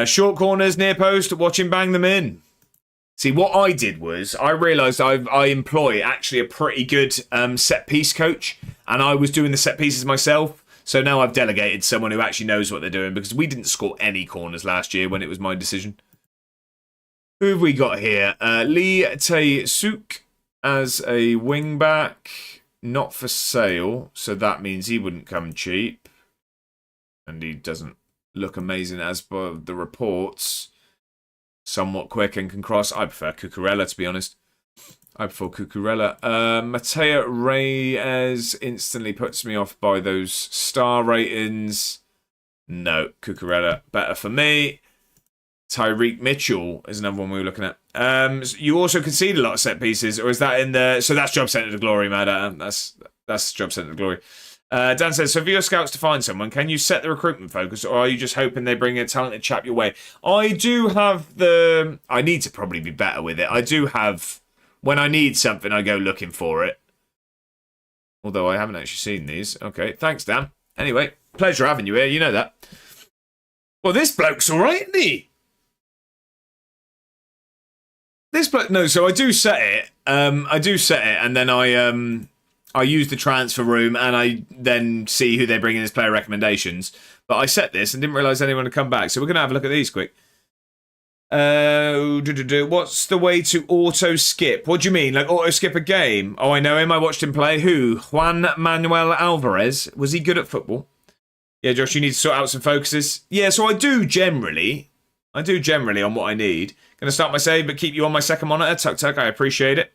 S2: Short corners, near post, watch him bang them in. See, what I did was, I realised I employ actually a pretty good set-piece coach, and I was doing the set pieces myself. So now I've delegated someone who actually knows what they're doing, because we didn't score any corners last year when it was my decision. Who have we got here? Lee Tae-Suk as a wing-back. Not for sale, so that means he wouldn't come cheap. And he doesn't look amazing as per the reports. Somewhat quick and can cross. I prefer Cucurella, to be honest. I prefer Cucurella. Mateo Reyes instantly puts me off by those star ratings. No, Cucurella better for me. Tyreek Mitchell is another one we were looking at. You also concede a lot of set pieces, or is that in the... So that's Job Centre to Glory, Matt. That's Job Centre to Glory. Dan says, so for your scouts to find someone, can you set the recruitment focus, or are you just hoping they bring a talented chap your way? I do have the... I need to probably be better with it. I do have... When I need something, I go looking for it. Although I haven't actually seen these. Okay, thanks, Dan. Anyway, pleasure having you here. You know that. Well, this bloke's all right, isn't he? This bloke... No, so I do set it. And then I use the transfer room, and I then see who they bring in as player recommendations. But I set this and didn't realise anyone had come back. So we're going to have a look at these quick. What's the way to auto-skip? What do you mean? Like auto-skip a game? Oh, I know him. I watched him play. Who? Juan Manuel Alvarez. Was he good at football? Yeah, Josh, you need to sort out some focuses. Yeah, so I do generally on what I need. Going to start my save, but keep you on my second monitor. Tuck, I appreciate it.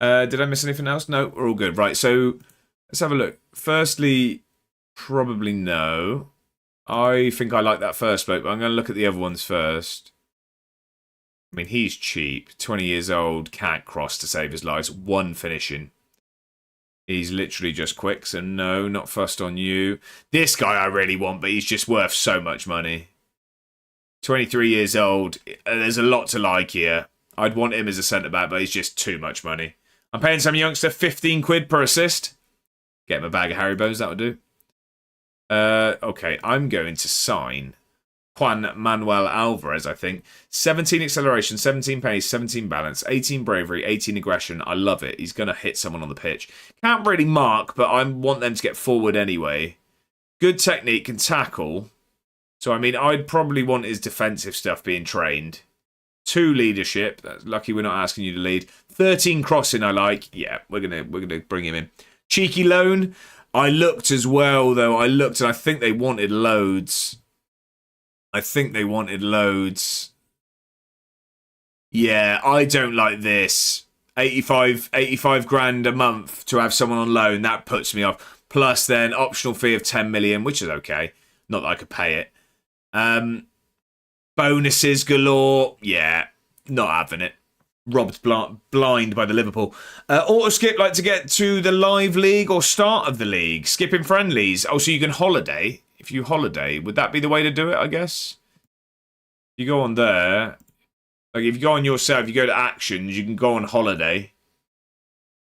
S2: Did I miss anything else? No, we're all good. Right, so let's have a look. Firstly, probably no. I think I like that first bloke, but I'm going to look at the other ones first. I mean, he's cheap. 20 years old, can't cross to save his life. 1 finishing. He's literally just quick, so no, not fussed on you. This guy I really want, but he's just worth so much money. 23 years old. There's a lot to like here. I'd want him as a centre-back, but he's just too much money. I'm paying some youngster 15 quid per assist. Get him a bag of Haribos, that would do. Okay, I'm going to sign Juan Manuel Alvarez, I think. 17 acceleration, 17 pace, 17 balance, 18 bravery, 18 aggression. I love it. He's going to hit someone on the pitch. Can't really mark, but I want them to get forward anyway. Good technique, can tackle. So, I mean, I'd probably want his defensive stuff being trained. 2 leadership. That's lucky we're not asking you to lead. 13 crossing, I like. Yeah, we're gonna bring him in. Cheeky loan. I looked as well, though. I looked, and I think they wanted loads. Yeah, I don't like this. 85 grand a month to have someone on loan. That puts me off. Plus, then optional fee of 10 million, which is okay. Not that I could pay it. Bonuses galore. Yeah, not having it. Robbed blind by the Liverpool. Auto skip, like to get to the live league or start of the league. Skipping friendlies. Oh, so you can holiday. If you holiday, would that be the way to do it, I guess? You go on there. Like, if you go on yourself, you go to actions, you can go on holiday.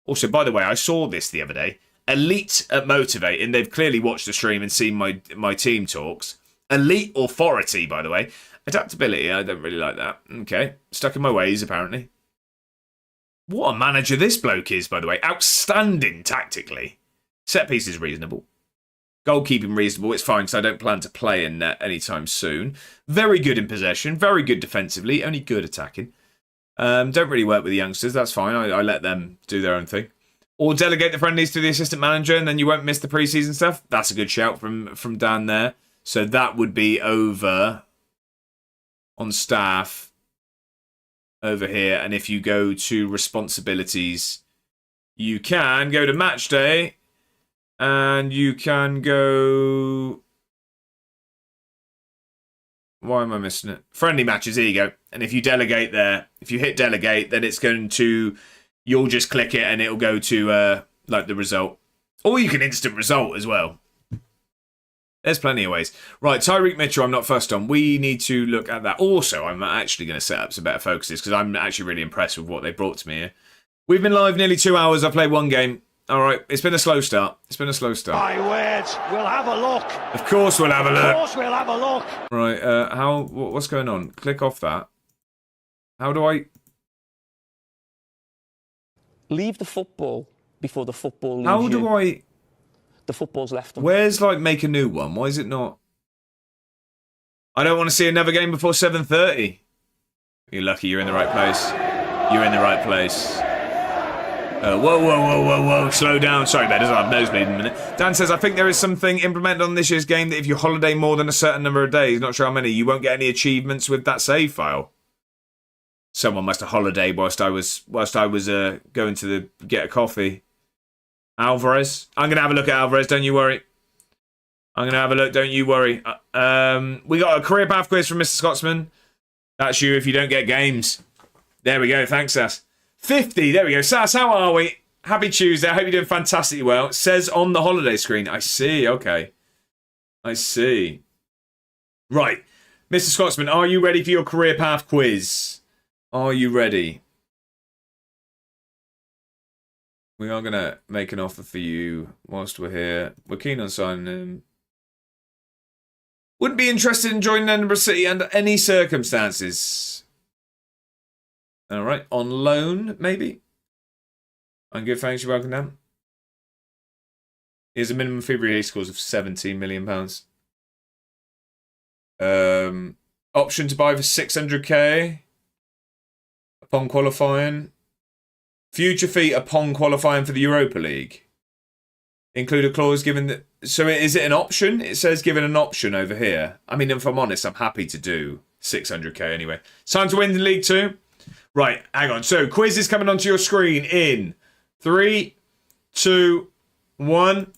S2: Also, by the way, I saw this the other day. Elite at Motivating. They've clearly watched the stream and seen my team talks. Elite authority, by the way. Adaptability, I don't really like that. Okay. Stuck in my ways, apparently. What a manager this bloke is, by the way. Outstanding tactically. Set piece is reasonable. Goalkeeping reasonable, it's fine, so I don't plan to play in net anytime soon. Very good in possession, very good defensively, only good attacking. Don't really work with the youngsters, that's fine, I let them do their own thing. Or delegate the friendlies to the assistant manager and then you won't miss the pre-season stuff. That's a good shout from Dan there. So that would be over on staff over here. And if you go to responsibilities, you can go to match day. And you can go... Why am I missing it? Friendly matches, here you go. And if you delegate there, if you hit delegate, then it's going to... You'll just click it and it'll go to, like, the result. Or you can instant result as well. There's plenty of ways. Right, Tyreek Mitchell, I'm not fussed on. We need to look at that. Also, I'm actually going to set up some better focuses because I'm actually really impressed with what they brought to me here. We've been live nearly 2 hours. I've played 1 game. All right, it's been a slow start.
S3: My word, we'll have a look.
S2: Of course we'll have a look.
S3: Of course we'll have a look.
S2: Right, what's going on? Click off that. How do I...
S4: Leave the football before the football leaves
S2: How do I...
S4: The football's left them.
S2: Where's, like, make a new one? Why is it not... I don't want to see another game before 7:30. You're lucky you're in the right place. You're in the right place. Whoa. Slow down. Sorry, that doesn't have nosebleed in a minute. Dan says, I think there is something implemented on this year's game that if you holiday more than a certain number of days, not sure how many, you won't get any achievements with that save file. Someone must have holidayed whilst I was going to get a coffee. Alvarez. I'm going to have a look at Alvarez, don't you worry. I'm going to have a look, don't you worry. We got a career path quiz from Mr. Scotsman. That's you if you don't get games. There we go. Thanks, Sass. 50, there we go. Sass, how are we? Happy Tuesday. I hope you're doing fantastically well. It says on the holiday screen. I see, okay. I see. Right. Mr. Scotsman, are you ready for your career path quiz? Are you ready? We are going to make an offer for you whilst we're here. We're keen on signing him. Wouldn't be interested in joining Edinburgh City under any circumstances. All right, on loan, maybe. I'm good, thanks. You're welcome, Dan. Here's a minimum fee release clause of £17 million. Option to buy for 600k upon qualifying. Future fee upon qualifying for the Europa League. Include a clause given that... So is it an option? It says given an option over here. I mean, if I'm honest, I'm happy to do 600k anyway. It's time to win the League 2. Right, hang on. So, quiz is coming onto your screen in 3, 2, 1.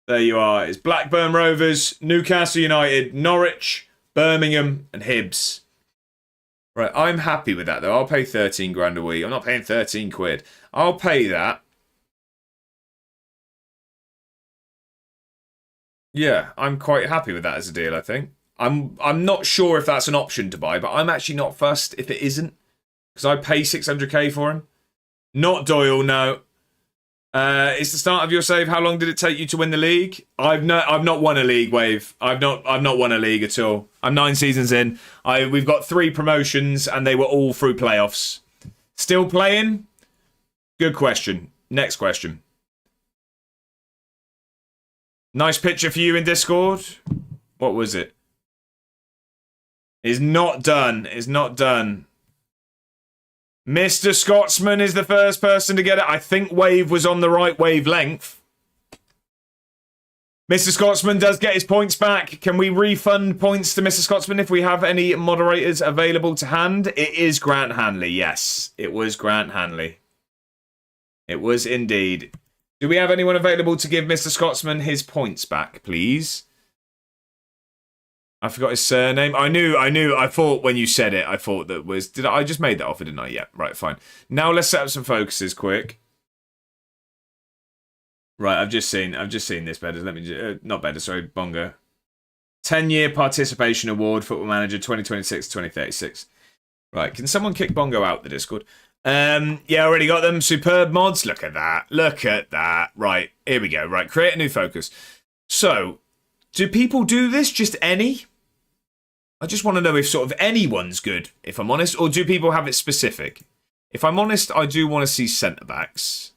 S2: There you are. It's Blackburn Rovers, Newcastle United, Norwich, Birmingham, and Hibs. Right, I'm happy with that, though. I'll pay 13 grand a week. I'm not paying 13 quid. I'll pay that. Yeah, I'm quite happy with that as a deal, I think. I'm not sure if that's an option to buy, but I'm actually not fussed if it isn't. Because I pay 600k for him. Not Doyle, no. It's the start of your save. How long did it take you to win the league? I've not won a league, Wave. I've not won a league at all. I'm 9 seasons in. We've got 3 promotions and they were all through playoffs. Still playing? Good question. Next question. Nice picture for you in Discord. What was it? Is not done. Is not done. Mr. Scotsman is the first person to get it. I think Wave was on the right wavelength. Mr. Scotsman does get his points back. Can we refund points to Mr. Scotsman if we have any moderators available to hand? It is Grant Hanley. Yes, it was Grant Hanley. It was indeed. Do we have anyone available to give Mr. Scotsman his points back, please? I forgot his surname. I thought when you said it, I thought that was... I just made that offer, didn't I? Yeah, right, fine. Now let's set up some focuses quick. Right, I've just seen this, Bedders. Let me... not Bedders, sorry, Bongo. 10-year participation award, Football Manager 2026-2036. Right, can someone kick Bongo out the Discord? Yeah, already got them. Superb mods. Look at that. Look at that. Right, here we go. Right, create a new focus. So, do people do this? Just any? I just want to know if sort of anyone's good, if I'm honest, or do people have it specific? If I'm honest, I do want to see centre-backs.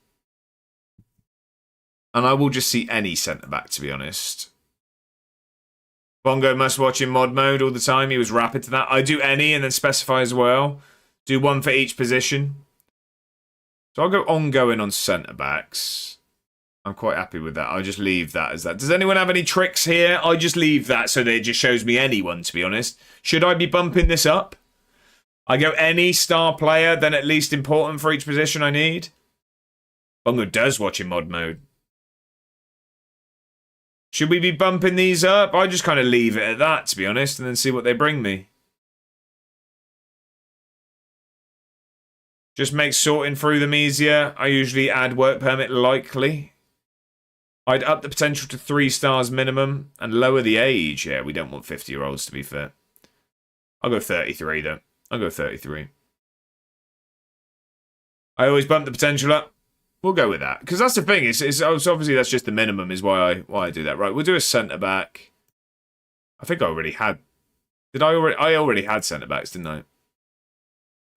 S2: And I will just see any centre-back, to be honest. Bongo must watch in mod mode all the time. He was rapid to that. I do any and then specify as well. Do one for each position. So I'll go ongoing on centre-backs. I'm quite happy with that. I'll just leave that as that. Does anyone have any tricks here? I just leave that so that it just shows me anyone, to be honest. Should I be bumping this up? I go any star player, then at least important for each position I need. Bongo does watch in mod mode. Should we be bumping these up? I just kind of leave it at that, to be honest, and then see what they bring me. Just makes sorting through them easier. I usually add work permit likely. I'd up the potential to 3 stars minimum and lower the age. Yeah, we don't want 50-year-olds, to be fair. I'll go 33, though. I'll go 33. I always bump the potential up. We'll go with that. Because that's the thing. It's obviously that's just the minimum is why I do that. Right, we'll do a centre-back. I think I already had... I already had centre-backs, didn't I?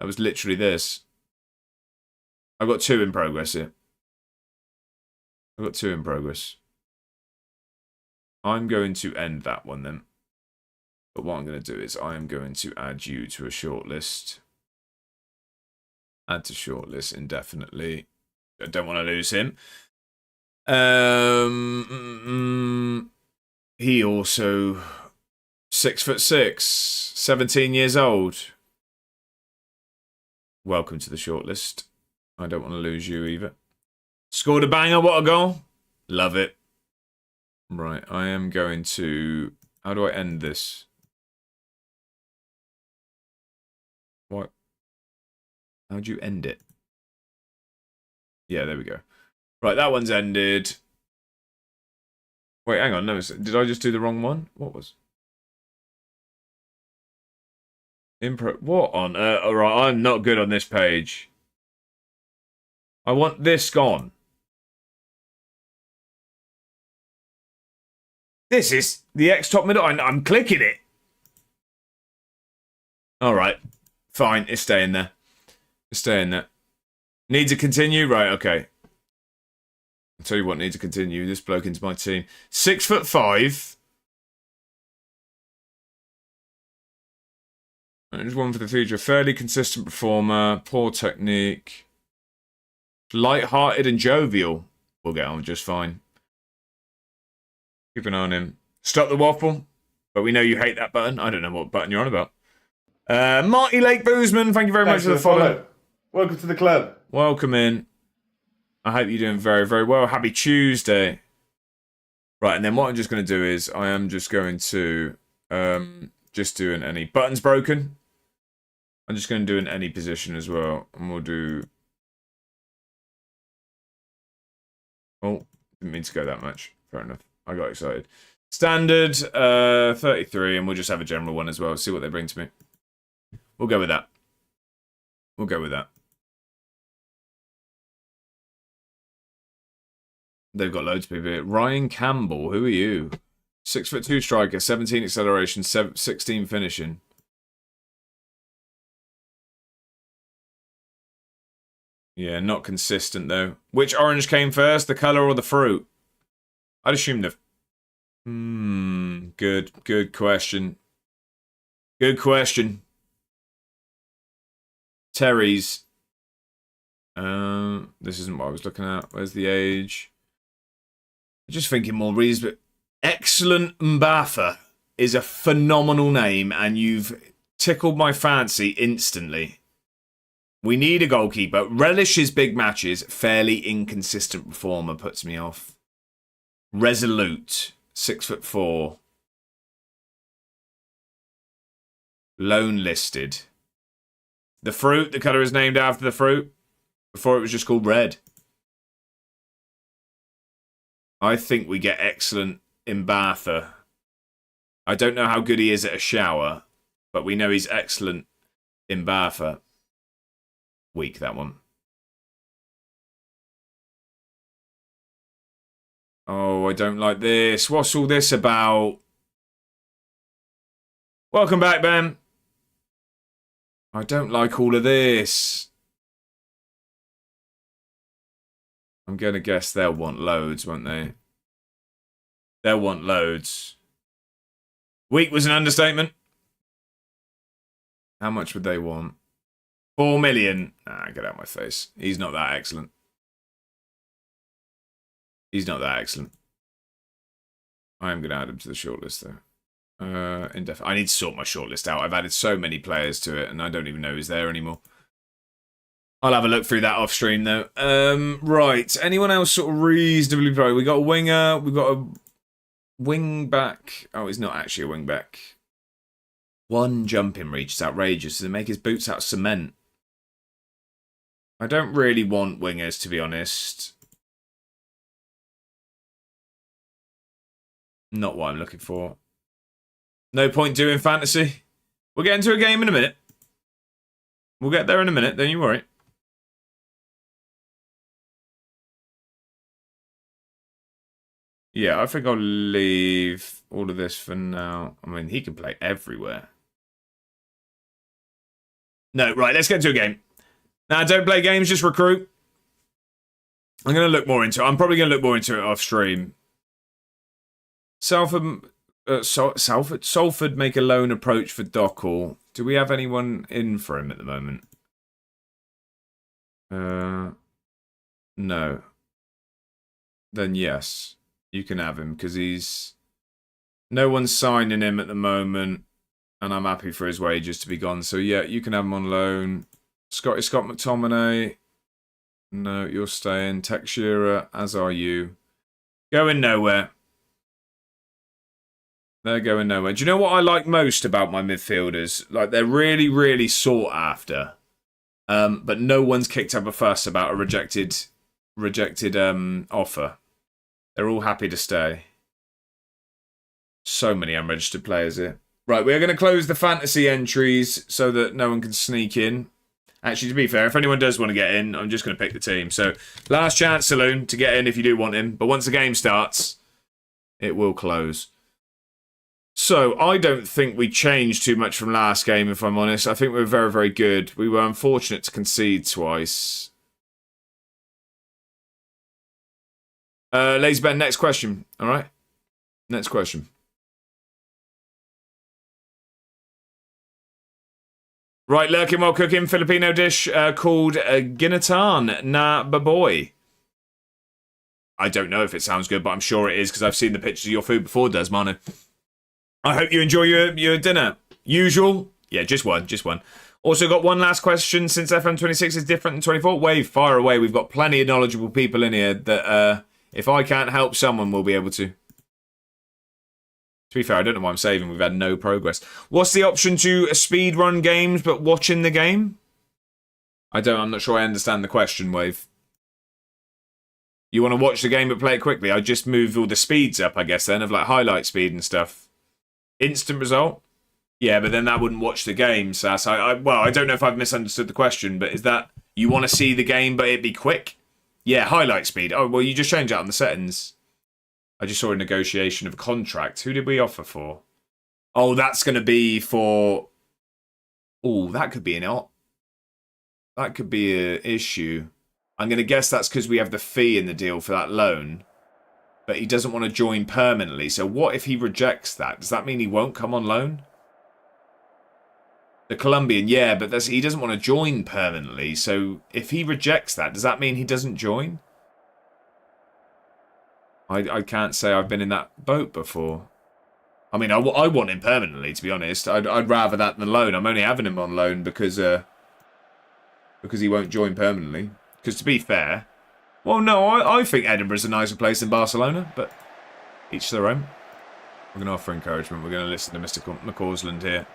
S2: That was literally this. I've got 2 in progress here. I've got 2 in progress. I'm going to end that one then. But what I'm going to do is I am going to add you to a shortlist. Add to shortlist indefinitely. I don't want to lose him. He also 6'6", 17 years old. Welcome to the shortlist. I don't want to lose you either. Scored a banger. What a goal. Love it. Right, I am going to... How do I end this? What? How do you end it? Yeah, there we go. Right, that one's ended. Wait, hang on. No, did I just do the wrong one? What was? What on earth? Alright, I'm not good on this page. I want this gone. This is the X top middle. I'm clicking it. Alright. Fine. It's staying there. It's staying there. Need to continue? Right, okay. I'll tell you what, need to continue. This bloke into my team. 6'5". There's one for the future. Fairly consistent performer. Poor technique. Light-hearted and jovial. We'll get on just fine. Keep an eye on him. Stop the waffle. But we know you hate that button. I don't know what button you're on about. Marty Lake Boozman, thank you very much for the follow.
S1: Welcome to the club.
S2: Welcome in. I hope you're doing very, very well. Happy Tuesday. Right, and then what I'm just going to do is I am just going to just do an any. Buttons broken. I'm just going to do an any position as well. And we'll do... Oh, didn't mean to go that much. Fair enough. I got excited. Standard 33, and we'll just have a general one as well. See what they bring to me. We'll go with that. We'll go with that. They've got loads of people here. Ryan Campbell, who are you? 6'2" striker, 17 acceleration, 16 finishing. Yeah, not consistent though. Which orange came first, the colour or the fruit? I'd assume the... Good question. Good question. Terry's. This isn't what I was looking at. Where's the age? I'm just thinking more reasonable. Excellent Mbatha is a phenomenal name, and you've tickled my fancy instantly. We need a goalkeeper. Relishes big matches. Fairly inconsistent performer puts me off. Resolute. 6'4". Loan listed. The fruit. The colour is named after the fruit. Before it was just called red. I think we get excellent Mbatha. I don't know how good he is at a shower, but we know he's excellent Mbatha. Weak, that one. Oh, I don't like this. What's all this about? Welcome back, Ben. I don't like all of this. I'm going to guess they'll want loads, won't they? They'll want loads. Weak was an understatement. How much would they want? 4 million. Ah, get out of my face. He's not that excellent. He's not that excellent. I am going to add him to the shortlist, though. I need to sort my shortlist out. I've added so many players to it, and I don't even know who's there anymore. I'll have a look through that off stream, though. Right. Anyone else sort of reasonably pro? We got a winger. We've got a wing back. Oh, he's not actually a wing back. One jumping reach is outrageous. Does it make his boots out of cement? I don't really want wingers, to be honest. Not what I'm looking for. No point doing fantasy. We'll get into a game in a minute. We'll get there in a minute, don't you worry. Yeah, I think I'll leave all of this for now. I mean, he can play everywhere. No, right, let's get into a game. Now, don't play games, just recruit. I'm going to look more into it. I'm probably going to look more into it off stream. Salford make a loan approach for Dockall. Do we have anyone in for him at the moment? No. Then yes, you can have him because he's... No one's signing him at the moment, and I'm happy for his wages to be gone. So yeah, you can have him on loan. Scott McTominay. No, you're staying. Tech Shearer, as are you. Going nowhere. They're going nowhere. Do you know what I like most about my midfielders? Like, they're really, really sought after. But no one's kicked up a fuss about a rejected offer. They're all happy to stay. So many unregistered players here. Right, we're going to close the fantasy entries so that no one can sneak in. Actually, to be fair, if anyone does want to get in, I'm just going to pick the team. So, last chance, Saloon, to get in if you do want him. But once the game starts, it will close. So, I don't think we changed too much from last game, if I'm honest. I think we were very, very good. We were unfortunate to concede twice. Lazy Ben, next question. All right? Next question. Right, lurking while cooking, Filipino dish called Ginatan na Baboy. I don't know if it sounds good, but I'm sure it is because I've seen the pictures of your food before, Desmano. I hope you enjoy your dinner. Usual? Yeah, just one. Also got one last question. Since FM26 is different than 24, Wave, fire away. We've got plenty of knowledgeable people in here that if I can't help someone, we'll be able to. To be fair, I don't know why I'm saving. We've had no progress. What's the option to speed run games but watching the game? I'm not sure I understand the question, Wave. You want to watch the game but play it quickly? I just move all the speeds up, I guess, then, of like highlight speed and stuff. Instant result? Yeah, but then that wouldn't watch the game, Sass. Well, I don't know if I've misunderstood the question, but is that you want to see the game but it be quick? Yeah, highlight speed. Oh, well, you just change that on the settings. I just saw a negotiation of a contract. Who did we offer for? Oh, that's going to be for... Oh, that could be that could be an issue. I'm going to guess that's because we have the fee in the deal for that loan. But he doesn't want to join permanently. So what if he rejects that? Does that mean he won't come on loan? The Colombian, yeah, but he doesn't want to join permanently. So if he rejects that, does that mean he doesn't join? I can't say I've been in that boat before. I mean, I want him permanently, to be honest. I'd rather that than loan. I'm only having him on loan because he won't join permanently. Because to be fair, well, no, I think Edinburgh's a nicer place than Barcelona, but each their own. We're going to offer encouragement. We're going to listen to Mr. McCausland here.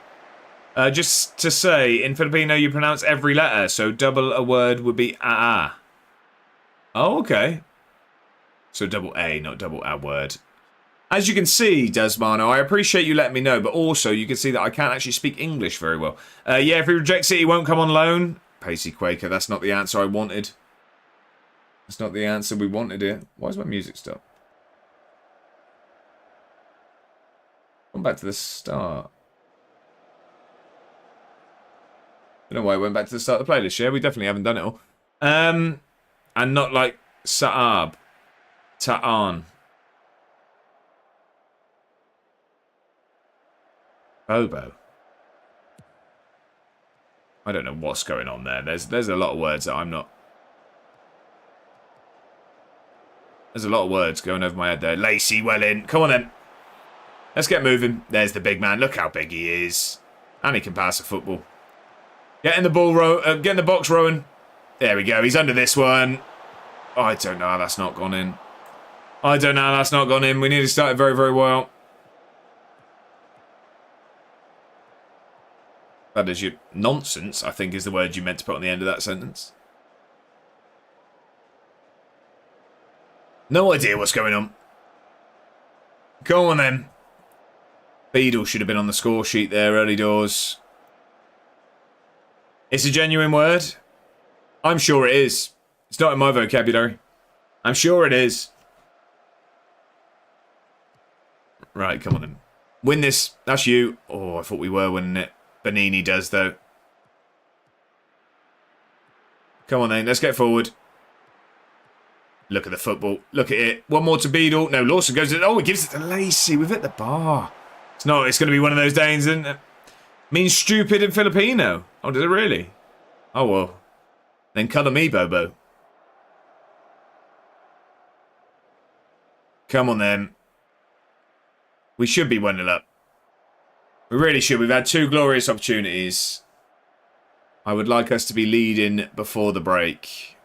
S2: Just to say, in Filipino, you pronounce every letter, so double a word would be a. Oh, okay. So double A, not double a word. As you can see, Desmano, I appreciate you letting me know, but also you can see that I can't actually speak English very well. Yeah, if he rejects it, he won't come on loan. Pacey Quaker, that's not the answer I wanted. That's not the answer we wanted here. Why is my music stopped? Come back to the start. I don't know why I went back to the start of the playlist, yeah? We definitely haven't done it all. And not like Saab. Ta'an. Bobo. I don't know what's going on there. There's a lot of words that I'm not... There's a lot of words going over my head there. Lacey, well in. Come on then. Let's get moving. There's the big man. Look how big he is. And he can pass a football. Get in the ball, get in the box, Rowan. There we go. He's under this one. Oh, I don't know how that's not gone in. I don't know how that's not gone in. We need to start it very, very well. That is your nonsense, I think, is the word you meant to put on the end of that sentence. No idea what's going on. Go on then. Beadle should have been on the score sheet there early doors. It's a genuine word. I'm sure it is. It's not in my vocabulary. I'm sure it is. Right, come on then. Win this. That's you. Oh, I thought we were winning it. Bonini does, though. Come on then, let's get forward. Look at the football. Look at it. One more to Beadle. No, Lawson goes... Oh, he gives it to Lacey. We've hit the bar. It's not. It's going to be one of those days, isn't it? Means stupid in Filipino. Oh, does it really? Oh, well. Then colour me, Bobo. Come on, then. We should be 1-0 up. We really should. We've had two glorious opportunities. I would like us to be leading before the break.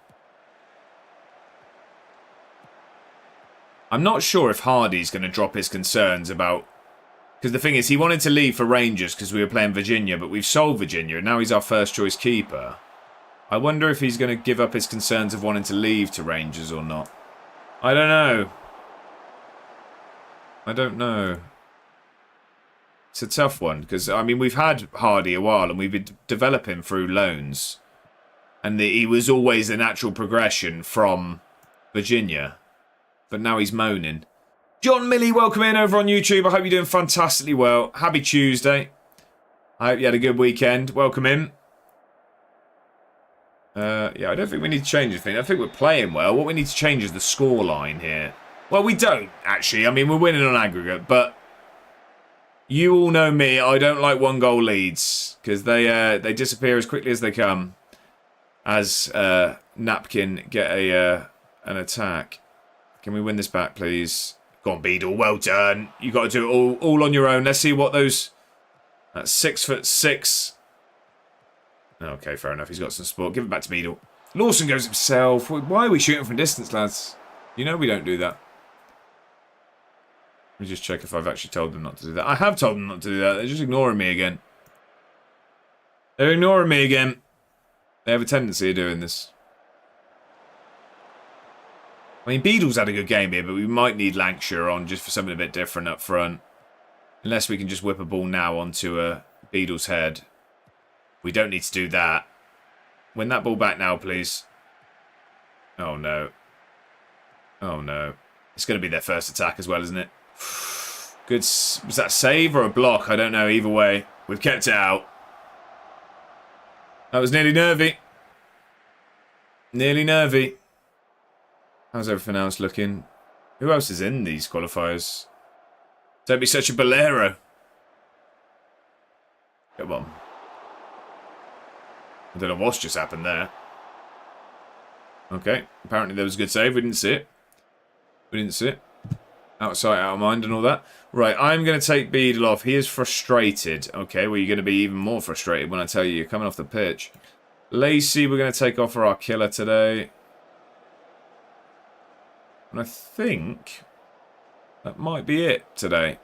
S2: I'm not sure if Hardy's going to drop his concerns about... Because the thing is, he wanted to leave for Rangers because we were playing Virginia, but we've sold Virginia, and now he's our first choice keeper. I wonder if he's going to give up his concerns of wanting to leave to Rangers or not. I don't know. I don't know. It's a tough one, because, I mean, we've had Hardy a while, and we've been developing through loans. And he was always a natural progression from Virginia. But now he's moaning. John Milley, welcome in over on YouTube. I hope you're doing fantastically well. Happy Tuesday. I hope you had a good weekend. Welcome in. Yeah, I don't think we need to change anything. I think we're playing well. What we need to change is the score line here. Well, we don't, actually. I mean, we're winning on aggregate, but... You all know me, I don't like one-goal leads, because they disappear as quickly as they come. As Napkin get an attack. Can we win this back, please? Go on, Beadle, well done. You got to do it all on your own. Let's see what those... That's 6'6". Okay, fair enough. He's got some support. Give it back to Beadle. Lawson goes himself. Why are we shooting from distance, lads? You know we don't do that. Let me just check if I've actually told them not to do that. I have told them not to do that. They're just ignoring me again. They're ignoring me again. They have a tendency of doing this. I mean, Beadle's had a good game here, but we might need Lancashire on just for something a bit different up front. Unless we can just whip a ball now onto Beadle's head. We don't need to do that. Win that ball back now, please. Oh, no. Oh, no. It's going to be their first attack as well, isn't it? Good. Was that a save or a block? I don't know. Either way, we've kept it out. That was nearly nervy. Nearly nervy. How's everything else looking? Who else is in these qualifiers? Don't be such a bolero. Come on. I don't know what's just happened there. Okay. Apparently there was a good save. We didn't see it. We didn't see it. Out of sight, out of mind and all that. Right, I'm going to take Beadle off. He is frustrated. Okay, well, you're going to be even more frustrated when I tell you you're coming off the pitch. Lacey, we're going to take off for our killer today. And I think that might be it today.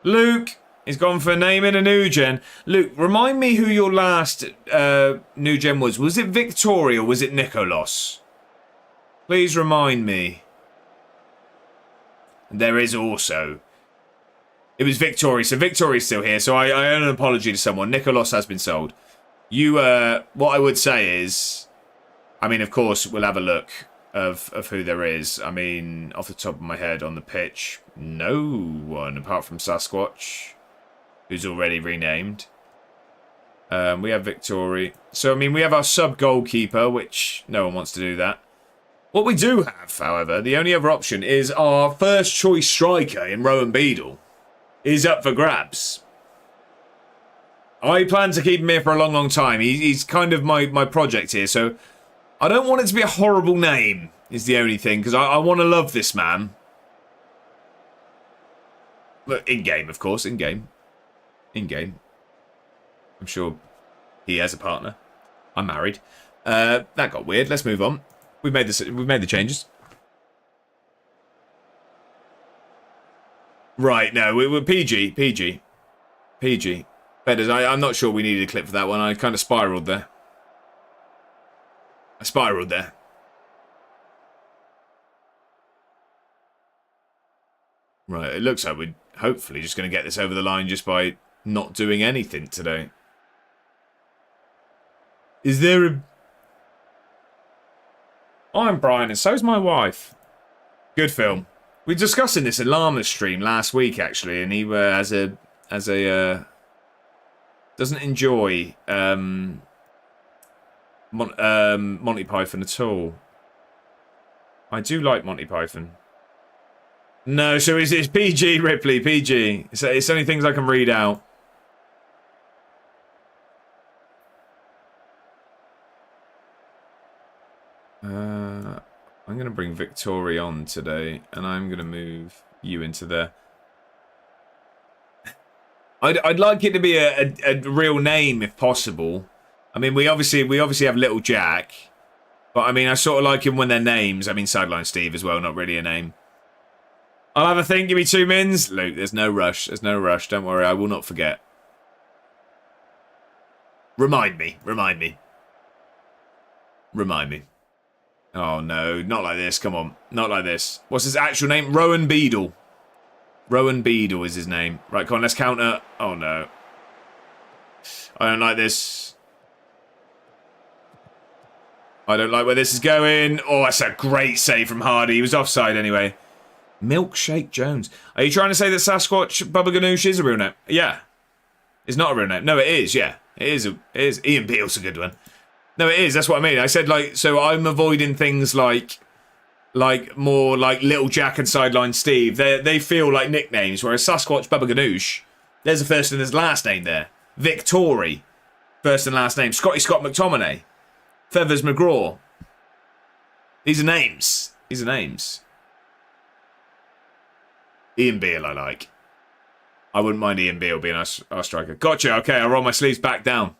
S2: Luke is gone for naming a new gen. Luke, remind me who your last new gen was. Was it Victoria or was it Nicholas? Please remind me. There is also... It was Victoria, so Victoria's still here, so I owe an apology to someone. Nicholas has been sold. You, what I would say is... I mean, of course, we'll have a look of who there is. I mean, off the top of my head on the pitch, no one apart from Sasquatch, who's already renamed. We have Victoria. So, I mean, we have our sub-goalkeeper, which no one wants to do that. What we do have, however, the only other option is our first choice striker in Rowan Beadle is up for grabs. I plan to keep him here for a long, long time. He's kind of my project here, so I don't want it to be a horrible name, is the only thing, because I want to love this man. But in-game, of course, in-game. In-game. I'm sure he has a partner. I'm married. That got weird. Let's move on. We've made the changes. Right, no, we're PG. Bedders, I'm not sure we needed a clip for that one. I kind of spiraled there. Right, it looks like we're hopefully just going to get this over the line just by not doing anything today. Is there a... I'm Brian, and so's my wife. Good film. We were discussing this in Llama's stream last week, actually, and he doesn't enjoy Monty Python at all. I do like Monty Python. No, so it's PG, Ripley, PG. It's only things I can read out. I'm going to bring Victoria on today, and I'm going to move you into there. I'd like it to be a real name if possible. I mean, we obviously have Little Jack, but I mean, I sort of like him when they're names. I mean, Sideline Steve as well, not really a name. I'll have a think. Give me 2 mins. Luke, there's no rush. There's no rush. Don't worry, I will not forget. Remind me. Oh, no. Not like this. Come on. Not like this. What's his actual name? Rowan Beadle. Rowan Beadle is his name. Right, come on. Let's counter. Oh, no. I don't like this. I don't like where this is going. Oh, that's a great save from Hardy. He was offside anyway. Milkshake Jones. Are you trying to say that Sasquatch Bubba Ganoush is a real name? Yeah. It's not a real name. No, it is, yeah. It is. Ian Beale's a good one. No, it is. That's what I mean. I said, like, so I'm avoiding things like more like Little Jack and Sideline Steve. They feel like nicknames, whereas Sasquatch Bubba Ganoush, there's a first and there's a last name there. Victory, first and last name. Scotty Scott McTominay. Feathers McGraw. These are names. Ian Beale I like. I wouldn't mind Ian Beale being our striker. Gotcha. Okay, I'll roll my sleeves back down.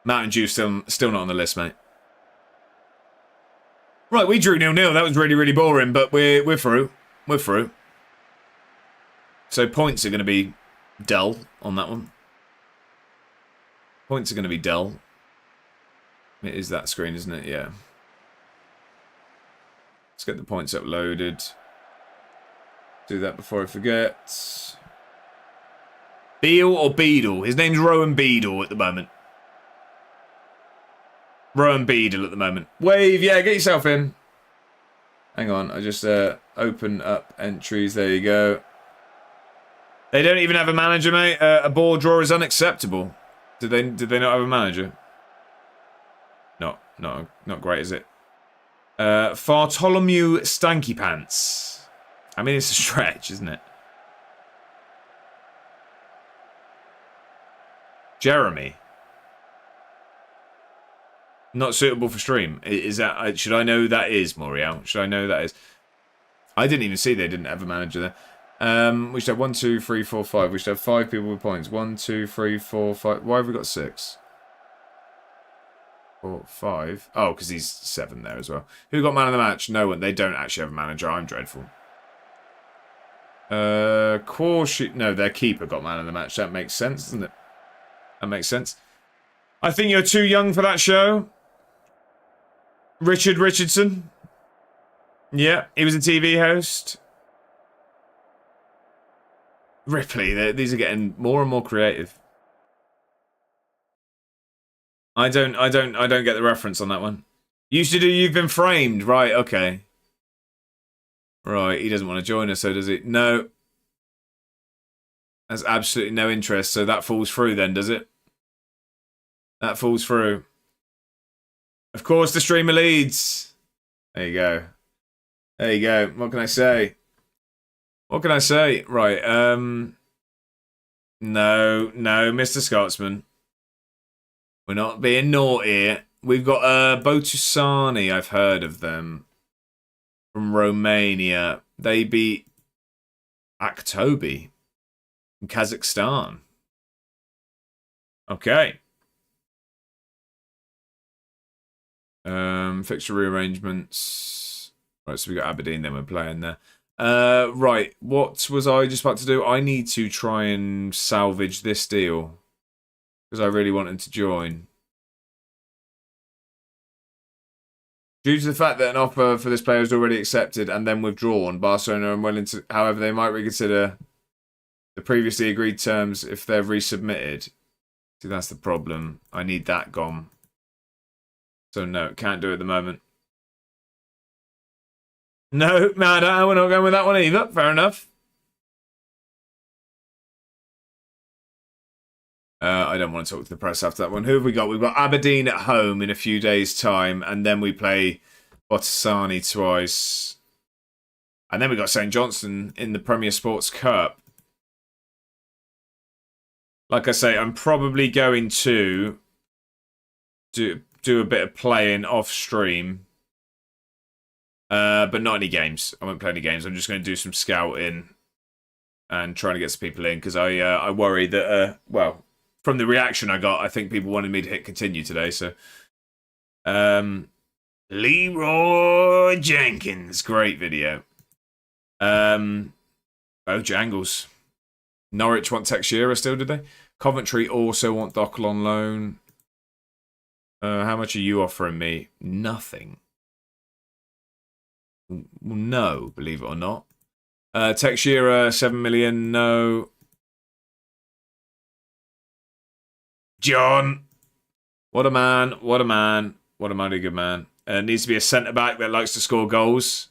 S2: Mountain Dew still not on the list, mate. Right, we drew 0-0. That was really, really boring, but we're through. We're through. So points are going to be dull on that one. Points are going to be dull. It is that screen, isn't it? Yeah. Let's get the points uploaded. Do that before I forget. Beale or Beadle? His name's Rowan Beadle at the moment. Rowan Beadle at the moment. Wave, yeah, get yourself in. Hang on, I just open up entries. There you go. They don't even have a manager, mate. A ball draw is unacceptable. Did they not have a manager? Not great, is it? Bartholomew Stanky Pants. I mean, it's a stretch, isn't it? Jeremy. Not suitable for stream. Is that? Should I know who that is, Moriel? Should I know who that is? I didn't even see they didn't have a manager there. We should have 1, 2, 3, 4, 5. We should have 5 people with points. 1, 2, 3, 4, 5. Why have we got 6? 4, 5. Oh, because he's 7 there as well. Who got man of the match? No one. They don't actually have a manager. I'm dreadful. No, their keeper got man of the match. That makes sense, doesn't it? That makes sense. I think you're too young for that show. Richard Richardson. Yeah, he was a TV host. Ripley, these are getting more and more creative. I don't get the reference on that one. Used to do You've Been Framed, right? Okay. Right, he doesn't want to join us, so does he? No. Has absolutely no interest, so that falls through then, does it? That falls through. Of course, the streamer leads. There you go. There you go. What can I say? What can I say? Right. No, Mr. Scotsman. We're not being naughty. We've got Botusani. I've heard of them. From Romania. They beat Aktobi from Kazakhstan. Okay. Fixture rearrangements. Right, so we got Aberdeen, then we're playing there. Right, what was I just about to do? I need to try and salvage this deal. Because I really want him to join. Due to the fact that an offer for this player is already accepted and then withdrawn, Barcelona are willing to, however, they might reconsider the previously agreed terms if they're resubmitted. See, that's the problem. I need that gone. So no, can't do it at the moment. No, Mada, we're not going with that one either. Fair enough. I don't want to talk to the press after that one. Who have we got? We've got Aberdeen at home in a few days' time, and then we play Botsani twice. And then we got St. Johnstone in the Premier Sports Cup. Like I say, I'm probably going to do a bit of playing off stream. But not any games. I won't play any games. I'm just going to do some scouting and trying to get some people in because I worry that, well, from the reaction I got, I think people wanted me to hit continue today. So, Leroy Jenkins, great video. Jangles. Norwich want Texera still, did they? Coventry also want Dockel on loan. How much are you offering me? Nothing. No, believe it or not. Texera, 7 million, no. John. What a man, what a man. What a mighty good man. Needs to be a centre-back that likes to score goals.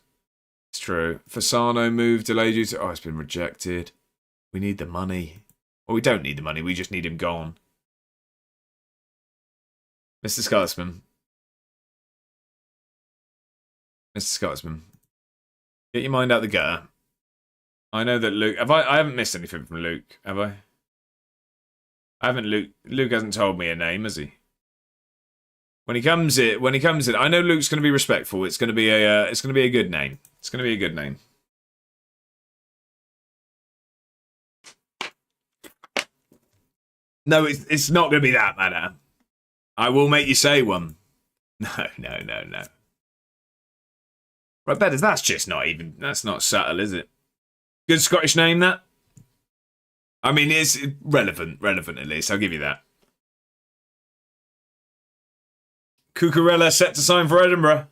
S2: It's true. Fasano move delayed due to... Oh, it's been rejected. We need the money. Well, we don't need the money. We just need him gone. Mr. Scotsman. Mr. Scotsman. Get your mind out the gutter. I know that Luke... I haven't missed anything from Luke, have I? I haven't... Luke hasn't told me a name, has he? When he comes in, I know Luke's going to be respectful. It's going to be a good name. It's going to be a good name. No, it's not going to be that, man. I will make you say one. No. Right, Bedders, that's not subtle, is it? Good Scottish name, that? I mean, it's relevant at least, I'll give you that. Cucurella set to sign for Edinburgh.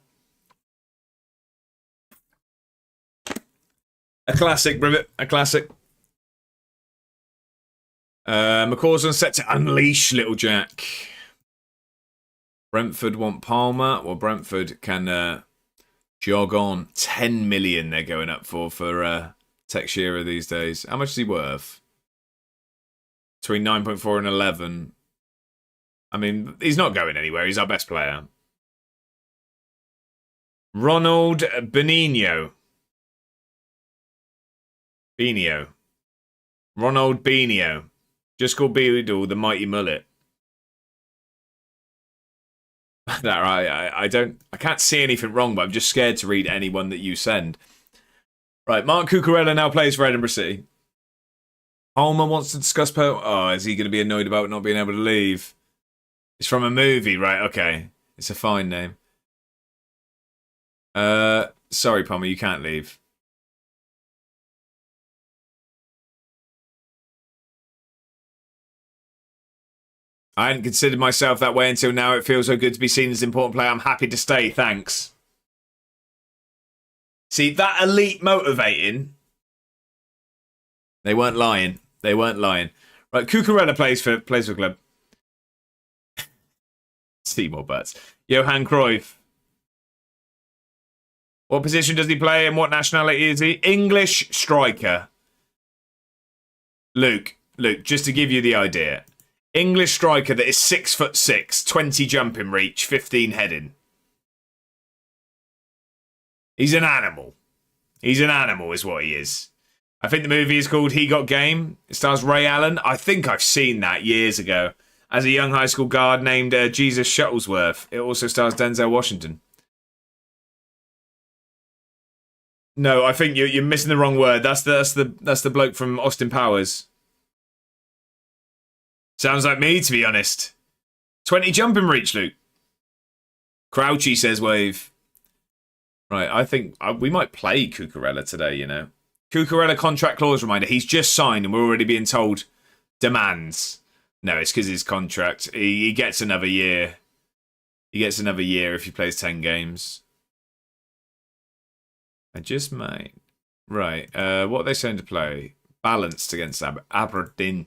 S2: A classic, Brivet, a classic. McCausland set to unleash Little Jack. Brentford want Palmer. Well, Brentford can Jog on. 10 million they're going up for Teixeira these days. How much is he worth? Between 9.4 and 11. I mean, he's not going anywhere. He's our best player. Ronald Benigno. Ronald Benigno. Just called Beadle the Mighty Mullet. That right? I can't see anything wrong, but I'm just scared to read anyone that you send. Right, Mark Cucurella now plays for Edinburgh City. Palmer wants to discuss is he going to be annoyed about not being able to leave? It's from a movie, right? Okay. It's a fine name. Sorry, Palmer, you can't leave. I hadn't considered myself that way until now. It feels so good to be seen as an important player. I'm happy to stay. Thanks. See, that elite motivating. They weren't lying. Right, Cucurella plays for club. Seymour Butts. Johan Cruyff. What position does he play and what nationality is he? English striker. Luke, just to give you the idea. English striker that is 6'6", 20 jumping reach, 15 heading. He's an animal. He's an animal is what he is. I think the movie is called He Got Game. It stars Ray Allen. I think I've seen that years ago. As a young high school guard named Jesus Shuttlesworth. It also stars Denzel Washington. No, I think you're missing the wrong word. That's the bloke from Austin Powers. Sounds like me, to be honest. 20 jumping reach, Luke. Crouchy says wave. Right, I think we might play Cucurella today, you know. Cucurella contract clause reminder. He's just signed and we're already being told demands. No, it's because his contract. He gets another year. He gets another year if he plays 10 games. I just might. Right, what are they saying to play? Balanced against Aberdeen.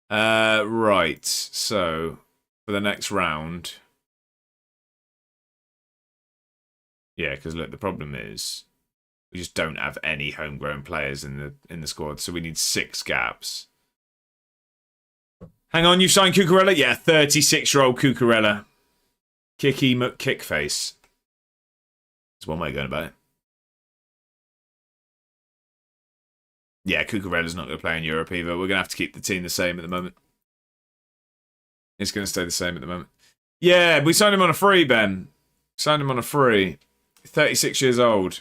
S2: Right, so for the next round. Yeah, because look, the problem is we just don't have any homegrown players in the squad, so we need 6 gaps. Hang on, you signed Cucurella? Yeah, 36-year-old Cucurella. Kicky McKickface. That's one way of going about it. Yeah, Cucurella's not going to play in Europe either. We're going to have to keep the team the same at the moment. It's going to stay the same at the moment. Yeah, we signed him on a free, Ben. Signed him on a free. 36 years old.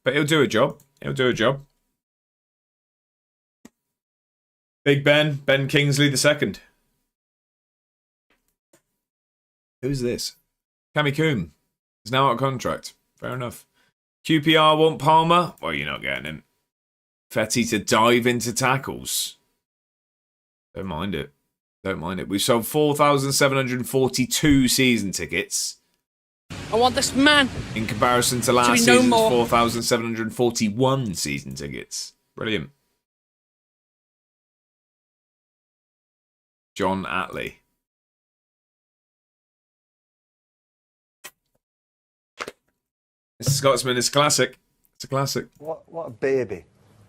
S2: But he'll do a job. He'll do a job. Big Ben. Ben Kingsley II. Who's this? Cammy Coombe. He's now out of contract. Fair enough. QPR want Palmer? Well, you're not getting him. Fetty to dive into tackles. Don't mind it. Don't mind it. We've sold 4,742 season tickets.
S4: I want this man.
S2: In comparison to last season's 4,741 season tickets. Brilliant. John Atley. It's a Scotsman. It's a classic. It's a classic.
S5: What a baby.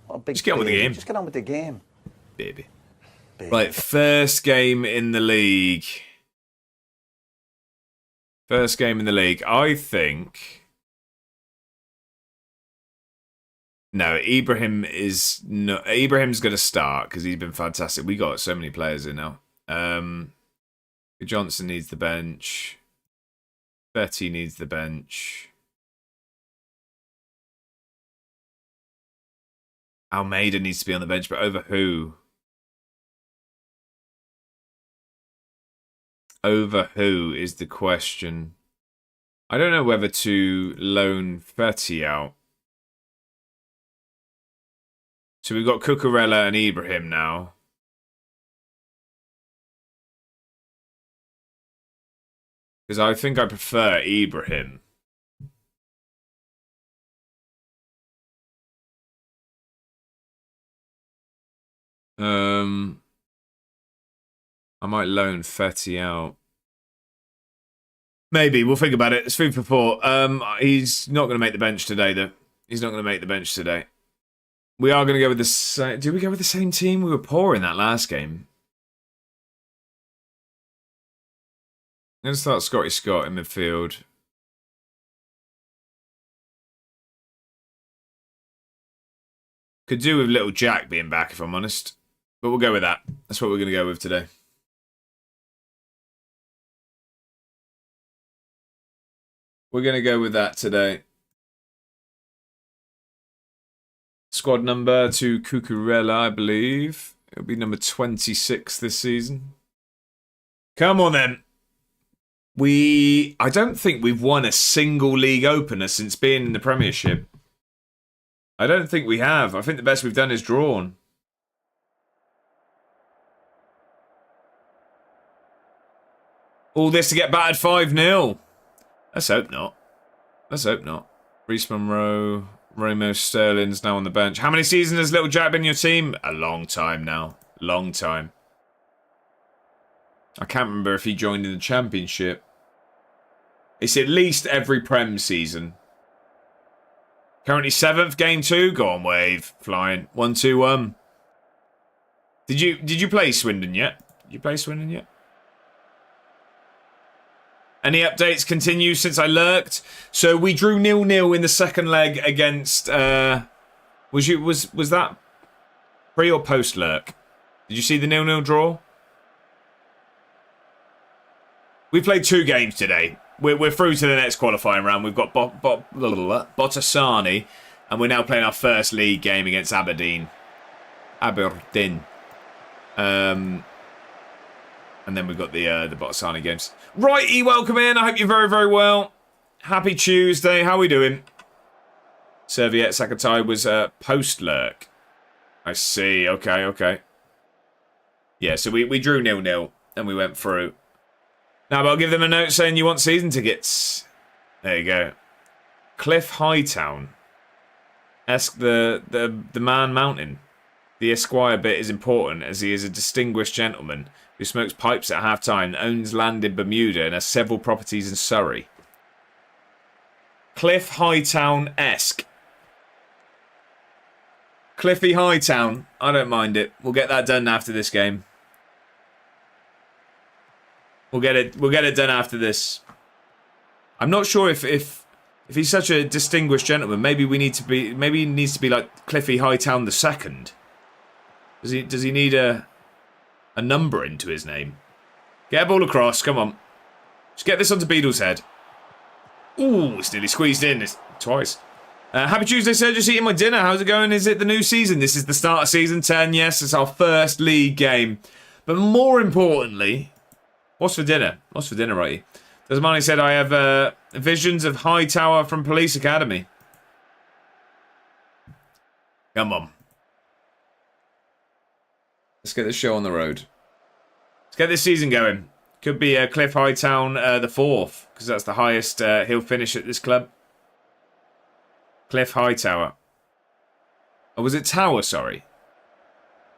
S5: What a big
S2: Just get on with the game.
S5: Just get on with the game.
S2: Baby. Right, first game in the league. First game in the league. I think... No, Ibrahim's going to start because he's been fantastic. We got so many players in now. Johnson needs the bench. Betty needs the bench. Almeida needs to be on the bench, but over who? Over who is the question. I don't know whether to loan Fetty out. So we've got Cucurella and Ibrahim now. Because I think I prefer Ibrahim. I might loan Fetty out. Maybe. We'll think about it. It's food for thought. He's not going to make the bench today, though. He's not going to make the bench today. We are going to go with the same... Did we go with the same team? We were poor in that last game. I'm going to start Scotty Scott in midfield. Could do with little Jack being back, if I'm honest. But we'll go with that. That's what we're going to go with today. We're going to go with that today. Squad number to Cucurella, I believe. It'll be number 26 this season. Come on, then. I don't think we've won a single league opener since being in the Premiership. I don't think we have. I think the best we've done is drawn. All this to get battered 5-0. Let's hope not. Let's hope not. Reece Monroe, Ramo Sterling's now on the bench. How many seasons has Little Jack been in your team? A long time now. Long time. I can't remember if he joined in the Championship. It's at least every Prem season. Currently 7th, game 2. Go on, Wave. Flying. 1-2-1. Did you play Swindon yet? Did you play Swindon yet? Any updates continue since I lurked? So we drew 0-0 in the second leg against was that pre or post lurk? Did you see the 0-0 draw? We played 2 games today. We're through to the next qualifying round. We've got Botasani, and we're now playing our first league game against Aberdeen. And then we've got the Botasani games. Righty, welcome in. I hope you're very, very well. Happy Tuesday. How are we doing? Serviette Sakatai was post lurk. I see. Okay. Yeah, so we drew 0-0 and we went through. Now, but I'll give them a note saying you want season tickets. There you go. Cliff Hightown. Ask the man mountain. The Esquire bit is important as he is a distinguished gentleman who smokes pipes at half-time, owns land in Bermuda and has several properties in Surrey. Cliff Hightown-esque. Cliffy Hightown. I don't mind it. We'll get that done after this game. We'll get it done after this. I'm not sure if he's such a distinguished gentleman, maybe he needs to be like Cliffy Hightown II. Does he need a number into his name? Get a ball across, come on. Just get this onto Beadle's head. Ooh, it's nearly squeezed in twice. Happy Tuesday, sir. Just eating my dinner. How's it going? Is it the new season? This is the start of season 10. Yes, it's our first league game. But more importantly, what's for dinner? What's for dinner, righty? Desmani said, I have visions of Hightower from Police Academy. Come on. Let's get this show on the road. Let's get this season going. Could be Cliff Hightown the 4th, because that's the highest he'll finish at this club. Cliff Hightower. Oh, was it Tower, sorry?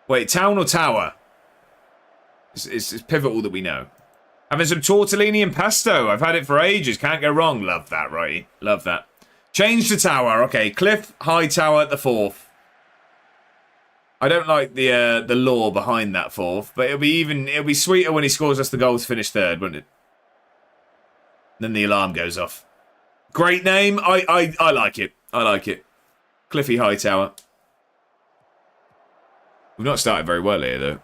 S2: Wait, Town or Tower? It's pivotal that we know. Having some tortellini and pesto. I've had it for ages. Can't go wrong. Love that, righty. Love that. Change to Tower. Okay, Cliff Hightower the 4th. I don't like the lore behind that 4th, but it'll be sweeter when he scores us the goal to finish 3rd, won't it? Then the alarm goes off. Great name. I like it. I like it. Cliffy Hightower. We've not started very well here, though.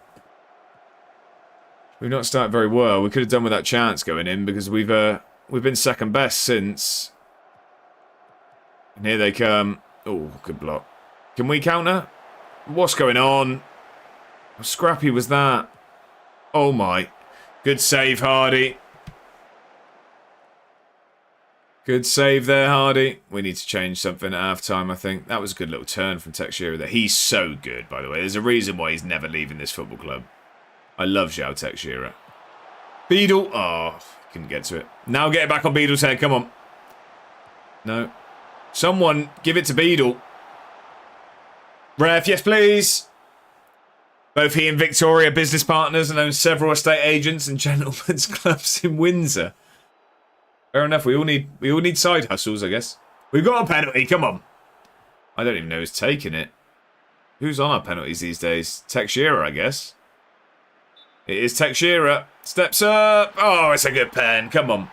S2: We've not started very well. We could have done with that chance going in because we've been second best since. And here they come. Oh, good block. Can we counter? What's going on? How scrappy was that? Oh my. Good save, Hardy. Good save there, Hardy. We need to change something at half-time, I think. That was a good little turn from Teixeira there. He's so good, by the way. There's a reason why he's never leaving this football club. I love João Teixeira. Beadle. Oh, couldn't get to it. Now get it back on Beadle's head. Come on. No. Someone give it to Beadle. Ref, yes please. Both he and Victoria are business partners and own several estate agents and gentlemen's clubs in Windsor. Fair enough. We all need side hustles, I guess. We've got a penalty. Come on. I don't even know who's taking it. Who's on our penalties these days? Texera, I guess. It is Texera. Steps up. Oh, it's a good pen. Come on.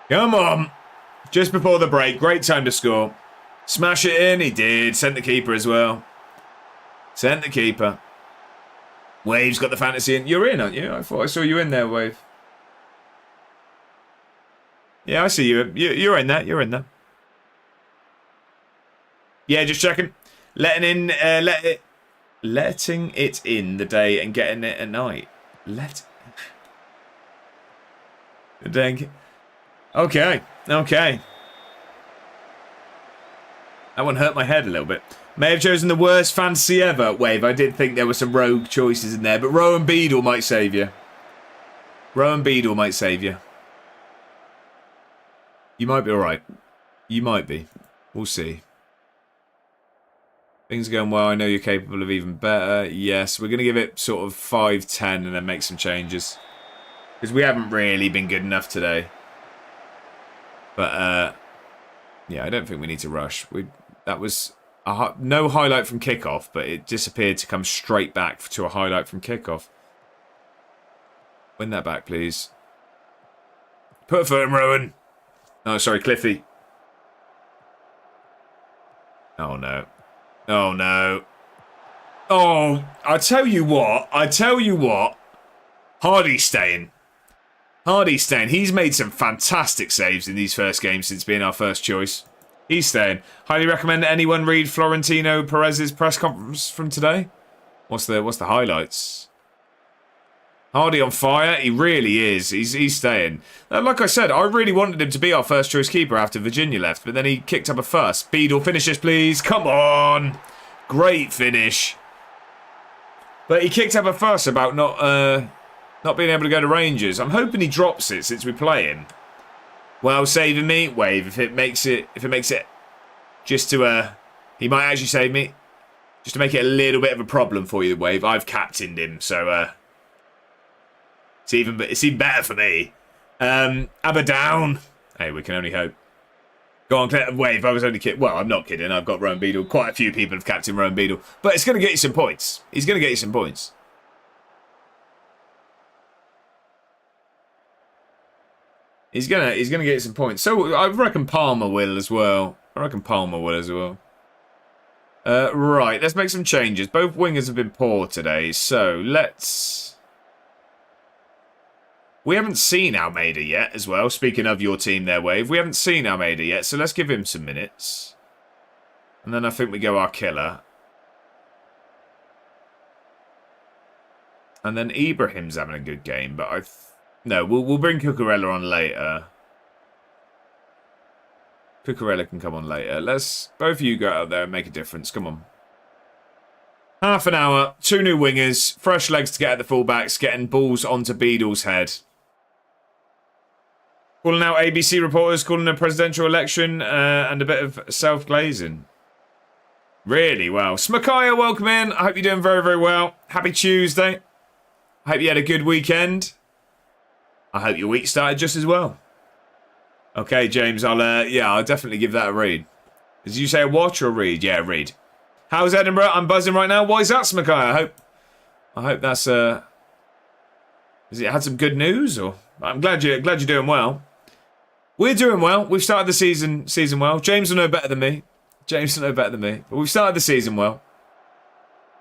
S2: Come on. Just before the break. Great time to score. Smash it in. He did. Sent the keeper as well. Sent the keeper. Wave's got the fantasy in. You're in, aren't you? I thought I saw you in there, Wave. Yeah, I see you. You're in there. You're in there. Yeah, just checking. Letting it in the day and getting it at night. Okay. That one hurt my head a little bit. May have chosen the worst fantasy ever. Wave, I did think there were some rogue choices in there, but Rowan Beadle might save you. Rowan Beadle might save you. You might be alright. You might be. We'll see. Things are going well. I know you're capable of even better. Yes, we're going to give it sort of 5-10 and then make some changes. Because we haven't really been good enough today. But, yeah, I don't think we need to rush. That was no highlight from kickoff, but it disappeared to come straight back to a highlight from kickoff. Win that back, please. Put a foot in, Rowan. Oh, sorry, Cliffy. Oh, no. Oh, no. Oh, I tell you what. Hardy's staying. He's made some fantastic saves in these first games since being our first choice. He's staying. Highly recommend anyone read Florentino Perez's press conference from today. What's the highlights? Hardy on fire. He really is. He's staying. Like I said, I really wanted him to be our first choice keeper after Virginia left, but then he kicked up a fuss. Beadle finishes, please. Come on. Great finish. But he kicked up a fuss about not being able to go to Rangers. I'm hoping he drops it since we play him. Well, saving me, Wave. If it makes it just to he might actually save me, just to make it a little bit of a problem for you, Wave. I've captained him, so it's even better for me. Abba down. Hey, we can only hope. Go on, Wave. I was only kidding. Well, I'm not kidding. I've got Rowan Beadle. Quite a few people have captained Rowan Beadle, but it's going to get you some points. He's going to get you some points. He's gonna get you some points. So I reckon Palmer will as well. Right, let's make some changes. Both wingers have been poor today, so let's... We haven't seen Almeida yet as well. Speaking of your team there, Wave. We haven't seen Almeida yet, so let's give him some minutes. And then I think we go our killer. And then Ibrahim's having a good game, but no, we'll bring Cucurella on later. Cucurella can come on later. Let's both of you go out there and make a difference. Come on. Half an hour, 2 new wingers, fresh legs to get at the fullbacks, getting balls onto Beadle's head. Calling out ABC reporters, calling a presidential election, and a bit of self-glazing. Really well. Smakaya, welcome in. I hope you're doing very, very well. Happy Tuesday. I hope you had a good weekend. I hope your week started just as well. Okay, James, I'll definitely give that a read. Did you say a watch or a read? Yeah, read. How's Edinburgh? I'm buzzing right now. Why is that, Smakaya? I hope that's has it had some good news, or I'm glad you're doing well. We're doing well. We've started the season well. James will know better than me. But we've started the season well.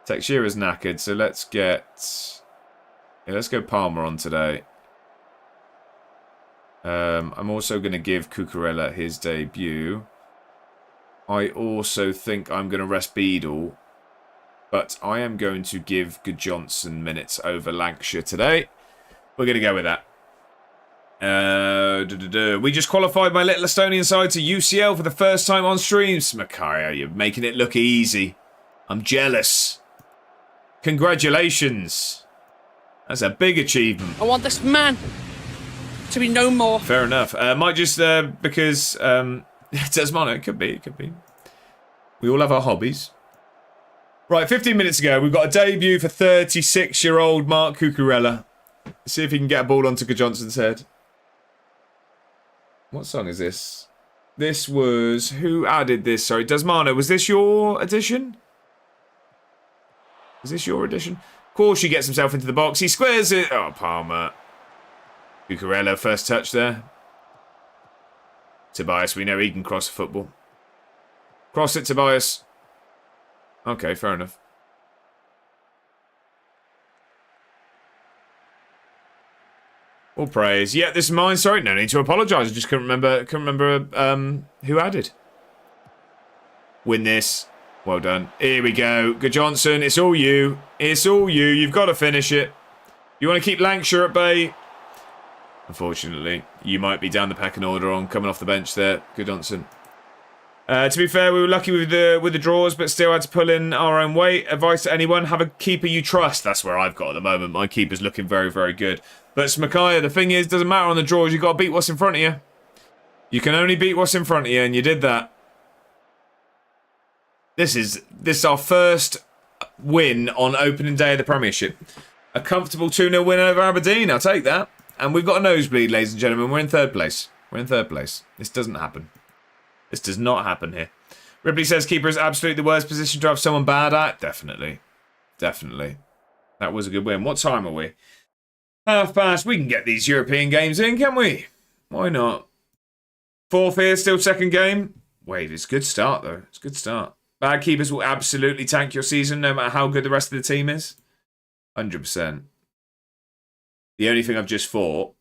S2: Textura's knackered, so let's go Palmer on today. I'm also going to give Cucurella his debut. I also think I'm going to rest Beadle. But I am going to give Johnson minutes over Lancashire today. We're going to go with that. We just qualified my little Estonian side to UCL for the first time on stream. Smakaya, you're making it look easy. I'm jealous. Congratulations. That's a big achievement.
S4: I want this man to be no more.
S2: Fair enough. Might just because Desmond, it could be. We all have our hobbies. Right, 15 minutes ago, we've got a debut for 36-year-old Mark Cucurella. See if he can get a ball onto Johnson's head. What song is this? This was... Who added this? Sorry, Desmano. Was this your addition? Was this your addition? Of course, he gets himself into the box. He squares it. Oh, Palmer. Cucurella, first touch there. Tobias, we know he can cross a football. Cross it, Tobias. Okay, fair enough. All praise. Yeah, this is mine. Sorry, no need to apologise. I just couldn't remember who added. Win this. Well done. Here we go. Good Johnson. It's all you. It's all you. You've got to finish it. You want to keep Lancashire at bay? Unfortunately, you might be down the pecking order on coming off the bench there. Good Johnson. To be fair, we were lucky with the draws, but still had to pull in our own weight. Advice to anyone, have a keeper you trust. That's where I've got at the moment. My keeper's looking very, very good. But Smakaya, the thing is, doesn't matter on the draws. You've got to beat what's in front of you. You can only beat what's in front of you, and you did that. This is our first win on opening day of the Premiership. A comfortable 2-0 win over Aberdeen. I'll take that. And we've got a nosebleed, ladies and gentlemen. We're in third place. We're in third place. This doesn't happen. This does not happen here. Ripley says keeper is absolutely the worst position to have someone bad at. Definitely. Definitely. That was a good win. What time are we? 1:30. We can get these European games in, can't we? Why not? Fourth here, still second game. Wait, it's a good start, though. It's a good start. Bad keepers will absolutely tank your season, no matter how good the rest of the team is. 100%. The only thing I've just thought...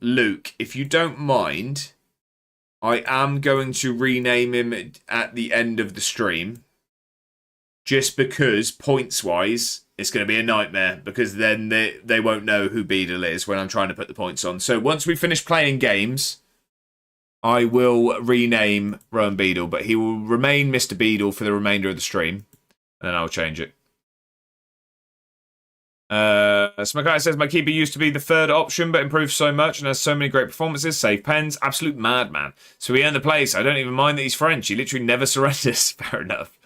S2: Luke, if you don't mind, I am going to rename him at the end of the stream. Just because, points-wise, it's going to be a nightmare. Because then they won't know who Beadle is when I'm trying to put the points on. So once we finish playing games, I will rename Rowan Beadle. But he will remain Mr. Beadle for the remainder of the stream. And then I'll change it. Smakai says, my keeper used to be the third option, but improved so much and has so many great performances. Save pens. Absolute madman. So he earned the place. I don't even mind that he's French. He literally never surrenders. Fair enough.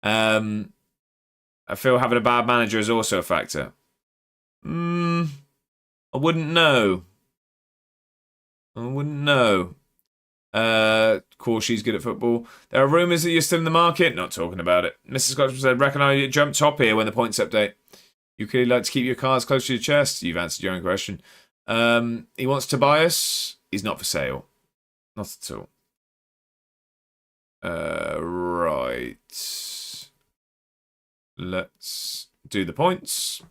S2: I feel having a bad manager is also a factor. I wouldn't know. Of course, she's good at football. There are rumours that you're still in the market. Not talking about it. Mr. Scotchman said, reckon I jumped top here when the points update. You clearly like to keep your cards close to your chest. You've answered your own question. He wants Tobias. He's not for sale. Not at all. Right. Let's do the points.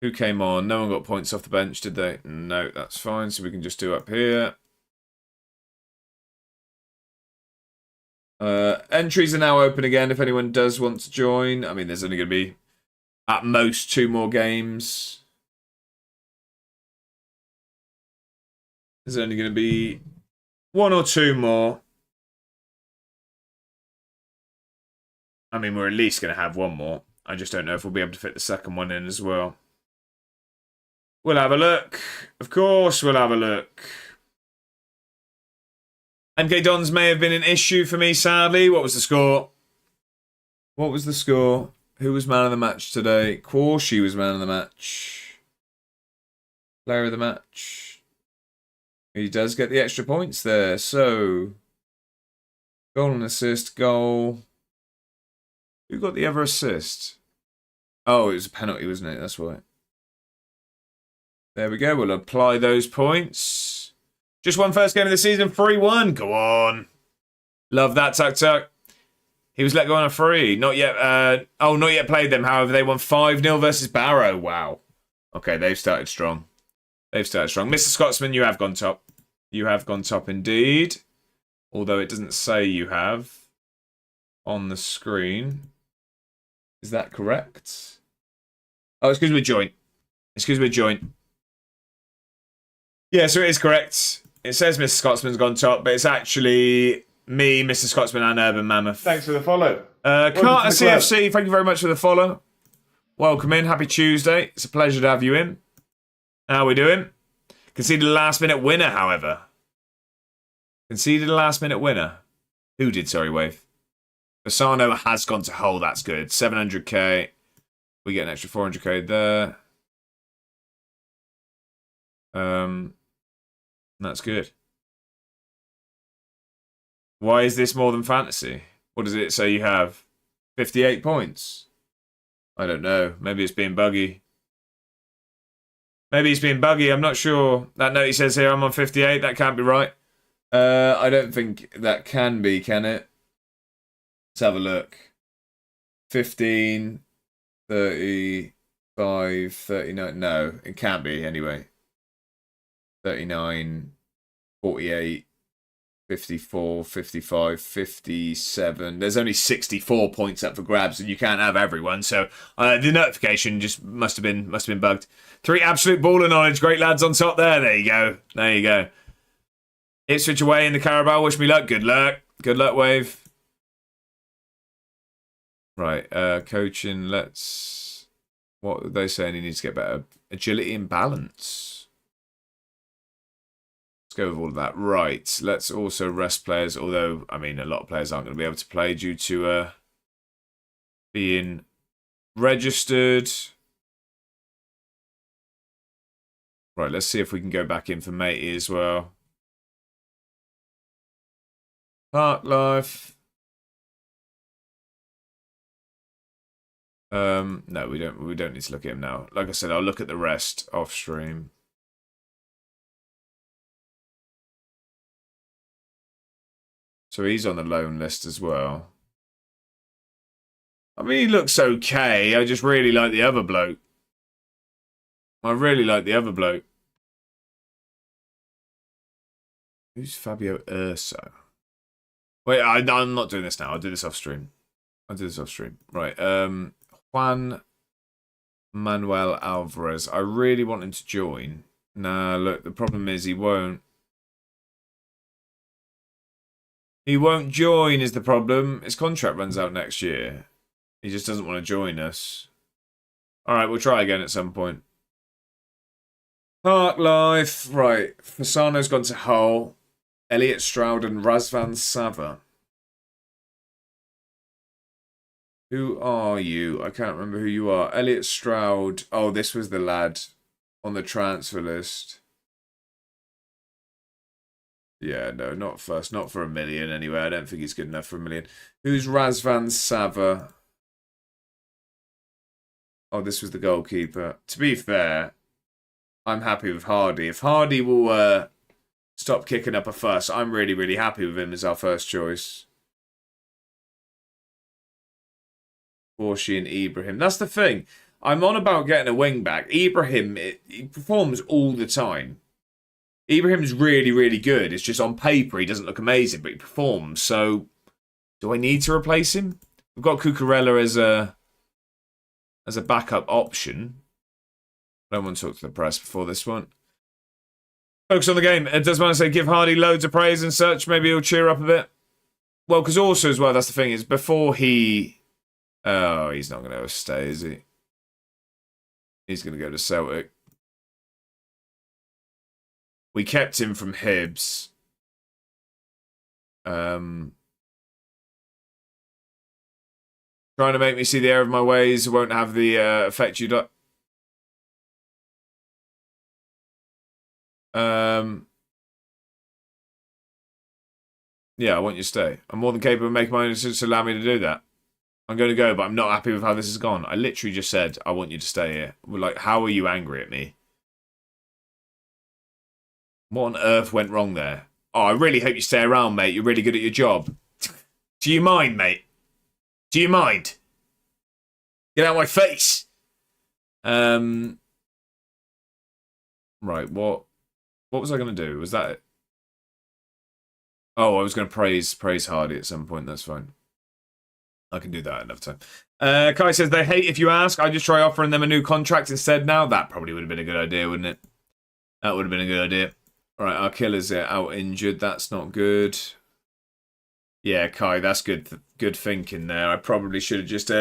S2: Who came on? No one got points off the bench, did they? No, that's fine. So we can just do up here. Entries are now open again if anyone does want to join. I mean, there's only going to be, at most, 2 more games. There's only going to be 1 or 2 more. I mean, we're at least going to have 1 more. I just don't know if we'll be able to fit the second one in as well. We'll have a look. Of course, we'll have a look. MK Dons may have been an issue for me, sadly. What was the score? What was the score? Who was man of the match today? Quarshy was man of the match. Player of the match. He does get the extra points there. So, goal and assist, goal. Who got the other assist? Oh, it was a penalty, wasn't it? That's why. There we go. We'll apply those points. Just won first game of the season, 3-1. Go on. Love that, Tuck Tuck. He was let go on a free. Not yet. Not yet played them. However, they won 5-0 versus Barrow. Wow. Okay, they've started strong. Mr. Scotsman, you have gone top. You have gone top indeed. Although it doesn't say you have on the screen. Is that correct? Oh, it's because we're joint. Yeah, so it is correct. It says Mr. Scotsman's gone top, but it's actually me, Mr. Scotsman, and Urban Mammoth.
S1: Thanks for the follow.
S2: Carter CFC, thank you very much for the follow. Welcome in. Happy Tuesday. It's a pleasure to have you in. How are we doing? Conceded a last-minute winner, however. Conceded a last-minute winner. Who did, sorry, Wave? Bassano has gone to Hull. That's good. 700k. We get an extra 400k there. That's good. Why is this more than fantasy? What does it say you have? 58 points? I don't know. Maybe it's being buggy. Maybe it's being buggy. I'm not sure. That note he says here, I'm on 58. That can't be right. I don't think that can be, can it? Let's have a look. 15, 35, 39. No, it can't be anyway. 39, 48, 54, 55, 57. There's only 64 points up for grabs, and you can't have everyone. So the notification just must have been bugged. 3 absolute baller knowledge. Great lads on top there. There you go. There you go. Ipswich away in the Carabao. Wish me luck. Good luck. Good luck, Wave. Right. Coaching. Let's. What are they saying? He needs to get better agility and balance. Go with all of that. Right, let's also rest players, although, I mean, a lot of players aren't going to be able to play due to being registered. Right, let's see if we can go back in for Matey as well. Park Life. No, we don't need to look at him now. Like I said, I'll look at the rest off stream. So he's on the loan list as well. I mean, he looks okay. I just really like the other bloke. I really like the other bloke. Who's Fabio Urso? Wait, I'm not doing this now. I'll do this off stream. Right. Juan Manuel Alvarez. I really want him to join. Nah, look, the problem is he won't. He won't join is the problem. His contract runs out next year. He just doesn't want to join us. Alright, we'll try again at some point. Park Life. Right. Fasano's gone to Hull. Elliot Stroud and Razvan Sava. Who are you? I can't remember who you are. Elliot Stroud. Oh, this was the lad on the transfer list. Yeah, no, not first. Not for $1 million anyway. I don't think he's good enough for $1 million. Who's Razvan Sava? Oh, this was the goalkeeper. To be fair, I'm happy with Hardy. If Hardy will stop kicking up a fuss, I'm really, really happy with him as our first choice. Borshi and Ibrahim. That's the thing. I'm on about getting a wing back. Ibrahim, he performs all the time. Ibrahim's really, really good. It's just on paper he doesn't look amazing, but he performs. So, do I need to replace him? We've got Cucurella as a backup option. I don't want to talk to the press before this one. Focus on the game. It does want to say give Hardy loads of praise and such. Maybe he'll cheer up a bit. Well, because also as well, that's the thing, is before he... Oh, he's not going to stay, is he? He's going to go to Celtic. We kept him from Hibs. Trying to make me see the error of my ways won't have the effect you'd like. Yeah, I want you to stay. I'm more than capable of making my own decisions to allow me to do that. I'm going to go, but I'm not happy with how this has gone. I literally just said, I want you to stay here. Like, how are you angry at me? What on earth went wrong there? Oh, I really hope you stay around, mate. You're really good at your job. Do you mind, mate? Do you mind? Get out of my face. Right, what was I going to do? Was that it? Oh, I was going to praise Hardy at some point. That's fine. I can do that another time. Kai says, they hate if you ask. I just try offering them a new contract instead now. That probably would have been a good idea, wouldn't it? That would have been a good idea. All right, our killer's out injured. That's not good. Yeah, Kai, that's good thinking there. I probably should have just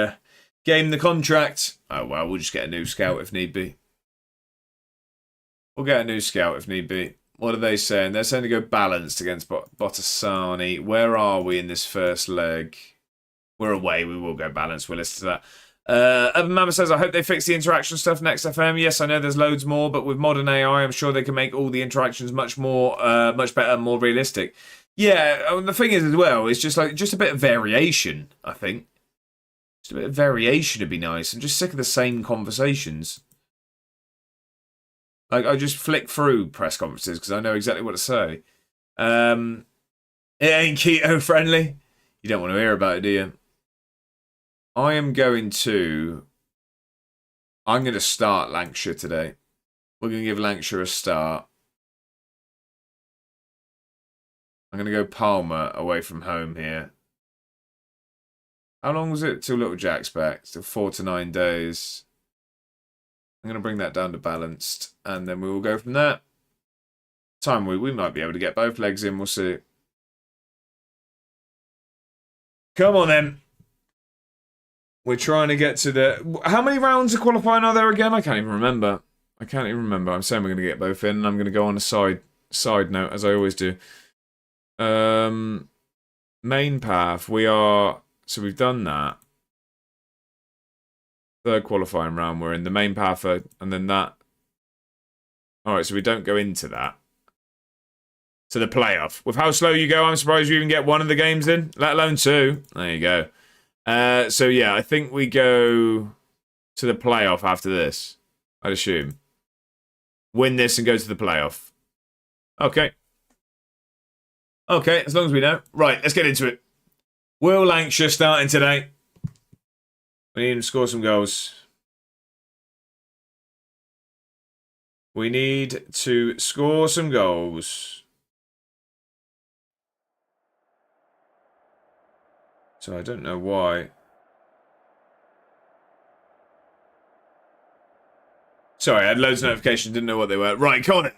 S2: gamed the contract. Oh, well, we'll just get a new scout if need be. We'll get a new scout if need be. What are they saying? They're saying to go balanced against Botasani. Where are we in this first leg? We're away. We will go balanced. We'll listen to that. Urban Mama says, I hope they fix the interaction stuff next FM. Yes, I know there's loads more, but with modern AI, I'm sure they can make all the interactions much better, more realistic. Yeah, the thing is as well, it's just a bit of variation, I think. Just a bit of variation would be nice. I'm just sick of the same conversations. Like, I just flick through press conferences because I know exactly what to say. It ain't keto friendly. You don't want to hear about it, do you? I'm going to start Lancashire today. We're going to give Lancashire a start. I'm going to go Palmer away from home here. How long was it till Little Jack's back? Still 4 to 9 days. I'm going to bring that down to balanced. And then we will go from there. Time we might be able to get both legs in. We'll see. Come on then. We're trying to get to the... How many rounds of qualifying are there again? I can't even remember. I'm saying we're going to get both in. And I'm going to go on a side note, as I always do. Main path. We are... So we've done that. Third qualifying round. We're in the main path. And then that... Alright, so we don't go into that. To the playoff. With how slow you go, I'm surprised you even get one of the games in. Let alone two. There you go. So yeah, I think we go to the playoff after this. I'd assume. Win this and go to the playoff. Okay. Okay, as long as we know. Right, let's get into it. Will Lancashire starting today. We need him to score some goals. We need to score some goals. So I don't know why. Sorry, I had loads of notifications, didn't know what they were. Right, come on then.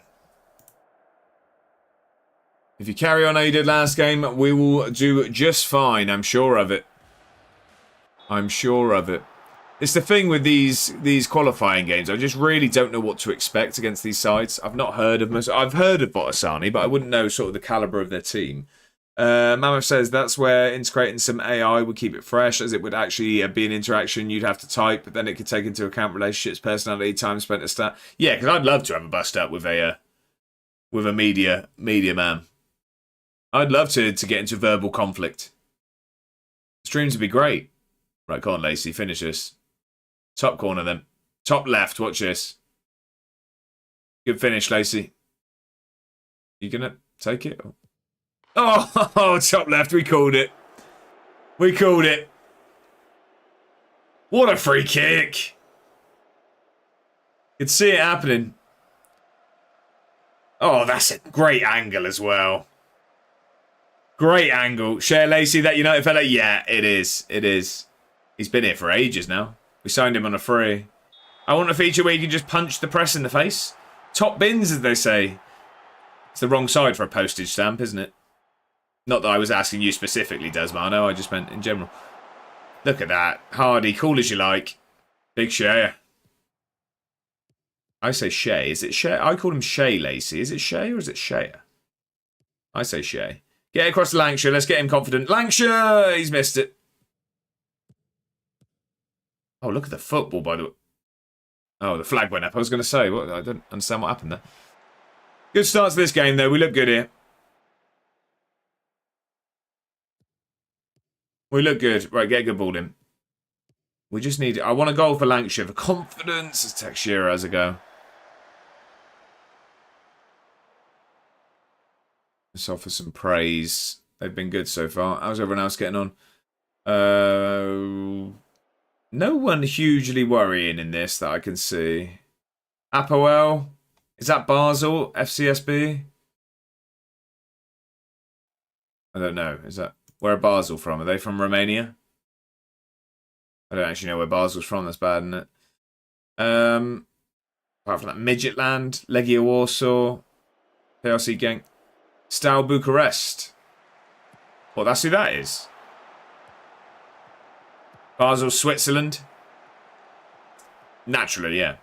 S2: If you carry on how you did last game, we will do just fine. I'm sure of it. I'm sure of it. It's the thing with these qualifying games. I just really don't know what to expect against these sides. I've not heard of most. I've heard of Botasani, but I wouldn't know sort of the calibre of their team. Mammoth says that's where integrating some AI would keep it fresh, as it would actually be an interaction you'd have to type, but then it could take into account relationships, personality, time spent at start. Yeah, because I'd love to have a bust up with a media man. I'd love to get into verbal conflict. Streams would be great. Right, come on, Lacey, finish this. Top corner then. Top left, watch this. Good finish, Lacey. You gonna take it? Oh, top left, we called it. We called it. What a free kick. Could see it happening. Oh, that's a great angle as well. Great angle. Share Lacey, that United fella? Yeah, it is. It is. He's been here for ages now. We signed him on a free. I want a feature where you can just punch the press in the face. Top bins, as they say. It's the wrong side for a postage stamp, isn't it? Not that I was asking you specifically, Desmano. I just meant in general. Look at that. Hardy, cool as you like. Big Shea. I say Shea. Is it Shea? I call him Shea Lacey. Is it Shea or is it Shea? I say Shea. Get across to Lancashire. Let's get him confident. Lancashire! He's missed it. Oh, look at the football, by the way. Oh, the flag went up. I was going to say. What? I don't understand what happened there. Good start to this game, though. We look good here. We look good. Right, get a good ball in. We just need... I want a goal for Lancashire for confidence. Let's text Shearer as a go. Let's offer some praise. They've been good so far. How's everyone else getting on? No one hugely worrying in this that I can see. Apoel. Is that Basel? FCSB? I don't know. Is that... Where are Basel from? Are they from Romania? I don't actually know where Basel's from. That's bad, isn't it? Apart from that, Midgetland, Legia Warsaw, PLC Genk, Steaua Bucharest. Well, that's who that is. Basel, Switzerland. Naturally, yeah.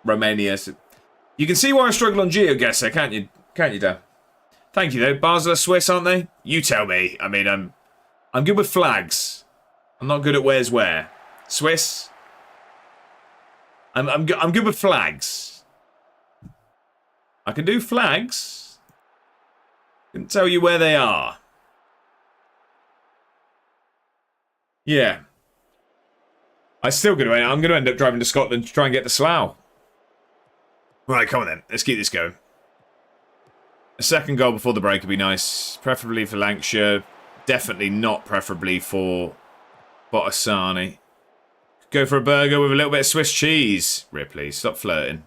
S2: Romania. You can see why I struggle on GeoGuessr, can't you? Can't you, Dan? Thank you, though. Basel are Swiss, aren't they? You tell me. I mean, I'm good with flags. I'm not good at where's where. Swiss? I'm good with flags. I can do flags. I can tell you where they are. Yeah. I'm going to end up driving to Scotland to try and get the Slough. Right, come on then. Let's keep this going. A second goal before the break would be nice. Preferably for Lancashire. Definitely not preferably for Botasani. Go for a burger with a little bit of Swiss cheese. Ripley, stop flirting.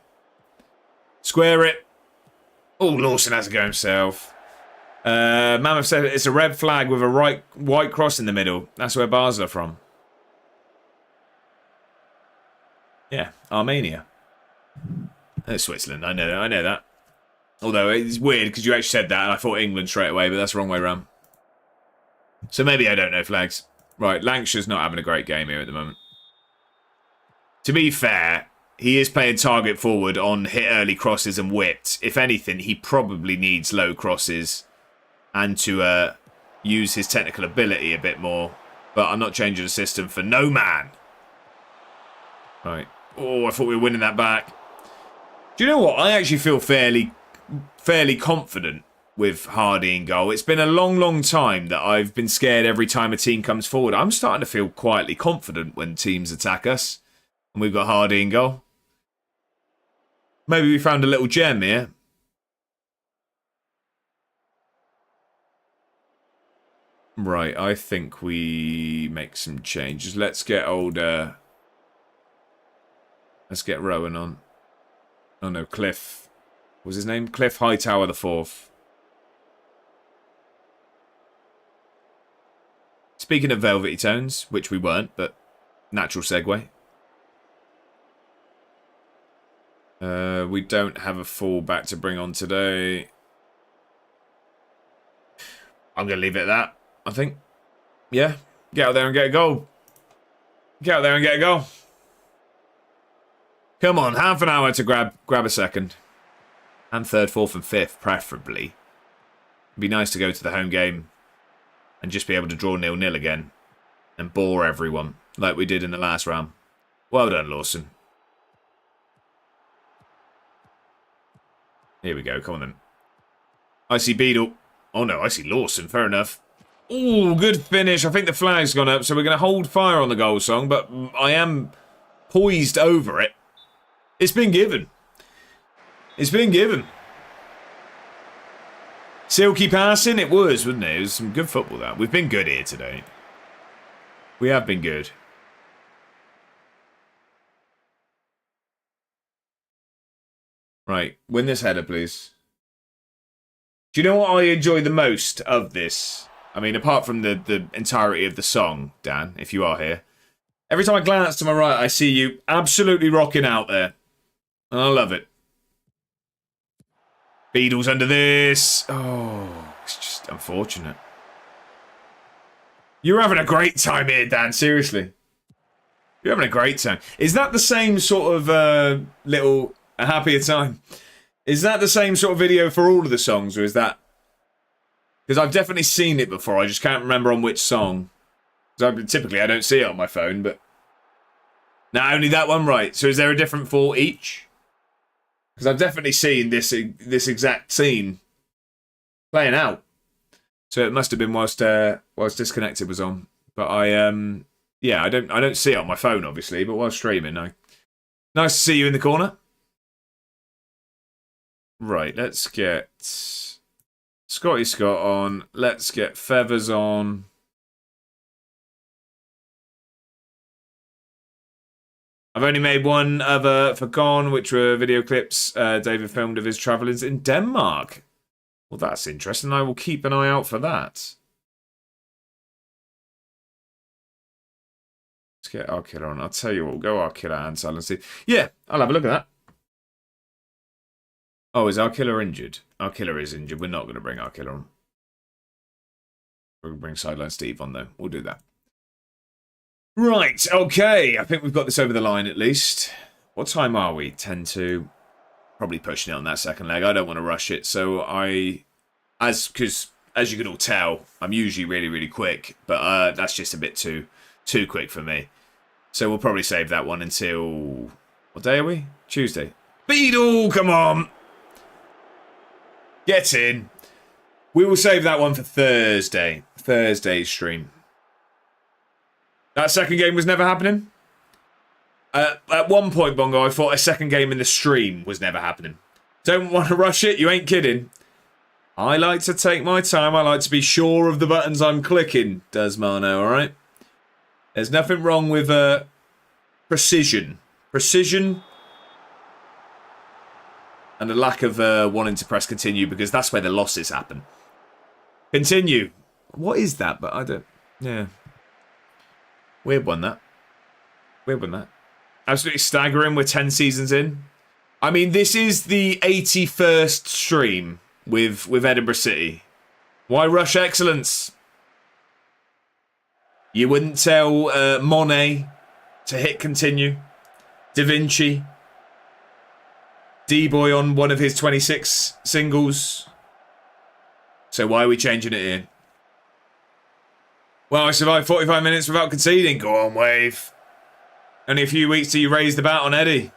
S2: Square it. Oh, Lawson has to go himself. Mammoth said it's a red flag with a white cross in the middle. That's where Basel are from. Yeah, Armenia. That's Switzerland. I know that. Although it's weird because you actually said that and I thought England straight away, but that's the wrong way around. So maybe I don't know flags. Right, Lancashire's not having a great game here at the moment. To be fair, he is playing target forward on hit early crosses and whipped. If anything, he probably needs low crosses and to use his technical ability a bit more. But I'm not changing the system for no man. Right. Oh, I thought we were winning that back. Do you know what? I actually feel fairly confident with Hardy in goal. It's been a long time that I've been scared every time a team comes forward. I'm starting to feel quietly confident when teams attack us. And we've got Hardy in goal. Maybe we found a little gem here. Right, I think we make some changes. Let's get let's get Rowan on. Oh no, Cliff. What was his name? Cliff Hightower the Fourth. Speaking of velvety tones, which we weren't, but natural segue. We don't have a full-back to bring on today. I'm going to leave it at that, I think. Yeah, get out there and get a goal. Get out there and get a goal. Come on, half an hour to grab a second. And third, fourth and fifth, preferably. It'd be nice to go to the home game and just be able to draw 0-0 again. And bore everyone, like we did in the last round. Well done, Lawson. Here we go, come on then. I see Beadle. Oh no, I see Lawson, fair enough. Ooh, good finish. I think the flag's gone up, so we're going to hold fire on the goal song, but I am poised over it. It's been given. It's been given. Silky passing, it was, wasn't it? It was some good football, that. We've been good here today. We have been good. Right, win this header, please. Do you know what I enjoy the most of this? I mean, apart from the entirety of the song, Dan, if you are here. Every time I glance to my right, I see you absolutely rocking out there. And I love it. Beadle's under this. Oh, it's just unfortunate. You're having a great time here, Dan, seriously. You're having a great time. Is that the same sort of little... A happier time. Is that the same sort of video for all of the songs, or is that... Because I've definitely seen it before, I just can't remember on which song. Typically, I don't see it on my phone, but... No, only that one, right. So is there a different for each? Because I've definitely seen this exact scene playing out. So it must have been whilst Disconnected was on. But yeah, I don't see it on my phone, obviously, but while streaming, nice to see you in the corner. Right, let's get Scotty Scott on. Let's get Feathers on. I've only made one other for Gone, which were video clips David filmed of his travellings in Denmark. Well, that's interesting. I will keep an eye out for that. Let's get our killer on. I'll tell you what, we'll go our killer and silence. Yeah, I'll have a look at that. Oh, is our killer injured? Our killer is injured. We're not going to bring our killer on. We're going to bring Sideline Steve on, though. We'll do that. Right, okay. I think we've got this over the line, at least. What time are we? 10-2. Probably pushing it on that second leg. I don't want to rush it, so because as you can all tell, I'm usually really quick, but that's just a bit too quick for me. So we'll probably save that one until What day are we? Tuesday. Beadle, come on. Get in. We will save that one for Thursday. Thursday's stream. That second game was never happening? At one point, Bongo, I thought a second game in the stream was never happening. Don't want to rush it? You ain't kidding. I like to take my time. I like to be sure of the buttons I'm clicking, does Mano, alright? There's nothing wrong with precision. Precision and a lack of wanting to press continue because that's where the losses happen. Continue. What is that? But I don't... Yeah. Weird one, that. Weird one, that. Absolutely staggering. We're 10 seasons in. I mean, this is the 81st stream with Edinburgh City. Why rush excellence? You wouldn't tell Monet to hit continue. Da Vinci. D-Boy on one of his 26 singles. So why are we changing it here? Well, I survived 45 minutes without conceding. Go on, Wave. Only a few weeks till you raise the bat on Eddie.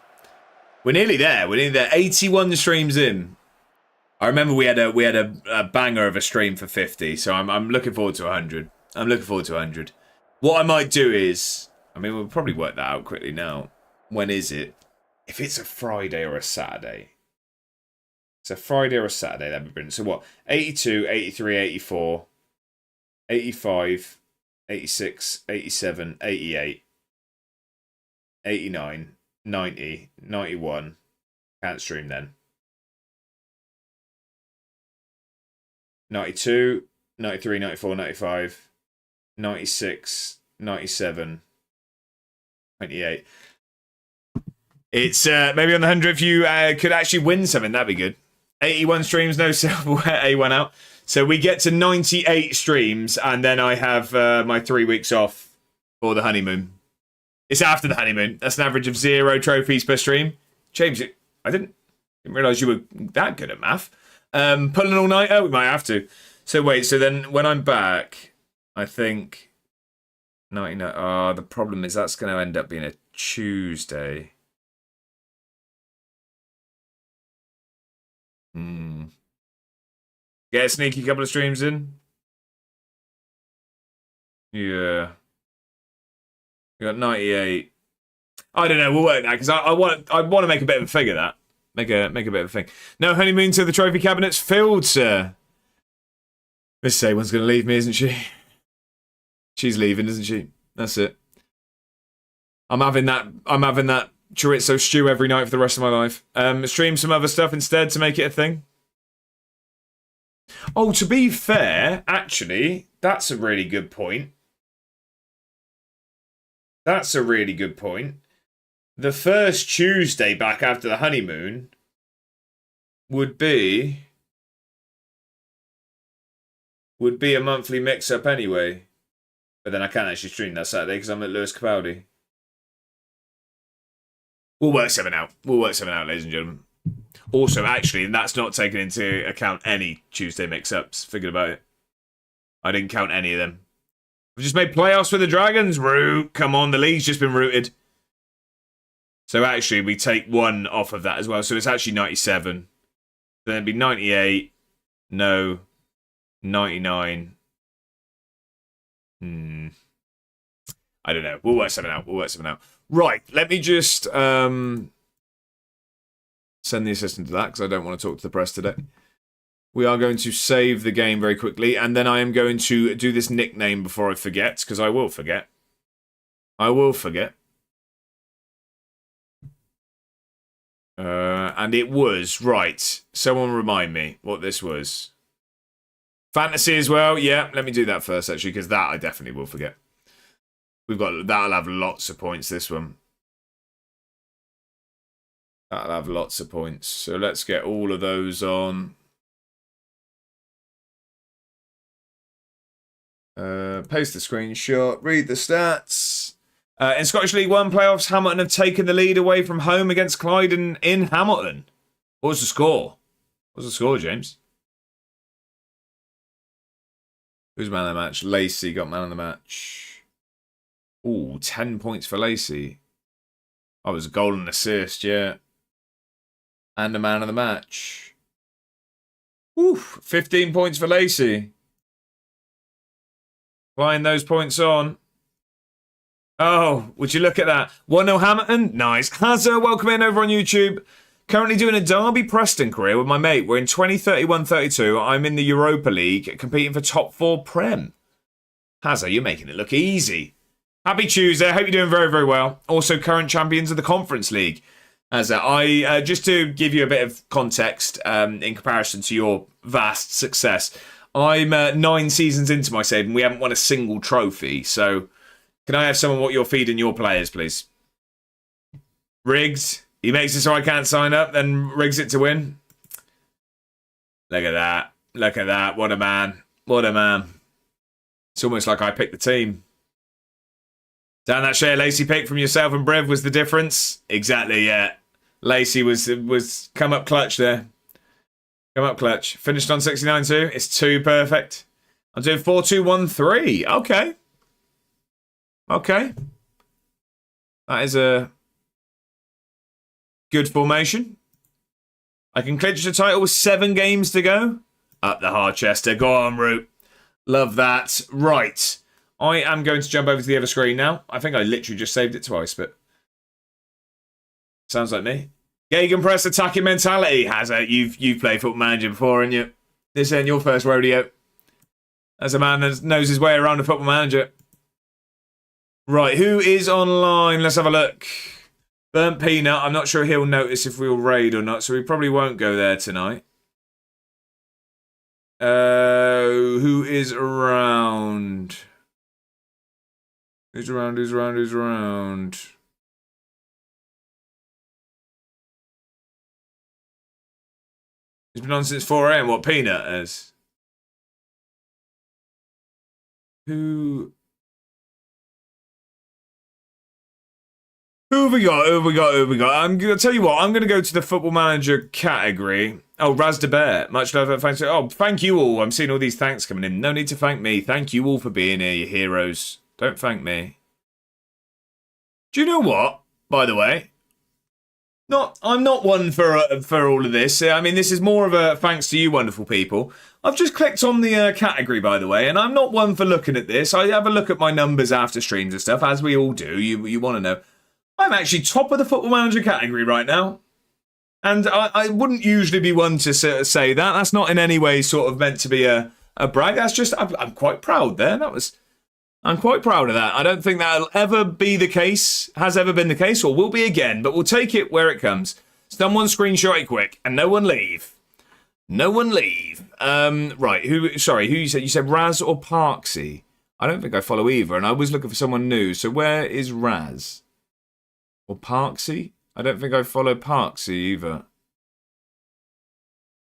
S2: We're nearly there. We're nearly there. 81 streams in. I remember we had a banger of a stream for 50, so I'm looking forward to 100. I'm looking forward to 100. What I might do is, I mean, we'll probably work that out quickly now. When is it? If it's a Friday or a Saturday. It's a Friday or a Saturday, that'd be brilliant. So what? 82, 83, 84, 85, 86, 87, 88, 89, 90, 91. Can't stream then. 92, 93, 94, 95, 96, 97, 98. It's maybe on the 100th you could actually win something. That'd be good. 81 streams, no silverware, A1 out. So we get to 98 streams, and then I have my 3 weeks off for the honeymoon. It's after the honeymoon. That's an average of 0 trophies per stream. James, I didn't realise you were that good at math. Pulling all night? Oh, we might have to. So wait, so then when I'm back, I think 99. Oh, the problem is that's going to end up being a Tuesday. Get a sneaky couple of streams in. Yeah. We got 98. I don't know. We'll work that because I want to make a bit of a figure of that. Make a bit of a thing. No honeymoon till the trophy cabinet's filled, sir. Miss Saban's going to leave me, isn't she? She's leaving, isn't she? That's it. I'm having that chorizo stew every night for the rest of my life. Stream some other stuff instead to make it a thing. Oh, to be fair, actually, that's a really good point. That's a really good point. The first Tuesday back after the honeymoon would be a monthly mix-up anyway. But then I can't actually stream that Saturday because I'm at Lewis Capaldi. We'll work something out. We'll work something out, ladies and gentlemen. Also, actually, that's not taken into account any Tuesday mix-ups. Figured about it. I didn't count any of them. We've just made playoffs for the Dragons. Root. Come on, the league's just been rooted. So actually, we take one off of that as well. So it's actually 97. Then it'd be 98. No. 99. I don't know. We'll work something out. Right. Let me just send the assistant to that because I don't want to talk to the press today. We are going to save the game very quickly. And then I am going to do this nickname before I forget because I will forget. And it was, right, someone remind me what this was. Fantasy as well, yeah, let me do that first actually, because that I definitely will forget. That'll have lots of points, this one. That'll have lots of points. So let's get all of those on. Paste the screenshot, read the stats. In Scottish League One playoffs, Hamilton have taken the lead away from home against Clyde in Hamilton. What was the score? What was the score, James? Who's man of the match? Lacey got man of the match. Ooh, 10 points for Lacey. Oh, it was a goal and assist, yeah. And a man of the match. Oof, 15 points for Lacey. Flying those points on. Oh, would you look at that? 1-0 Hamilton? Nice. Hazard, welcome in over on YouTube. Currently doing a Derby Preston career with my mate. We're in 2031-32. I'm in the Europa League, competing for top 4 Prem. Hazard, you're making it look easy. Happy Tuesday. Hope you're doing very, very well. Also, current champions of the Conference League. Hazard, just to give you a bit of context in comparison to your vast success, I'm 9 seasons into my save and we haven't won a single trophy. So, can I have some of what you're feeding your players, please? Riggs. He makes it so I can't sign up, then rigs it to win. Look at that. Look at that. What a man. What a man. It's almost like I picked the team. Down that share Lacey pick from yourself and Brev was the difference. Exactly, yeah. Lacey was come up clutch there. Come up clutch. Finished on 69 too. It's 2 perfect. I'm doing 4-2-1-3. Okay. Okay. That is a good formation. I can clinch the title with 7 games to go. Up the Harchester. Go on, Root. Love that. Right. I am going to jump over to the other screen now. I think I literally just saved it twice, but sounds like me. Gegenpress attacking mentality. Hazard, you've played Football Manager before, and this ain't your first rodeo. As a man that knows his way around a Football Manager. Right, who is online? Let's have a look. Burnt Peanut. I'm not sure he'll notice if we'll raid or not, so we probably won't go there tonight. Who is around? Who's around? Who's around? Who's around? He's been on since 4 AM. What, Peanut is? Who have we got? Who have we got? Who have we got? I'm going to tell you what. I'm going to go to the Football Manager category. Oh, Raz de Bear. Much love. Thanks. Oh, thank you all. I'm seeing all these thanks coming in. No need to thank me. Thank you all for being here, you heroes. Don't thank me. Do you know what? By the way, I'm not one for all of this. I mean, this is more of a thanks to you, wonderful people. I've just clicked on the category, by the way, and I'm not one for looking at this. I have a look at my numbers after streams and stuff, as we all do. You want to know. I'm actually top of the Football Manager category right now. And I wouldn't usually be one to say that. That's not in any way sort of meant to be a brag. That's just, I'm quite proud there. I'm quite proud of that. I don't think that'll ever be the case, has ever been the case, or will be again, but we'll take it where it comes. Someone screenshot it quick, and no one leave. No one leave. Right, who you said? You said Raz or Parksy? I don't think I follow either, and I was looking for someone new. So where is Raz? Or Parksy? I don't think I follow Parksy either.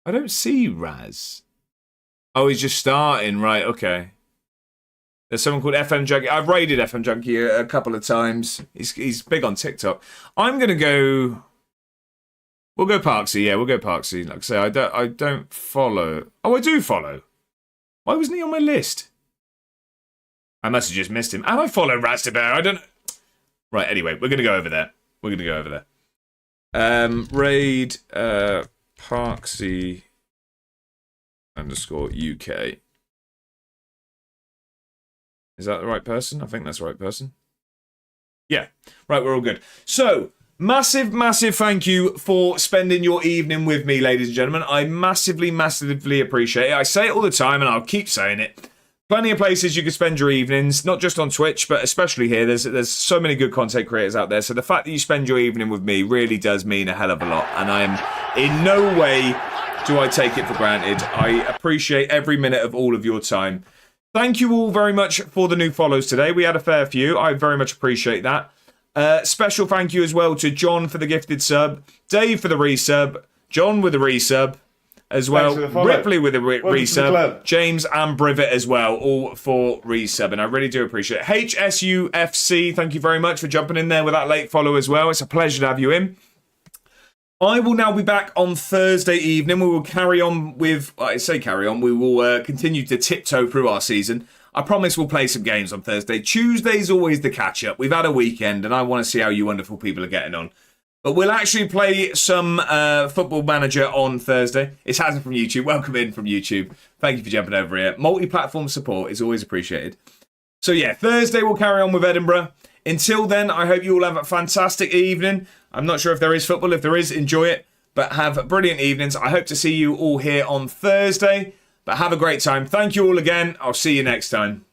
S2: I don't see Raz. Oh, he's just starting. Right, okay. There's someone called FM Junkie. I've raided FM Junkie a couple of times. He's big on TikTok. I'm going to go... We'll go Parksy. Yeah, we'll go Parksy. Like I say, I don't follow... Oh, I do follow. Why wasn't he on my list? I must have just missed him. And I follow Rastabear. I don't... Right, anyway, we're going to go over there. Raid Parksy _UK. Is that the right person? I think that's the right person. Yeah. Right, we're all good. So, massive thank you for spending your evening with me, ladies and gentlemen. I massively appreciate it. I say it all the time, and I'll keep saying it. Plenty of places you can spend your evenings, not just on Twitch, but especially here. There's so many good content creators out there. So the fact that you spend your evening with me really does mean a hell of a lot. And I am in no way do I take it for granted. I appreciate every minute of all of your time. Thank you all very much for the new follows today. We had a fair few. I very much appreciate that. Special thank you as well to John for the gifted sub, Dave for the resub, John with the resub as well, Ripley with the resub, James and Brivet as well, all for resub, and I really do appreciate it. HSUFC, thank you very much for jumping in there with that late follow as well. It's a pleasure to have you in. I will now be back on Thursday evening. We will carry on with, we will continue to tiptoe through our season. I promise we'll play some games on Thursday. Tuesday's always the catch-up. We've had a weekend, and I want to see how you wonderful people are getting on. But we'll actually play some Football Manager on Thursday. It's Hassan from YouTube. Welcome in from YouTube. Thank you for jumping over here. Multi-platform support is always appreciated. So yeah, Thursday we'll carry on with Edinburgh. Until then, I hope you all have a fantastic evening. I'm not sure if there is football. If there is, enjoy it. But have brilliant evenings. I hope to see you all here on Thursday. But have a great time. Thank you all again. I'll see you next time.